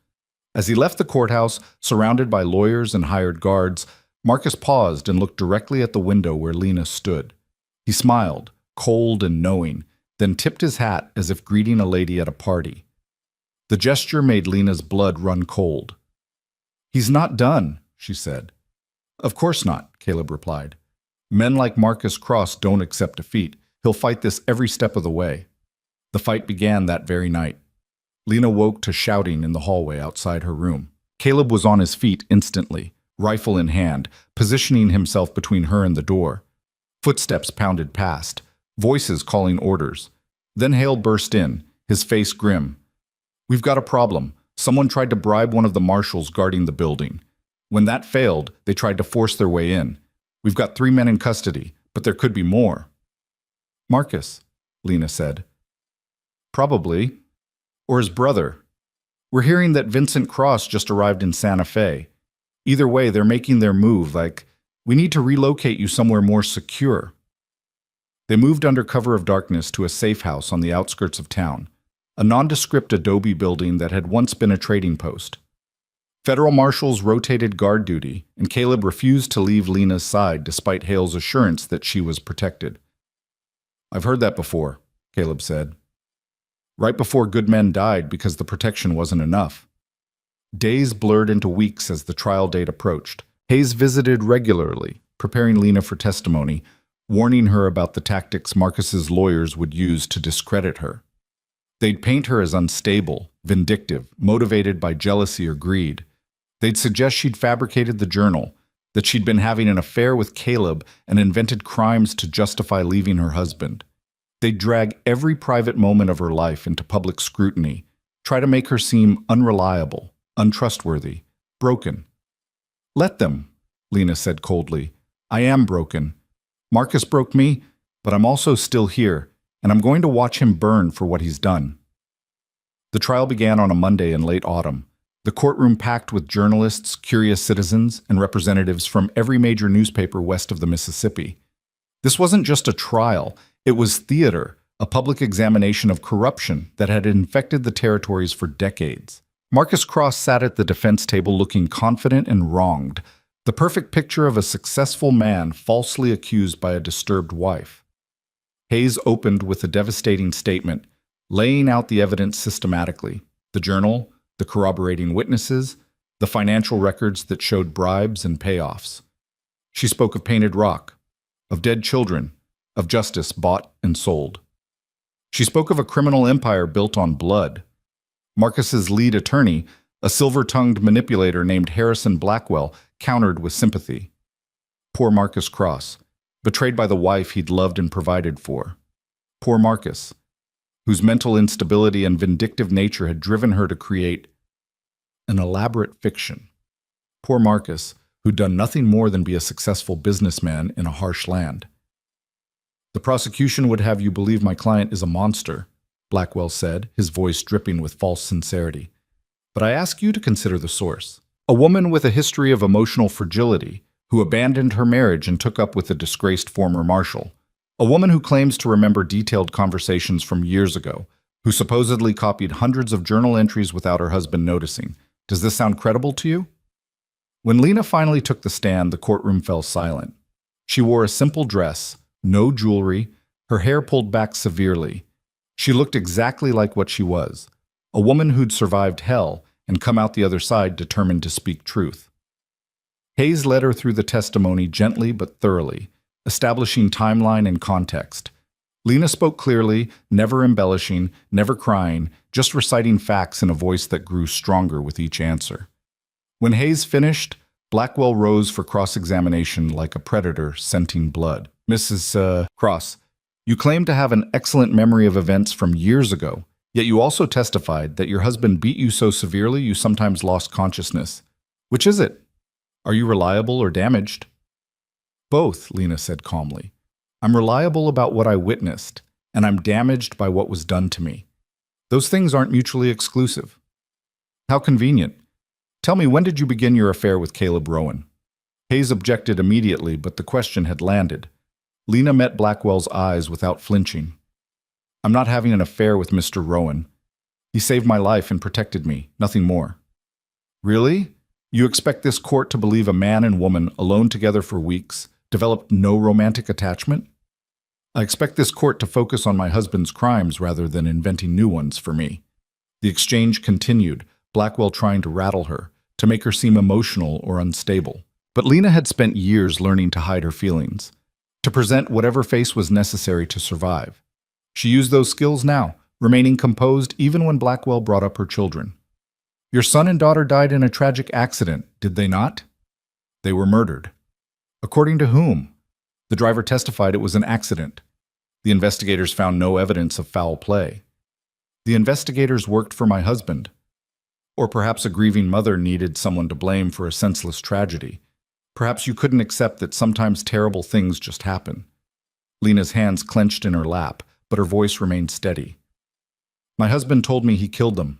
As he left the courthouse, surrounded by lawyers and hired guards, Marcus paused and looked directly at the window where Lena stood. He smiled, cold and knowing, then tipped his hat as if greeting a lady at a party. The gesture made Lena's blood run cold. "He's not done," she said. "Of course not," Caleb replied. "Men like Marcus Cross don't accept defeat. He'll fight this every step of the way." The fight began that very night. Lena woke to shouting in the hallway outside her room. Caleb was on his feet instantly, rifle in hand, positioning himself between her and the door. Footsteps pounded past, voices calling orders. Then Hale burst in, his face grim. "We've got a problem. Someone tried to bribe one of the marshals guarding the building. When that failed, they tried to force their way in. We've got 3 men in custody, but there could be more. Marcus, Lena said. Probably. Or his brother. We're hearing that Vincent Cross just arrived in Santa Fe. Either way, they're making their move, like, we need to relocate you somewhere more secure. They moved under cover of darkness to a safe house on the outskirts of town, a nondescript adobe building that had once been a trading post. Federal marshals rotated guard duty, and Caleb refused to leave Lena's side despite Hale's assurance that she was protected. I've heard that before, Caleb said. Right before good men died because the protection wasn't enough. Days blurred into weeks as the trial date approached. Hayes visited regularly, preparing Lena for testimony, warning her about the tactics Marcus's lawyers would use to discredit her. They'd paint her as unstable, vindictive, motivated by jealousy or greed. They'd suggest she'd fabricated the journal, that she'd been having an affair with Caleb and invented crimes to justify leaving her husband. They'd drag every private moment of her life into public scrutiny, try to make her seem unreliable, untrustworthy, broken. Let them, Lena said coldly. I am broken. Marcus broke me, but I'm also still here, and I'm going to watch him burn for what he's done. The trial began on a Monday in late autumn, the courtroom packed with journalists, curious citizens, and representatives from every major newspaper west of the Mississippi. This wasn't just a trial, it was theater, a public examination of corruption that had infected the territories for decades. Marcus Cross sat at the defense table looking confident and wronged, the perfect picture of a successful man falsely accused by a disturbed wife. Hayes opened with a devastating statement, laying out the evidence systematically, the journal, the corroborating witnesses, the financial records that showed bribes and payoffs. She spoke of painted rock, of dead children, of justice bought and sold. She spoke of a criminal empire built on blood. Marcus's lead attorney, a silver-tongued manipulator named Harrison Blackwell, countered with sympathy. Poor Marcus Cross, betrayed by the wife he'd loved and provided for. Poor Marcus, whose mental instability and vindictive nature had driven her to create an elaborate fiction. Poor Marcus, who'd done nothing more than be a successful businessman in a harsh land. The prosecution would have you believe my client is a monster, Blackwell said, his voice dripping with false sincerity. But I ask you to consider the source. A woman with a history of emotional fragility, who abandoned her marriage and took up with a disgraced former marshal. A woman who claims to remember detailed conversations from years ago, who supposedly copied hundreds of journal entries without her husband noticing. Does this sound credible to you? When Lena finally took the stand, the courtroom fell silent. She wore a simple dress, no jewelry, her hair pulled back severely. She looked exactly like what she was, a woman who'd survived hell and come out the other side determined to speak truth. Hayes led her through the testimony gently but thoroughly, establishing timeline and context. Lena spoke clearly, never embellishing, never crying, just reciting facts in a voice that grew stronger with each answer. When Hayes finished, Blackwell rose for cross-examination like a predator scenting blood. Mrs. Cross, you claim to have an excellent memory of events from years ago, yet you also testified that your husband beat you so severely you sometimes lost consciousness. Which is it? Are you reliable or damaged? Both, Lena said calmly. I'm reliable about what I witnessed, and I'm damaged by what was done to me. Those things aren't mutually exclusive. How convenient. Tell me, when did you begin your affair with Caleb Rowan? Hayes objected immediately, but the question had landed. Lena met Blackwell's eyes without flinching. I'm not having an affair with Mr. Rowan. He saved my life and protected me, nothing more. Really? You expect this court to believe a man and woman, alone together for weeks, developed no romantic attachment? I expect this court to focus on my husband's crimes rather than inventing new ones for me. The exchange continued, Blackwell trying to rattle her, to make her seem emotional or unstable. But Lena had spent years learning to hide her feelings, to present whatever face was necessary to survive. She used those skills now, remaining composed even when Blackwell brought up her children. Your son and daughter died in a tragic accident, did they not? They were murdered. According to whom? The driver testified it was an accident. The investigators found no evidence of foul play. The investigators worked for my husband. Or perhaps a grieving mother needed someone to blame for a senseless tragedy. Perhaps you couldn't accept that sometimes terrible things just happen. Lena's hands clenched in her lap, but her voice remained steady. My husband told me he killed them.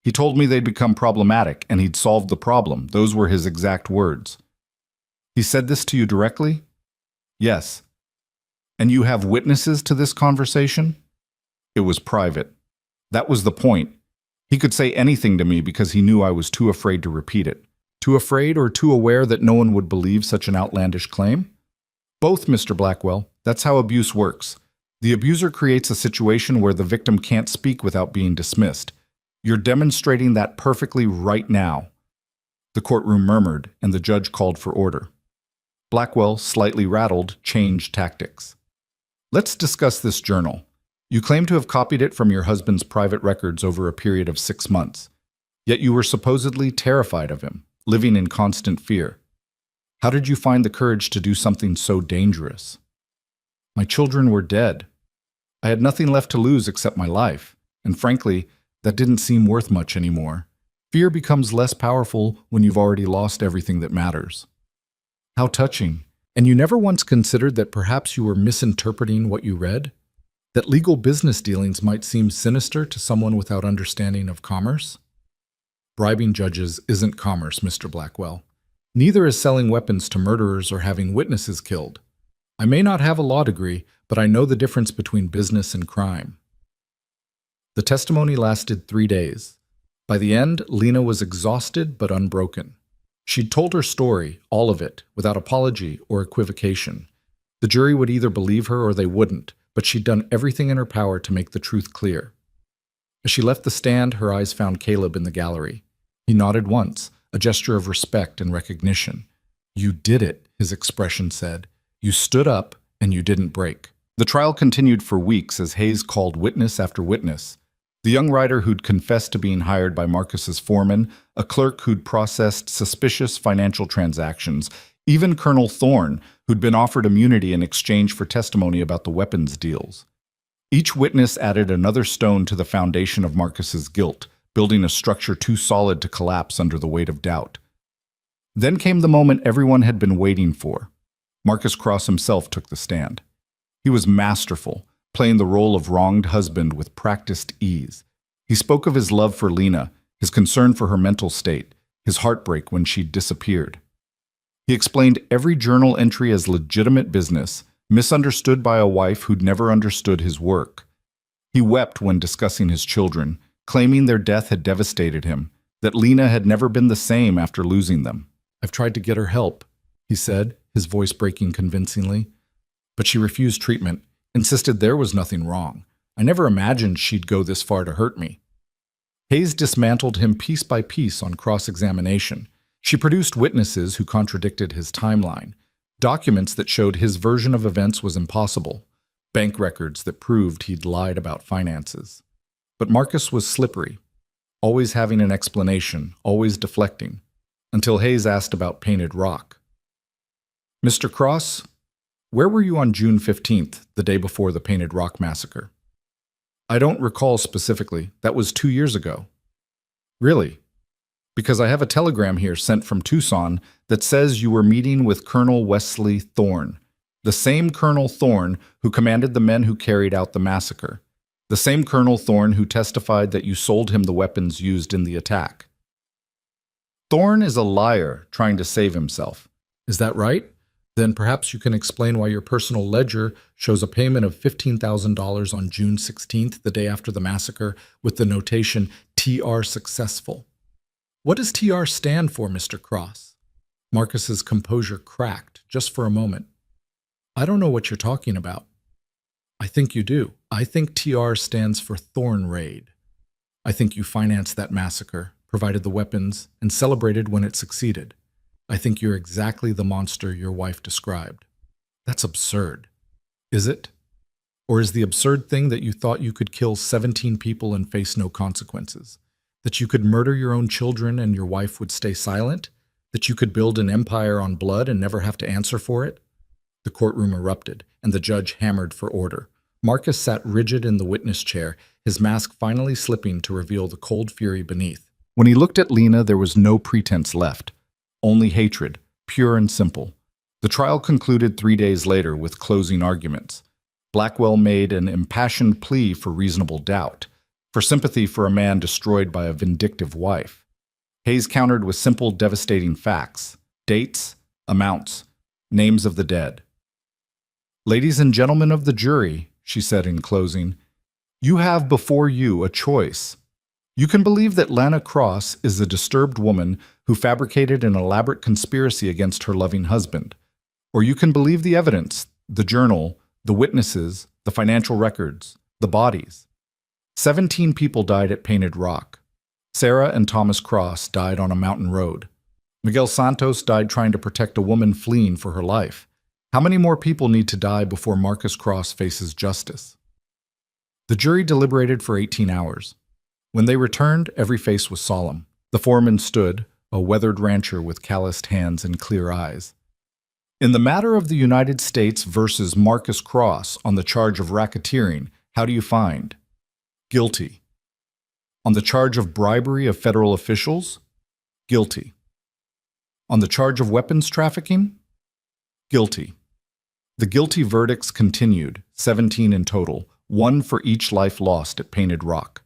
He told me they'd become problematic and he'd solved the problem. Those were his exact words. He said this to you directly? Yes. And you have witnesses to this conversation? It was private. That was the point. He could say anything to me because he knew I was too afraid to repeat it. Too afraid or too aware that no one would believe such an outlandish claim? Both, Mr. Blackwell. That's how abuse works. The abuser creates a situation where the victim can't speak without being dismissed. You're demonstrating that perfectly right now. The courtroom murmured, and the judge called for order. Blackwell, slightly rattled, changed tactics. Let's discuss this journal. You claim to have copied it from your husband's private records over a period of 6 months. Yet you were supposedly terrified of him, living in constant fear. How did you find the courage to do something so dangerous? My children were dead. I had nothing left to lose except my life, and frankly, that didn't seem worth much anymore. Fear becomes less powerful when you've already lost everything that matters. How touching. And you never once considered that perhaps you were misinterpreting what you read? That legal business dealings might seem sinister to someone without understanding of commerce? Bribing judges isn't commerce, Mr. Blackwell. Neither is selling weapons to murderers or having witnesses killed. I may not have a law degree, but I know the difference between business and crime. The testimony lasted 3 days. By the end, Lena was exhausted but unbroken. She'd told her story, all of it, without apology or equivocation. The jury would either believe her or they wouldn't, but she'd done everything in her power to make the truth clear. As she left the stand, her eyes found Caleb in the gallery. He nodded once, a gesture of respect and recognition. You did it, his expression said. You stood up and you didn't break. The trial continued for weeks as Hayes called witness after witness. The young writer who'd confessed to being hired by Marcus's foreman, a clerk who'd processed suspicious financial transactions, even Colonel Thorne, who'd been offered immunity in exchange for testimony about the weapons deals. Each witness added another stone to the foundation of Marcus's guilt, building a structure too solid to collapse under the weight of doubt. Then came the moment everyone had been waiting for. Marcus Cross himself took the stand. He was masterful, playing the role of wronged husband with practiced ease. He spoke of his love for Lena, his concern for her mental state, his heartbreak when she'd disappeared. He explained every journal entry as legitimate business, misunderstood by a wife who'd never understood his work. He wept when discussing his children, claiming their death had devastated him, that Lena had never been the same after losing them. I've tried to get her help, he said, his voice breaking convincingly. But she refused treatment, insisted there was nothing wrong. I never imagined she'd go this far to hurt me. Hayes dismantled him piece by piece on cross-examination. She produced witnesses who contradicted his timeline, documents that showed his version of events was impossible, bank records that proved he'd lied about finances. But Marcus was slippery, always having an explanation, always deflecting, until Hayes asked about Painted Rock. Mr. Cross, where were you on June 15th, the day before the Painted Rock massacre? I don't recall specifically. That was 2 years ago. Really? Because I have a telegram here sent from Tucson that says you were meeting with Colonel Wesley Thorne, the same Colonel Thorne who commanded the men who carried out the massacre, the same Colonel Thorne who testified that you sold him the weapons used in the attack. Thorne is a liar trying to save himself. Is that right? Then perhaps you can explain why your personal ledger shows a payment of $15,000 on June 16th, the day after the massacre, with the notation TR successful. What does TR stand for, Mr. Cross? Marcus's composure cracked just for a moment. I don't know what you're talking about. I think you do. I think TR stands for Thorn Raid. I think you financed that massacre, provided the weapons, and celebrated when it succeeded. I think you're exactly the monster your wife described. That's absurd. Is it? Or is the absurd thing that you thought you could kill 17 people and face no consequences? That you could murder your own children and your wife would stay silent? That you could build an empire on blood and never have to answer for it? The courtroom erupted, and the judge hammered for order. Marcus sat rigid in the witness chair, his mask finally slipping to reveal the cold fury beneath. When he looked at Lena, there was no pretense left, only hatred, pure and simple. The trial concluded 3 days later with closing arguments. Blackwell made an impassioned plea for reasonable doubt, for sympathy for a man destroyed by a vindictive wife. Hayes countered with simple, devastating facts, dates, amounts, names of the dead. "Ladies and gentlemen of the jury," she said in closing, "you have before you a choice. You can believe that Lana Cross is a disturbed woman who fabricated an elaborate conspiracy against her loving husband. Or you can believe the evidence, the journal, the witnesses, the financial records, the bodies. 17 people died at Painted Rock. Sarah and Thomas Cross died on a mountain road. Miguel Santos died trying to protect a woman fleeing for her life. How many more people need to die before Marcus Cross faces justice?" The jury deliberated for 18 hours. When they returned, every face was solemn. The foreman stood, a weathered rancher with calloused hands and clear eyes. "In the matter of the United States versus Marcus Cross on the charge of racketeering, how do you find?" "Guilty." "On the charge of bribery of federal officials?" "Guilty." "On the charge of weapons trafficking?" "Guilty." The guilty verdicts continued, 17 in total, 1 for each life lost at Painted Rock.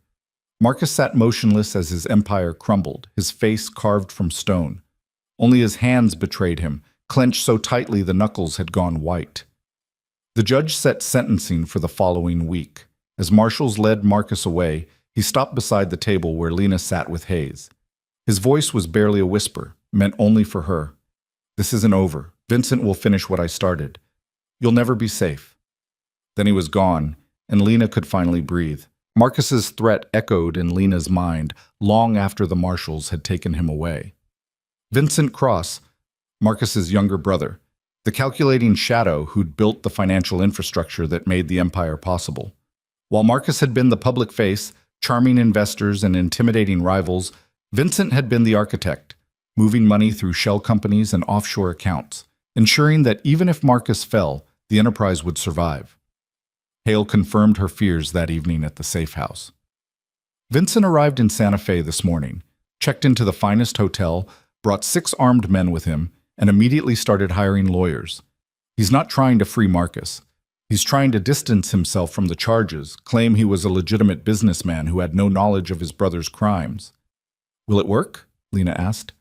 Marcus sat motionless as his empire crumbled, his face carved from stone. Only his hands betrayed him, clenched so tightly the knuckles had gone white. The judge set sentencing for the following week. As marshals led Marcus away, he stopped beside the table where Lena sat with Hayes. His voice was barely a whisper, meant only for her. "This isn't over. Vincent will finish what I started. You'll never be safe." Then he was gone, and Lena could finally breathe. Marcus's threat echoed in Lena's mind long after the marshals had taken him away. Vincent Cross, Marcus's younger brother, the calculating shadow who'd built the financial infrastructure that made the empire possible. While Marcus had been the public face, charming investors and intimidating rivals, Vincent had been the architect, moving money through shell companies and offshore accounts, ensuring that even if Marcus fell, the enterprise would survive. Hale confirmed her fears that evening at the safe house. Vincent arrived in Santa Fe this morning, checked into the finest hotel, brought 6 armed men with him, and immediately started hiring lawyers. He's not trying to free Marcus. He's trying to distance himself from the charges, claim he was a legitimate businessman who had no knowledge of his brother's crimes. "Will it work?" Lena asked.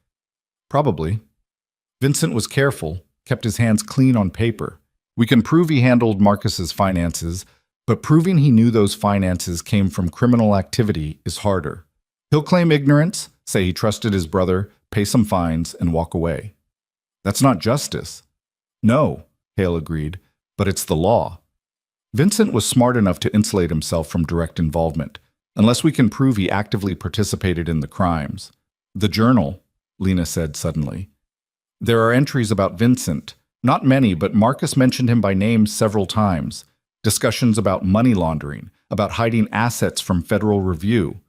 "Probably." Vincent was careful, kept his hands clean on paper. "We can prove he handled Marcus's finances, but proving he knew those finances came from criminal activity is harder. He'll claim ignorance, say he trusted his brother, pay some fines, and walk away." "That's not justice." "No," Hale agreed, "but it's the law." Vincent was smart enough to insulate himself from direct involvement, unless we can prove he actively participated in the crimes. "The journal," Lena said suddenly. "There are entries about Vincent. Not many, but Marcus mentioned him by name several times. Discussions about money laundering, about hiding assets from Federal Review."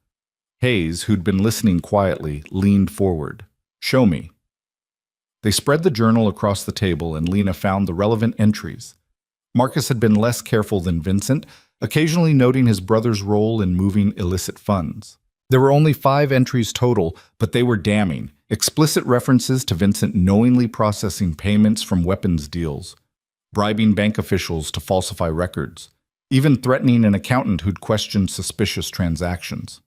Hayes, who'd been listening quietly, leaned forward. "Show me." They spread the journal across the table and Lena found the relevant entries. Marcus had been less careful than Vincent, occasionally noting his brother's role in moving illicit funds. There were only 5 entries total, but they were damning. Explicit references to Vincent knowingly processing payments from weapons deals, bribing bank officials to falsify records, even threatening an accountant who'd questioned suspicious transactions.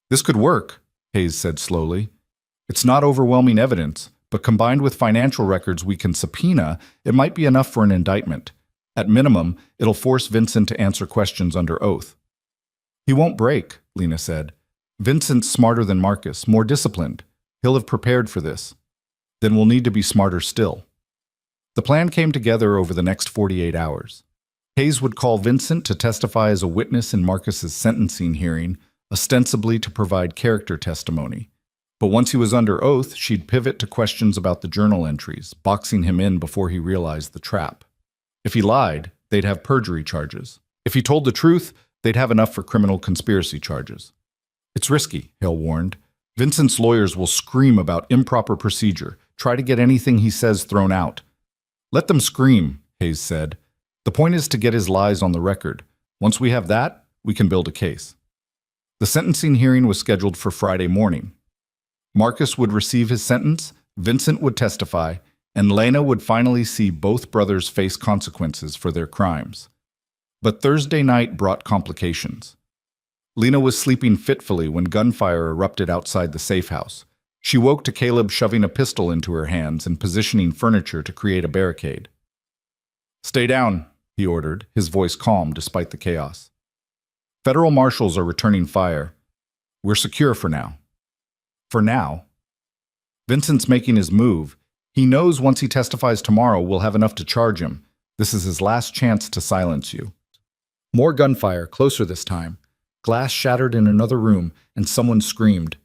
"This could work," Hayes said slowly. "It's not overwhelming evidence, but combined with financial records we can subpoena, it might be enough for an indictment. At minimum, it'll force Vincent to answer questions under oath." "He won't break," Lena said. "Vincent's smarter than Marcus, more disciplined. He'll have prepared for this. Then we'll need to be smarter still." The plan came together over the next 48 hours. Hayes would call Vincent to testify as a witness in Marcus's sentencing hearing, ostensibly to provide character testimony. But once he was under oath, she'd pivot to questions about the journal entries, boxing him in before he realized the trap. If he lied, they'd have perjury charges. If he told the truth, they'd have enough for criminal conspiracy charges. "It's risky," Hale warned. "Vincent's lawyers will scream about improper procedure, try to get anything he says thrown out." "Let them scream," Hayes said. "The point is to get his lies on the record. Once we have that, we can build a case." The sentencing hearing was scheduled for Friday morning. Marcus would receive his sentence, Vincent would testify, and Lena would finally see both brothers face consequences for their crimes. But Thursday night brought complications. Lena was sleeping fitfully when gunfire erupted outside the safe house. She woke to Caleb shoving a pistol into her hands and positioning furniture to create a barricade. "Stay down," he ordered, his voice calm despite the chaos. "Federal marshals are returning fire. We're secure for now." For now? Vincent's making his move. He knows once he testifies tomorrow we'll have enough to charge him. This is his last chance to silence you. More gunfire, closer this time. Glass shattered in another room, and someone screamed.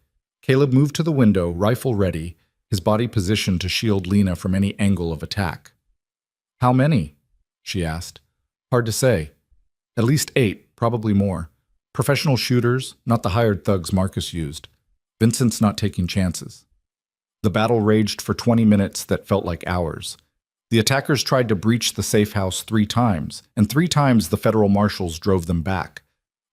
Caleb moved to the window, rifle ready, his body positioned to shield Lena from any angle of attack. "How many?" she asked. "Hard to say. At least 8, probably more. Professional shooters, not the hired thugs Marcus used. Vincent's not taking chances." The battle raged for 20 minutes that felt like hours. The attackers tried to breach the safe house 3 times, and 3 times the federal marshals drove them back.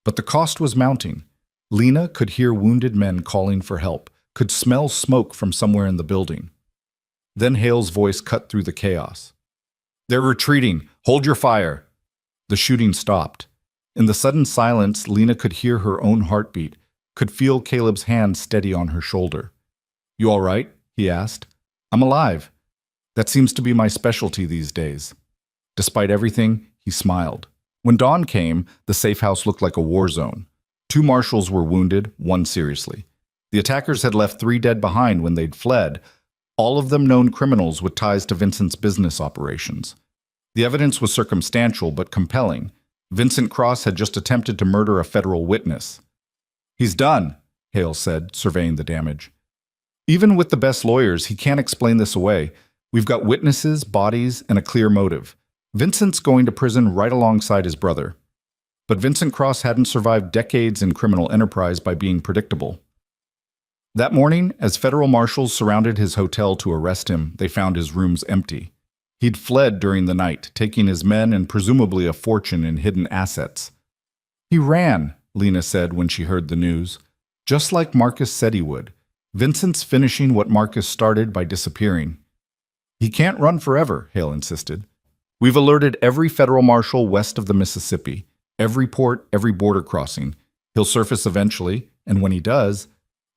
But the cost was mounting. Lena could hear wounded men calling for help, could smell smoke from somewhere in the building. Then Hale's voice cut through the chaos. "They're retreating. Hold your fire." The shooting stopped. In the sudden silence, Lena could hear her own heartbeat, could feel Caleb's hand steady on her shoulder. "You all right?" he asked. "I'm alive. That seems to be my specialty these days." Despite everything, he smiled. When dawn came, the safe house looked like a war zone. 2 marshals were wounded, 1 seriously. The attackers had left 3 dead behind when they'd fled, all of them known criminals with ties to Vincent's business operations. The evidence was circumstantial but compelling. Vincent Cross had just attempted to murder a federal witness. "He's done," Hale said, surveying the damage. "Even with the best lawyers, he can't explain this away. We've got witnesses, bodies, and a clear motive. Vincent's going to prison right alongside his brother." But Vincent Cross hadn't survived decades in criminal enterprise by being predictable. That morning, as federal marshals surrounded his hotel to arrest him, they found his rooms empty. He'd fled during the night, taking his men and presumably a fortune in hidden assets. "He ran," Lena said when she heard the news. "Just like Marcus said he would. Vincent's finishing what Marcus started by disappearing." "He can't run forever," Hale insisted. "We've alerted every federal marshal west of the Mississippi, every port, every border crossing. He'll surface eventually, and when he does,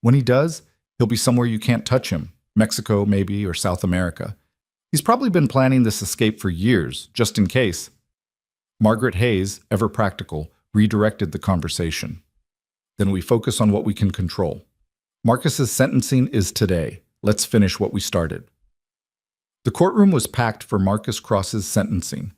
he'll be somewhere you can't touch him, Mexico maybe, or South America. He's probably been planning this escape for years, just in case." Margaret Hayes, ever practical, redirected the conversation. "Then we focus on what we can control. Marcus's sentencing is today. Let's finish what we started." The courtroom was packed for Marcus Cross's sentencing.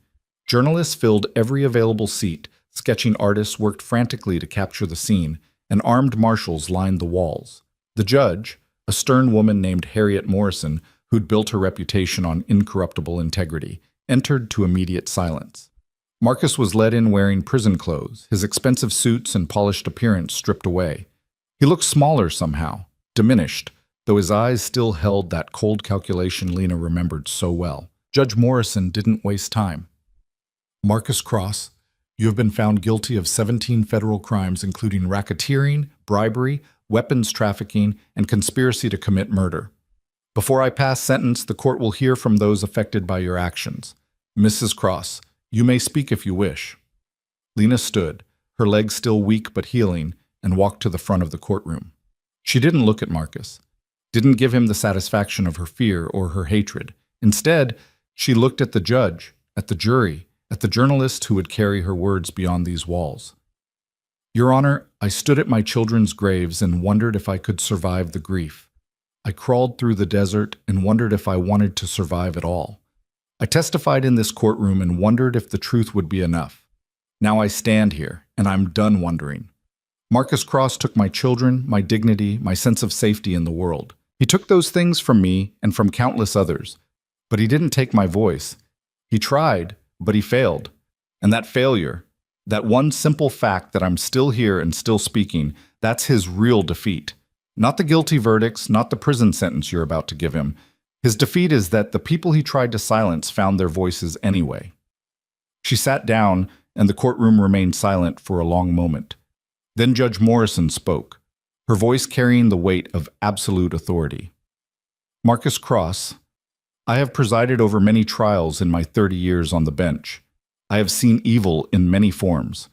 Journalists filled every available seat, sketching artists worked frantically to capture the scene, and armed marshals lined the walls. The judge, a stern woman named Harriet Morrison, who'd built her reputation on incorruptible integrity, entered to immediate silence. Marcus was led in wearing prison clothes, his expensive suits and polished appearance stripped away. He looked smaller somehow, diminished, though his eyes still held that cold calculation Lena remembered so well. Judge Morrison didn't waste time. "Marcus Cross, you have been found guilty of 17 federal crimes including racketeering, bribery, weapons trafficking, and conspiracy to commit murder. Before I pass sentence, the court will hear from those affected by your actions. Mrs. Cross, you may speak if you wish." Lena stood, her legs still weak but healing, and walked to the front of the courtroom. She didn't look at Marcus, didn't give him the satisfaction of her fear or her hatred. Instead, she looked at the judge, at the jury, at the journalist who would carry her words beyond these walls. "Your Honor, I stood at my children's graves and wondered if I could survive the grief. I crawled through the desert and wondered if I wanted to survive at all. I testified in this courtroom and wondered if the truth would be enough. Now I stand here, and I'm done wondering. Marcus Cross took my children, my dignity, my sense of safety in the world. He took those things from me and from countless others, but he didn't take my voice. He tried, but he failed. And that failure, that one simple fact that I'm still here and still speaking, that's his real defeat. Not the guilty verdicts, not the prison sentence you're about to give him. His defeat is that the people he tried to silence found their voices anyway." She sat down, and the courtroom remained silent for a long moment. Then Judge Morrison spoke. her voice carrying the weight of absolute authority. Marcus Cross, I have presided over many trials in my 30 years on the bench. I have seen evil in many forms,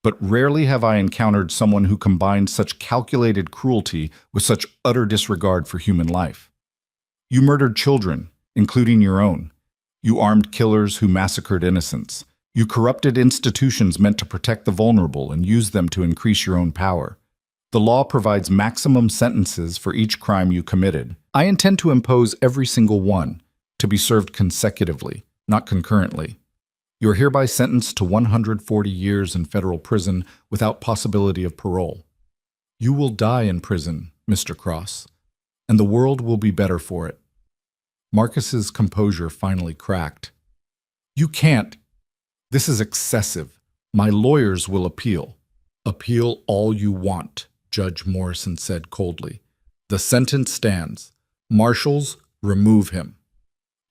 but rarely have I encountered someone who combined such calculated cruelty with such utter disregard for human life. You murdered children, including your own. You armed killers who massacred innocents. You corrupted institutions meant to protect the vulnerable and used them to increase your own power. The law provides maximum sentences for each crime you committed. I intend to impose every single one, to be served consecutively, not concurrently. You are hereby sentenced to 140 years in federal prison without possibility of parole. You will die in prison, Mr. Cross, and the world will be better for it. Marcus's composure finally cracked. You can't. This is excessive. My lawyers will appeal. Appeal all you want, Judge Morrison said coldly. The sentence stands. Marshals, remove him.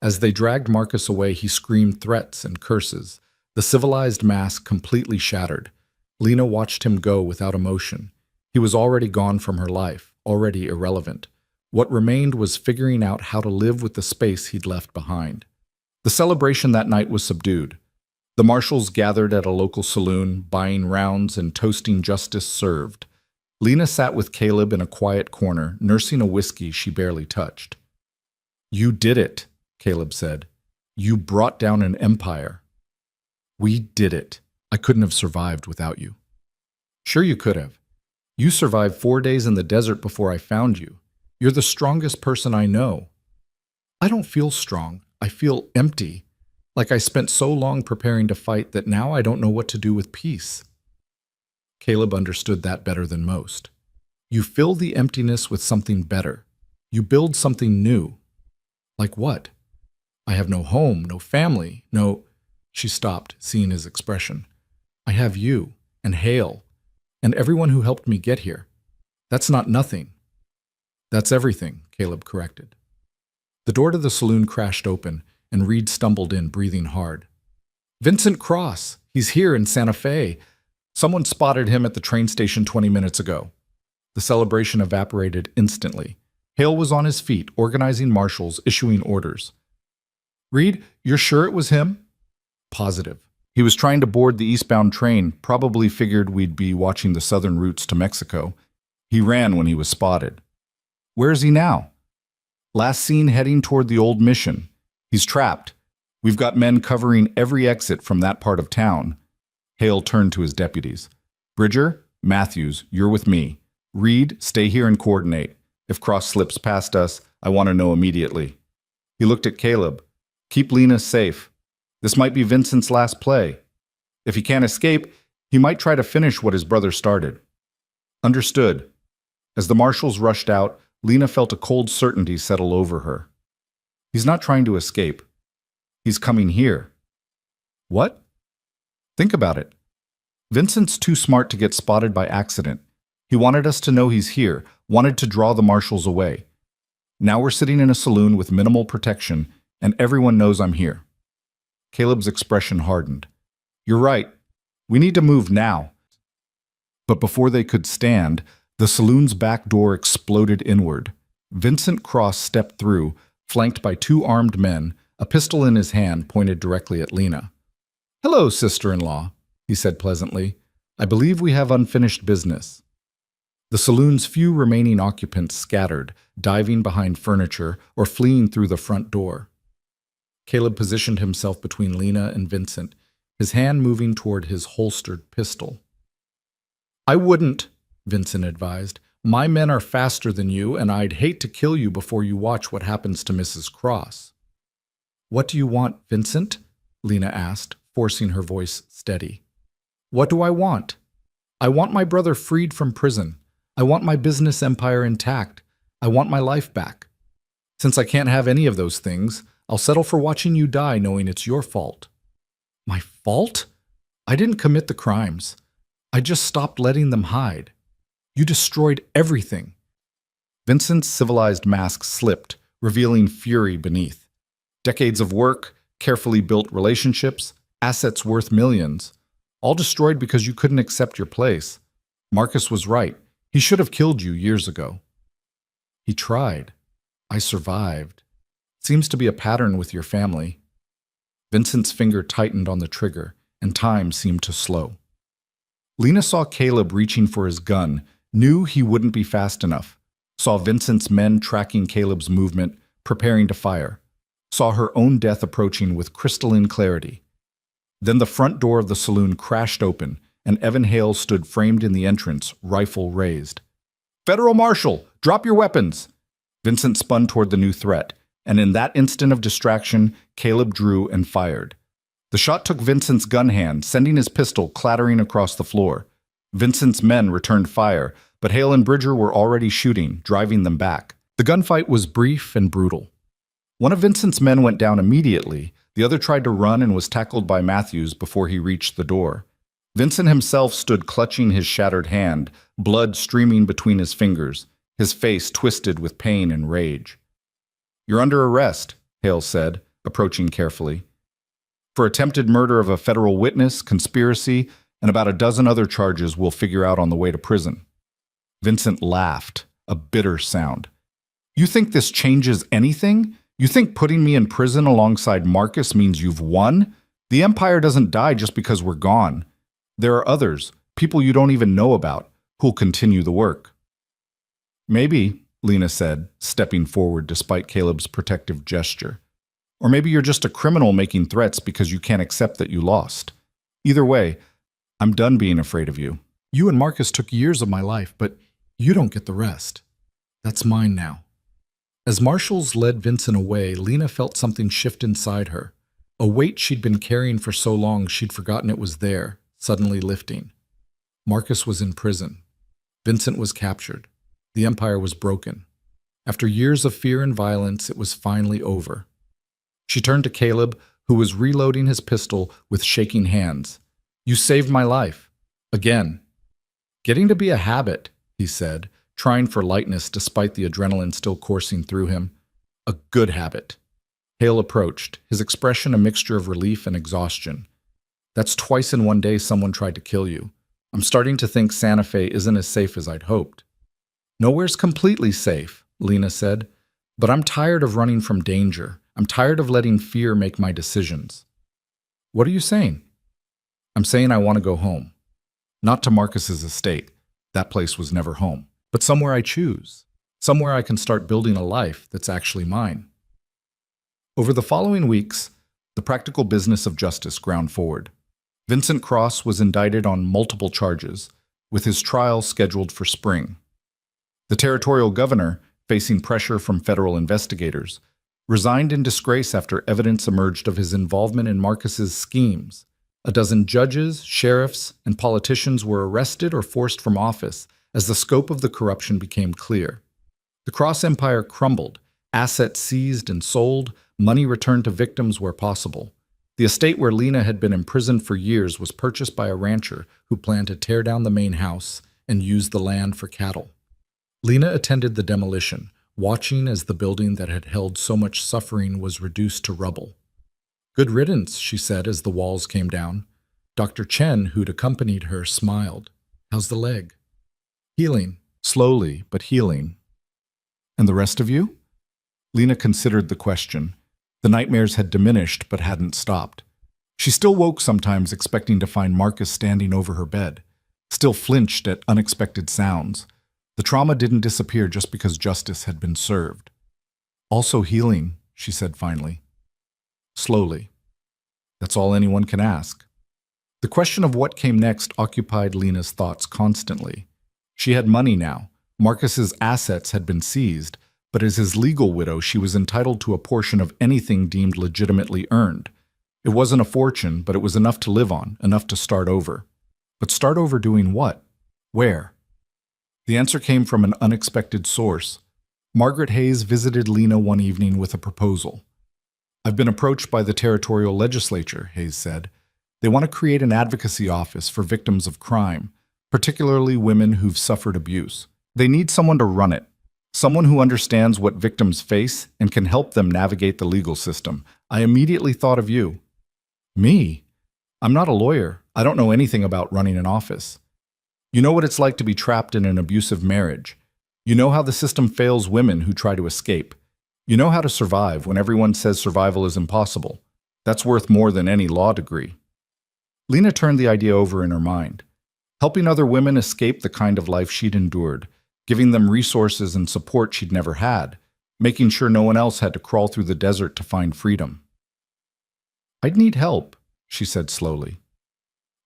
As they dragged Marcus away, he screamed threats and curses. The civilized mask completely shattered. Lena watched him go without emotion. He was already gone from her life, already irrelevant. What remained was figuring out how to live with the space he'd left behind. The celebration that night was subdued. The marshals gathered at a local saloon, buying rounds and toasting justice served. Lena sat with Caleb in a quiet corner, nursing a whiskey she barely touched. You did it, Caleb said. You brought down an empire. We did it. I couldn't have survived without you. Sure you could have. You survived 4 days in the desert before I found you. You're the strongest person I know. I don't feel strong. I feel empty. Like I spent so long preparing to fight that now I don't know what to do with peace. Caleb understood that better than most. You fill the emptiness with something better. You build something new. Like what? I have no home, no family, no... She stopped, seeing his expression. I have you, and Hale, and everyone who helped me get here. That's not nothing. That's everything, Caleb corrected. The door to the saloon crashed open, and Reed stumbled in, breathing hard. Vincent Cross! He's here in Santa Fe. Someone spotted him at the train station 20 minutes ago. The celebration evaporated instantly. Hale was on his feet, organizing marshals, issuing orders. Reed, you're sure it was him? Positive. He was trying to board the eastbound train, probably figured we'd be watching the southern routes to Mexico. He ran when he was spotted. Where is he now? Last seen heading toward the old mission. He's trapped. We've got men covering every exit from that part of town. Hale turned to his deputies. Bridger, Matthews, you're with me. Reed, stay here and coordinate. If Cross slips past us, I want to know immediately. He looked at Caleb. Keep Lena safe. This might be Vincent's last play. If he can't escape, he might try to finish what his brother started. Understood. As the marshals rushed out, Lena felt a cold certainty settle over her. He's not trying to escape. He's coming here. What? Think about it. Vincent's too smart to get spotted by accident. He wanted us to know he's here, wanted to draw the marshals away. Now we're sitting in a saloon with minimal protection, and everyone knows I'm here. Caleb's expression hardened. You're right. We need to move now. But before they could stand, the saloon's back door exploded inward. Vincent Cross stepped through, flanked by 2 armed men, a pistol in his hand pointed directly at Lena. Hello, sister-in-law, he said pleasantly. I believe we have unfinished business. The saloon's few remaining occupants scattered, diving behind furniture or fleeing through the front door. Caleb positioned himself between Lena and Vincent, his hand moving toward his holstered pistol. I wouldn't, Vincent advised. My men are faster than you, and I'd hate to kill you before you watch what happens to Mrs. Cross. What do you want, Vincent? Lena asked, forcing her voice steady. What do I want? I want my brother freed from prison. I want my business empire intact. I want my life back. Since I can't have any of those things, I'll settle for watching you die knowing it's your fault. My fault? I didn't commit the crimes. I just stopped letting them hide. You destroyed everything. Vincent's civilized mask slipped, revealing fury beneath. Decades of work, carefully built relationships, assets worth millions, all destroyed because you couldn't accept your place. Marcus was right. He should have killed you years ago. He tried. I survived. Seems to be a pattern with your family. Vincent's finger tightened on the trigger, and time seemed to slow. Lena saw Caleb reaching for his gun, knew he wouldn't be fast enough, saw Vincent's men tracking Caleb's movement, preparing to fire, saw her own death approaching with crystalline clarity. Then the front door of the saloon crashed open, and Evan Hale stood framed in the entrance, rifle raised. "Federal Marshal, drop your weapons!" Vincent spun toward the new threat, and in that instant of distraction, Caleb drew and fired. The shot took Vincent's gun hand, sending his pistol clattering across the floor. Vincent's men returned fire, but Hale and Bridger were already shooting, driving them back. The gunfight was brief and brutal. One of Vincent's men went down immediately. The other tried to run and was tackled by Matthews before he reached the door. Vincent himself stood clutching his shattered hand, blood streaming between his fingers, his face twisted with pain and rage. "You're under arrest," Hale said, approaching carefully, "for attempted murder of a federal witness, conspiracy, and about a dozen other charges we'll figure out on the way to prison." Vincent laughed, a bitter sound. "You think this changes anything? You think putting me in prison alongside Marcus means you've won? The Empire doesn't die just because we're gone. There are others, people you don't even know about, who'll continue the work." "Maybe," Lena said, stepping forward despite Caleb's protective gesture. "Or maybe you're just a criminal making threats because you can't accept that you lost. Either way, I'm done being afraid of you. You and Marcus took years of my life, but you don't get the rest. That's mine now." As marshals led Vincent away, Lena felt something shift inside her. A weight she'd been carrying for so long she'd forgotten it was there, suddenly lifting. Marcus was in prison. Vincent was captured. The Empire was broken. After years of fear and violence, it was finally over. She turned to Caleb, who was reloading his pistol with shaking hands. "You saved my life. Again." "Getting to be a habit," he said, trying for lightness despite the adrenaline still coursing through him. "A good habit." Hale approached, his expression a mixture of relief and exhaustion. "That's twice in one day someone tried to kill you. I'm starting to think Santa Fe isn't as safe as I'd hoped." "Nowhere's completely safe," Lena said, "but I'm tired of running from danger. I'm tired of letting fear make my decisions." "What are you saying?" "I'm saying I want to go home. Not to Marcus's estate. That place was never home. But somewhere I choose. Somewhere I can start building a life that's actually mine." Over the following weeks, the practical business of justice ground forward. Vincent Cross was indicted on multiple charges, with his trial scheduled for spring. The territorial governor, facing pressure from federal investigators, resigned in disgrace after evidence emerged of his involvement in Marcus's schemes. A dozen judges, sheriffs, and politicians were arrested or forced from office as the scope of the corruption became clear. The Cross Empire crumbled, assets seized and sold, money returned to victims where possible. The estate where Lena had been imprisoned for years was purchased by a rancher who planned to tear down the main house and use the land for cattle. Lena attended the demolition, watching as the building that had held so much suffering was reduced to rubble. "Good riddance," she said as the walls came down. Dr. Chen, who'd accompanied her, smiled. "How's the leg?" "Healing. Slowly, but healing." "And the rest of you?" Lena considered the question. The nightmares had diminished, but hadn't stopped. She still woke sometimes expecting to find Marcus standing over her bed, still flinched at unexpected sounds. The trauma didn't disappear just because justice had been served. "Also healing," she said finally. "Slowly. That's all anyone can ask." The question of what came next occupied Lena's thoughts constantly. She had money now. Marcus's assets had been seized, but as his legal widow, she was entitled to a portion of anything deemed legitimately earned. It wasn't a fortune, but it was enough to live on, enough to start over. But start over doing what? Where? The answer came from an unexpected source. Margaret Hayes visited Lena one evening with a proposal. "I've been approached by the territorial legislature," Hayes said. "They want to create an advocacy office for victims of crime, particularly women who've suffered abuse. They need someone to run it, someone who understands what victims face and can help them navigate the legal system. I immediately thought of you." "Me? I'm not a lawyer. I don't know anything about running an office." You know what it's like to be trapped in an abusive marriage. You know how the system fails women who try to escape. You know how to survive when everyone says survival is impossible. That's worth more than any law degree. Lena turned the idea over in her mind. Helping other women escape the kind of life she'd endured, giving them resources and support she'd never had, making sure no one else had to crawl through the desert to find freedom. "I'd need help," she said slowly.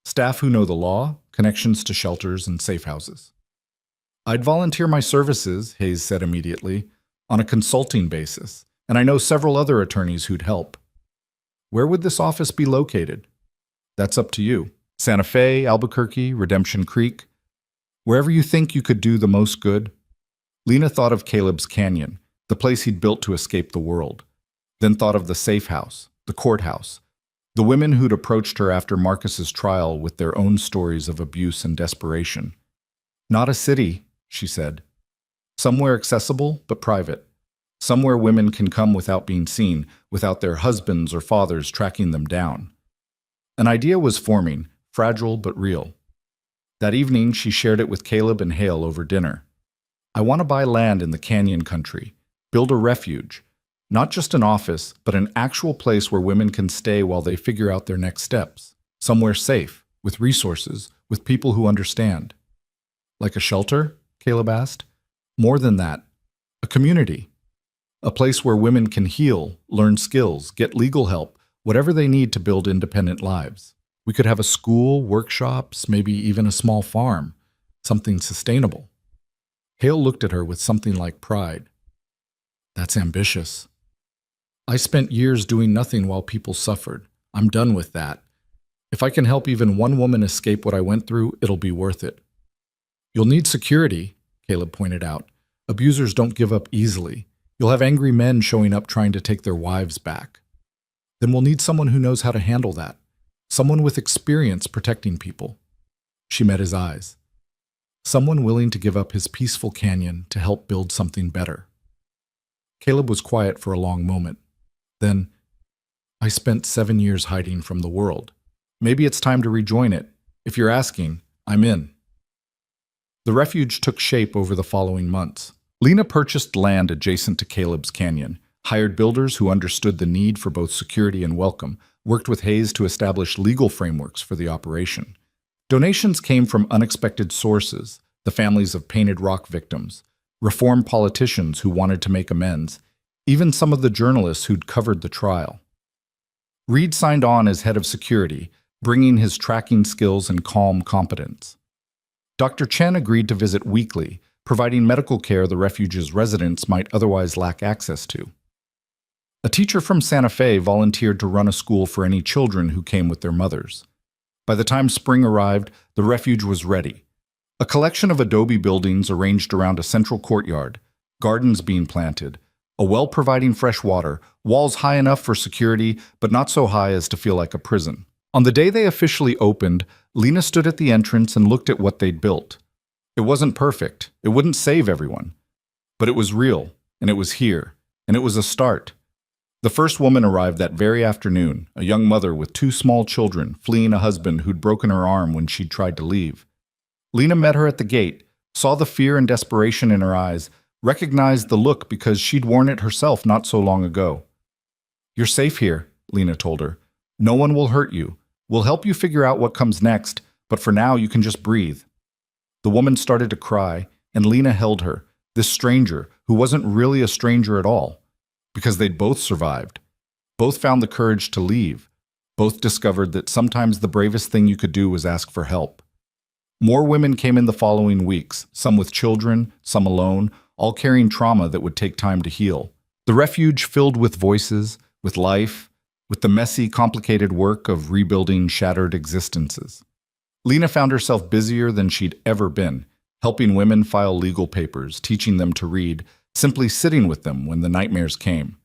"Staff who know the law, connections to shelters and safe houses." "I'd volunteer my services," Hayes said immediately, "on a consulting basis, and I know several other attorneys who'd help." "Where would this office be located?" "That's up to you. Santa Fe, Albuquerque, Redemption Creek. Wherever you think you could do the most good." Lena thought of Caleb's Canyon, the place he'd built to escape the world, then thought of the safe house, the courthouse, the women who'd approached her after Marcus's trial with their own stories of abuse and desperation. "Not a city," she said. "Somewhere accessible but private. Somewhere women can come without being seen, without their husbands or fathers tracking them down." An idea was forming, fragile but real. That evening, she shared it with Caleb and Hale over dinner. "I want to buy land in the canyon country, build a refuge, not just an office, but an actual place where women can stay while they figure out their next steps. Somewhere safe, with resources, with people who understand." "Like a shelter?" Caleb asked. "More than that. A community. A place where women can heal, learn skills, get legal help, whatever they need to build independent lives. We could have a school, workshops, maybe even a small farm, something sustainable." Hale looked at her with something like pride. "That's ambitious." "I spent years doing nothing while people suffered. I'm done with that. If I can help even one woman escape what I went through, it'll be worth it." "You'll need security," Caleb pointed out. "Abusers don't give up easily. You'll have angry men showing up trying to take their wives back. Then we'll need someone who knows how to handle that. Someone with experience protecting people." She met his eyes. Someone willing to give up his peaceful canyon to help build something better. Caleb was quiet for a long moment. Then, "I spent 7 years hiding from the world. Maybe it's time to rejoin it. If you're asking, I'm in." The refuge took shape over the following months. Lena purchased land adjacent to Caleb's canyon, hired builders who understood the need for both security and welcome, worked with Hayes to establish legal frameworks for the operation. Donations came from unexpected sources, the families of Painted Rock victims, reformed politicians who wanted to make amends, even some of the journalists who'd covered the trial. Reed signed on as head of security, bringing his tracking skills and calm competence. Dr. Chen agreed to visit weekly, providing medical care the refuge's residents might otherwise lack access to. A teacher from Santa Fe volunteered to run a school for any children who came with their mothers. By the time spring arrived, the refuge was ready. A collection of adobe buildings arranged around a central courtyard, gardens being planted, a well providing fresh water, walls high enough for security, but not so high as to feel like a prison. On the day they officially opened, Lena stood at the entrance and looked at what they'd built. It wasn't perfect, it wouldn't save everyone. But it was real, and it was here, and it was a start. The first woman arrived that very afternoon, a young mother with 2 small children, fleeing a husband who'd broken her arm when she'd tried to leave. Lena met her at the gate, saw the fear and desperation in her eyes, recognized the look because she'd worn it herself not so long ago. "You're safe here," Lena told her. "No one will hurt you. We'll help you figure out what comes next, but for now you can just breathe." The woman started to cry, and Lena held her, this stranger who wasn't really a stranger at all. Because they'd both survived. Both found the courage to leave. Both discovered that sometimes the bravest thing you could do was ask for help. More women came in the following weeks, some with children, some alone, all carrying trauma that would take time to heal. The refuge filled with voices, with life, with the messy, complicated work of rebuilding shattered existences. Lena found herself busier than she'd ever been, helping women file legal papers, teaching them to read, simply sitting with them when the nightmares came.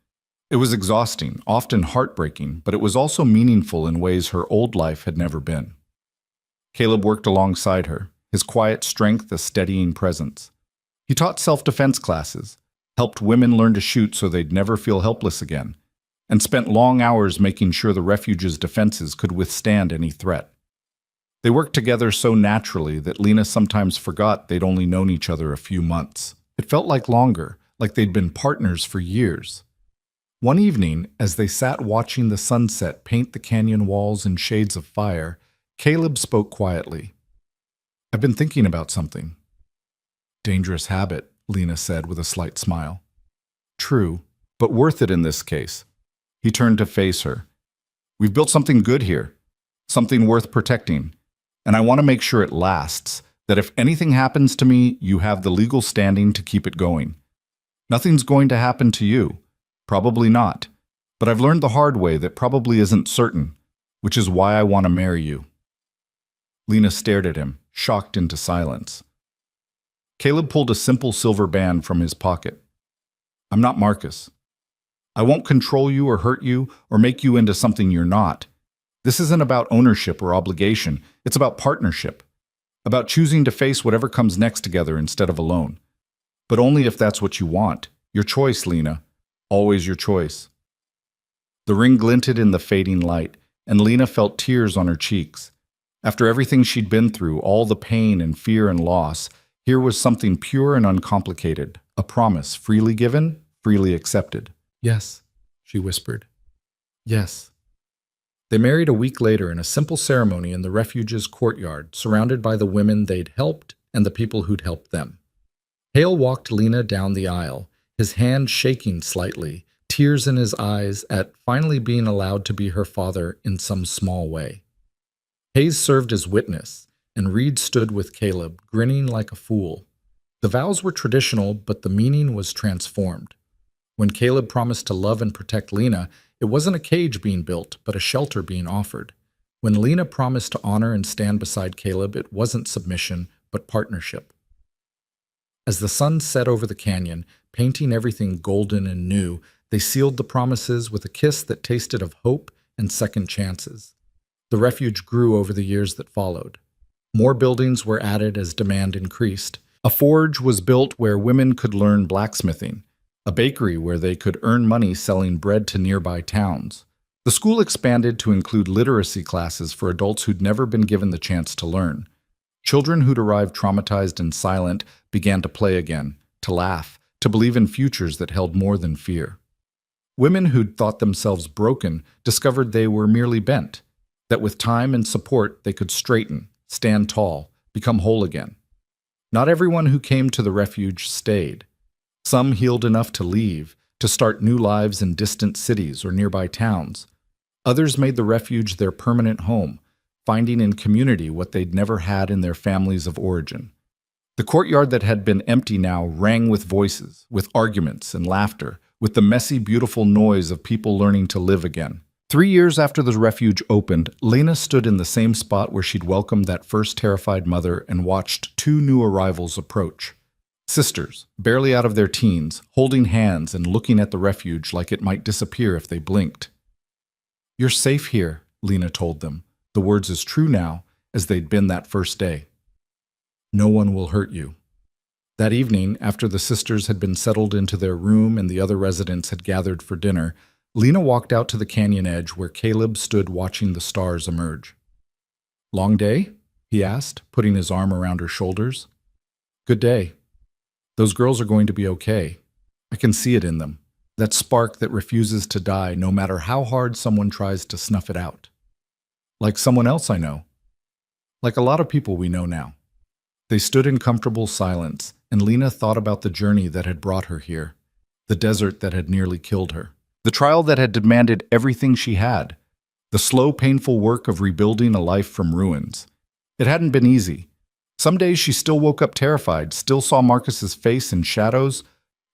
It was exhausting, often heartbreaking, but it was also meaningful in ways her old life had never been. Caleb worked alongside her, his quiet strength a steadying presence. He taught self-defense classes, helped women learn to shoot so they'd never feel helpless again, and spent long hours making sure the refuge's defenses could withstand any threat. They worked together so naturally that Lena sometimes forgot they'd only known each other a few months. It felt like longer, like they'd been partners for years. One evening, as they sat watching the sunset paint the canyon walls in shades of fire, Caleb spoke quietly. "I've been thinking about something." "Dangerous habit," Lena said with a slight smile. "True, but worth it in this case." He turned to face her. "We've built something good here, something worth protecting, and I want to make sure it lasts, that if anything happens to me, you have the legal standing to keep it going. Nothing's going to happen to you. Probably not. But I've learned the hard way that probably isn't certain, which is why I want to marry you." Lena stared at him, shocked into silence. Caleb pulled a simple silver band from his pocket. "I'm not Marcus. I won't control you or hurt you or make you into something you're not. This isn't about ownership or obligation. It's about partnership. About choosing to face whatever comes next together instead of alone. But only if that's what you want. Your choice, Lena. Always your choice." The ring glinted in the fading light, and Lena felt tears on her cheeks. After everything she'd been through, all the pain and fear and loss, here was something pure and uncomplicated, a promise freely given, freely accepted. "Yes," she whispered. "Yes." They married a week later in a simple ceremony in the refuge's courtyard, surrounded by the women they'd helped and the people who'd helped them. Hale walked Lena down the aisle, his hand shaking slightly, tears in his eyes at finally being allowed to be her father in some small way. Hayes served as witness, and Reed stood with Caleb, grinning like a fool. The vows were traditional, but the meaning was transformed. When Caleb promised to love and protect Lena, it wasn't a cage being built, but a shelter being offered. When Lena promised to honor and stand beside Caleb, it wasn't submission, but partnership. As the sun set over the canyon, painting everything golden and new, they sealed the promises with a kiss that tasted of hope and second chances. The refuge grew over the years that followed. More buildings were added as demand increased. A forge was built where women could learn blacksmithing, a bakery where they could earn money selling bread to nearby towns. The school expanded to include literacy classes for adults who'd never been given the chance to learn. Children who'd arrived traumatized and silent began to play again, to laugh, to believe in futures that held more than fear. Women who'd thought themselves broken discovered they were merely bent, that with time and support they could straighten, stand tall, become whole again. Not everyone who came to the refuge stayed. Some healed enough to leave, to start new lives in distant cities or nearby towns. Others made the refuge their permanent home, finding in community what they'd never had in their families of origin. The courtyard that had been empty now rang with voices, with arguments and laughter, with the messy, beautiful noise of people learning to live again. 3 years after the refuge opened, Lena stood in the same spot where she'd welcomed that first terrified mother and watched 2 new arrivals approach. Sisters, barely out of their teens, holding hands and looking at the refuge like it might disappear if they blinked. "You're safe here," Lena told them, the words as true now as they'd been that first day. "No one will hurt you." That evening, after the sisters had been settled into their room and the other residents had gathered for dinner, Lena walked out to the canyon edge where Caleb stood watching the stars emerge. "Long day?" he asked, putting his arm around her shoulders. "Good day. Those girls are going to be okay. I can see it in them, that spark that refuses to die no matter how hard someone tries to snuff it out. Like someone else I know. Like a lot of people we know now." They stood in comfortable silence, and Lena thought about the journey that had brought her here, the desert that had nearly killed her, the trial that had demanded everything she had, the slow, painful work of rebuilding a life from ruins. It hadn't been easy. Some days she still woke up terrified, still saw Marcus's face in shadows,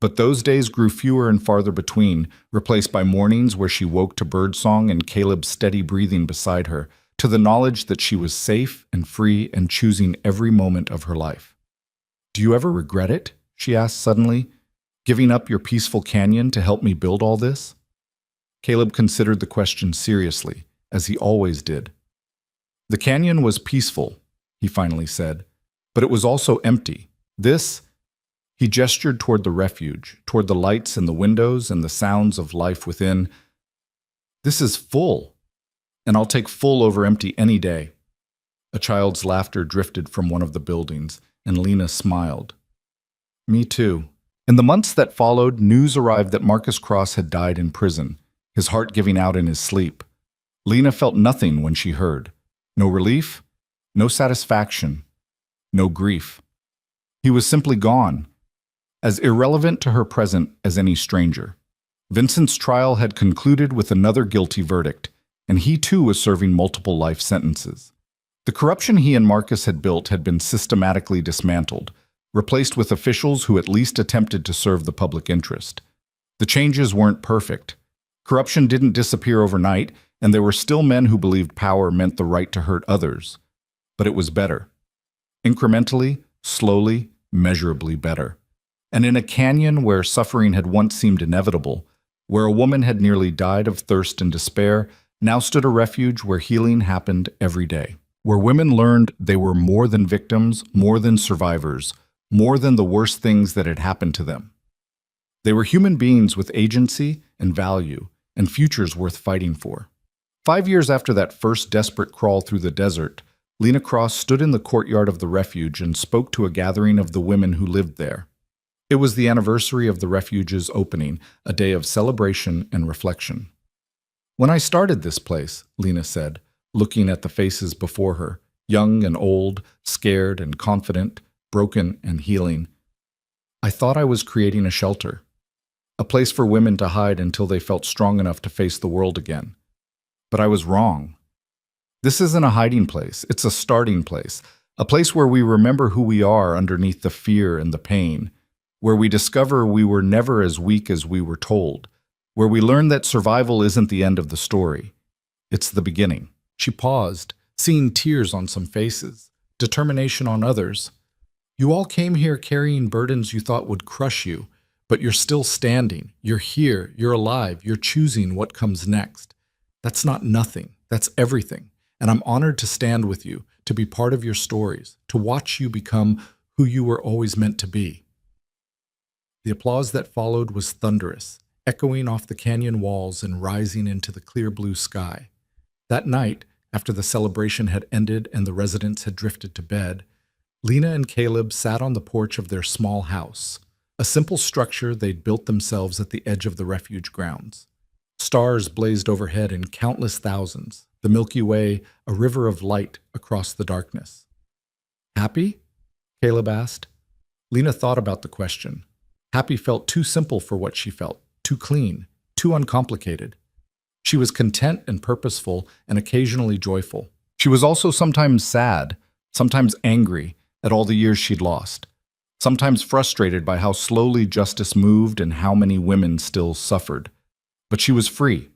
but those days grew fewer and farther between, replaced by mornings where she woke to birdsong and Caleb's steady breathing beside her, to the knowledge that she was safe and free and choosing every moment of her life. "Do you ever regret it?" she asked suddenly. "Giving up your peaceful canyon to help me build all this?" Caleb considered the question seriously, as he always did. "The canyon was peaceful," he finally said, "but it was also empty. This," he gestured toward the refuge, toward the lights in the windows and the sounds of life within, "this is full, and I'll take full over empty any day." A child's laughter drifted from one of the buildings, and Lena smiled. Me too. In the months that followed, news arrived that Marcus Cross had died in prison, his heart giving out in his sleep. Lena felt nothing when she heard. No relief, no satisfaction, no grief. He was simply gone, as irrelevant to her present as any stranger. Vincent's trial had concluded with another guilty verdict, and he too was serving multiple life sentences. The corruption he and Marcus had built had been systematically dismantled, replaced with officials who at least attempted to serve the public interest. The changes weren't perfect. Corruption didn't disappear overnight, and there were still men who believed power meant the right to hurt others. But it was better. Incrementally, slowly, measurably better. And in a canyon where suffering had once seemed inevitable, where a woman had nearly died of thirst and despair, now stood a refuge where healing happened every day. Where women learned they were more than victims, more than survivors, more than the worst things that had happened to them. They were human beings with agency and value, and futures worth fighting for. 5 years after that first desperate crawl through the desert, Lena Cross stood in the courtyard of the refuge and spoke to a gathering of the women who lived there. It was the anniversary of the refuge's opening, a day of celebration and reflection. When I started this place, Lena said, looking at the faces before her, young and old, scared and confident, broken and healing, I thought I was creating a shelter, a place for women to hide until they felt strong enough to face the world again. But I was wrong. This isn't a hiding place, it's a starting place, a place where we remember who we are underneath the fear and the pain, where we discover we were never as weak as we were told, where we learn that survival isn't the end of the story. It's the beginning. She paused, seeing tears on some faces, determination on others. You all came here carrying burdens you thought would crush you, but you're still standing. You're here, you're alive, you're choosing what comes next. That's not nothing, that's everything. And I'm honored to stand with you, to be part of your stories, to watch you become who you were always meant to be. The applause that followed was thunderous, echoing off the canyon walls and rising into the clear blue sky. That night, after the celebration had ended and the residents had drifted to bed, Lena and Caleb sat on the porch of their small house, a simple structure they'd built themselves at the edge of the refuge grounds. Stars blazed overhead in countless thousands, the Milky Way a river of light across the darkness. Happy? Caleb asked. Lena thought about the question. Happy felt too simple for what she felt, too clean, too uncomplicated. She was content and purposeful and occasionally joyful. She was also sometimes sad, sometimes angry at all the years she'd lost, sometimes frustrated by how slowly justice moved and how many women still suffered. But she was free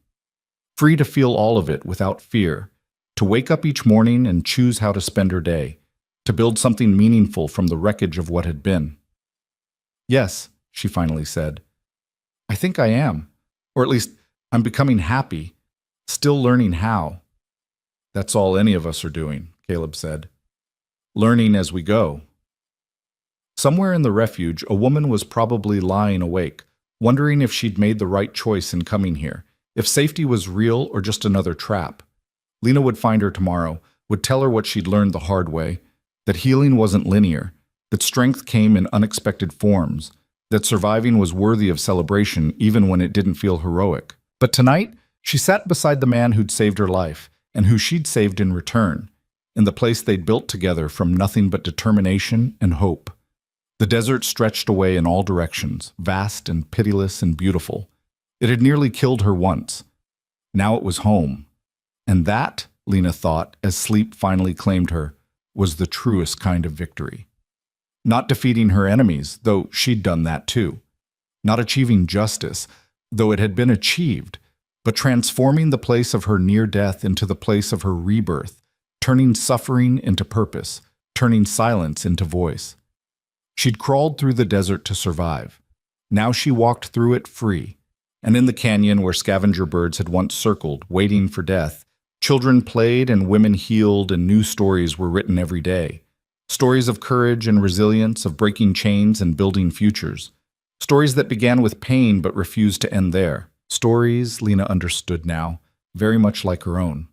to feel all of it without fear, to wake up each morning and choose how to spend her day, to build something meaningful from the wreckage of what had been. Yes, she finally said. I think I am, or at least I'm becoming happy, still learning how. That's all any of us are doing, Caleb said. Learning as we go. Somewhere in the refuge, a woman was probably lying awake, wondering if she'd made the right choice in coming here, if safety was real or just another trap. Lena would find her tomorrow, would tell her what she'd learned the hard way, that healing wasn't linear, that strength came in unexpected forms, that surviving was worthy of celebration even when it didn't feel heroic. But tonight, she sat beside the man who'd saved her life, and who she'd saved in return, in the place they'd built together from nothing but determination and hope. The desert stretched away in all directions, vast and pitiless and beautiful. It had nearly killed her once. Now it was home. And that, Lena thought, as sleep finally claimed her, was the truest kind of victory. Not defeating her enemies, though she'd done that too. Not achieving justice, though it had been achieved, but transforming the place of her near death into the place of her rebirth, turning suffering into purpose, turning silence into voice. She'd crawled through the desert to survive. Now she walked through it free. And in the canyon where scavenger birds had once circled, waiting for death, children played and women healed and new stories were written every day. Stories of courage and resilience, of breaking chains and building futures. Stories that began with pain but refused to end there. Stories, Lena understood now, very much like her own.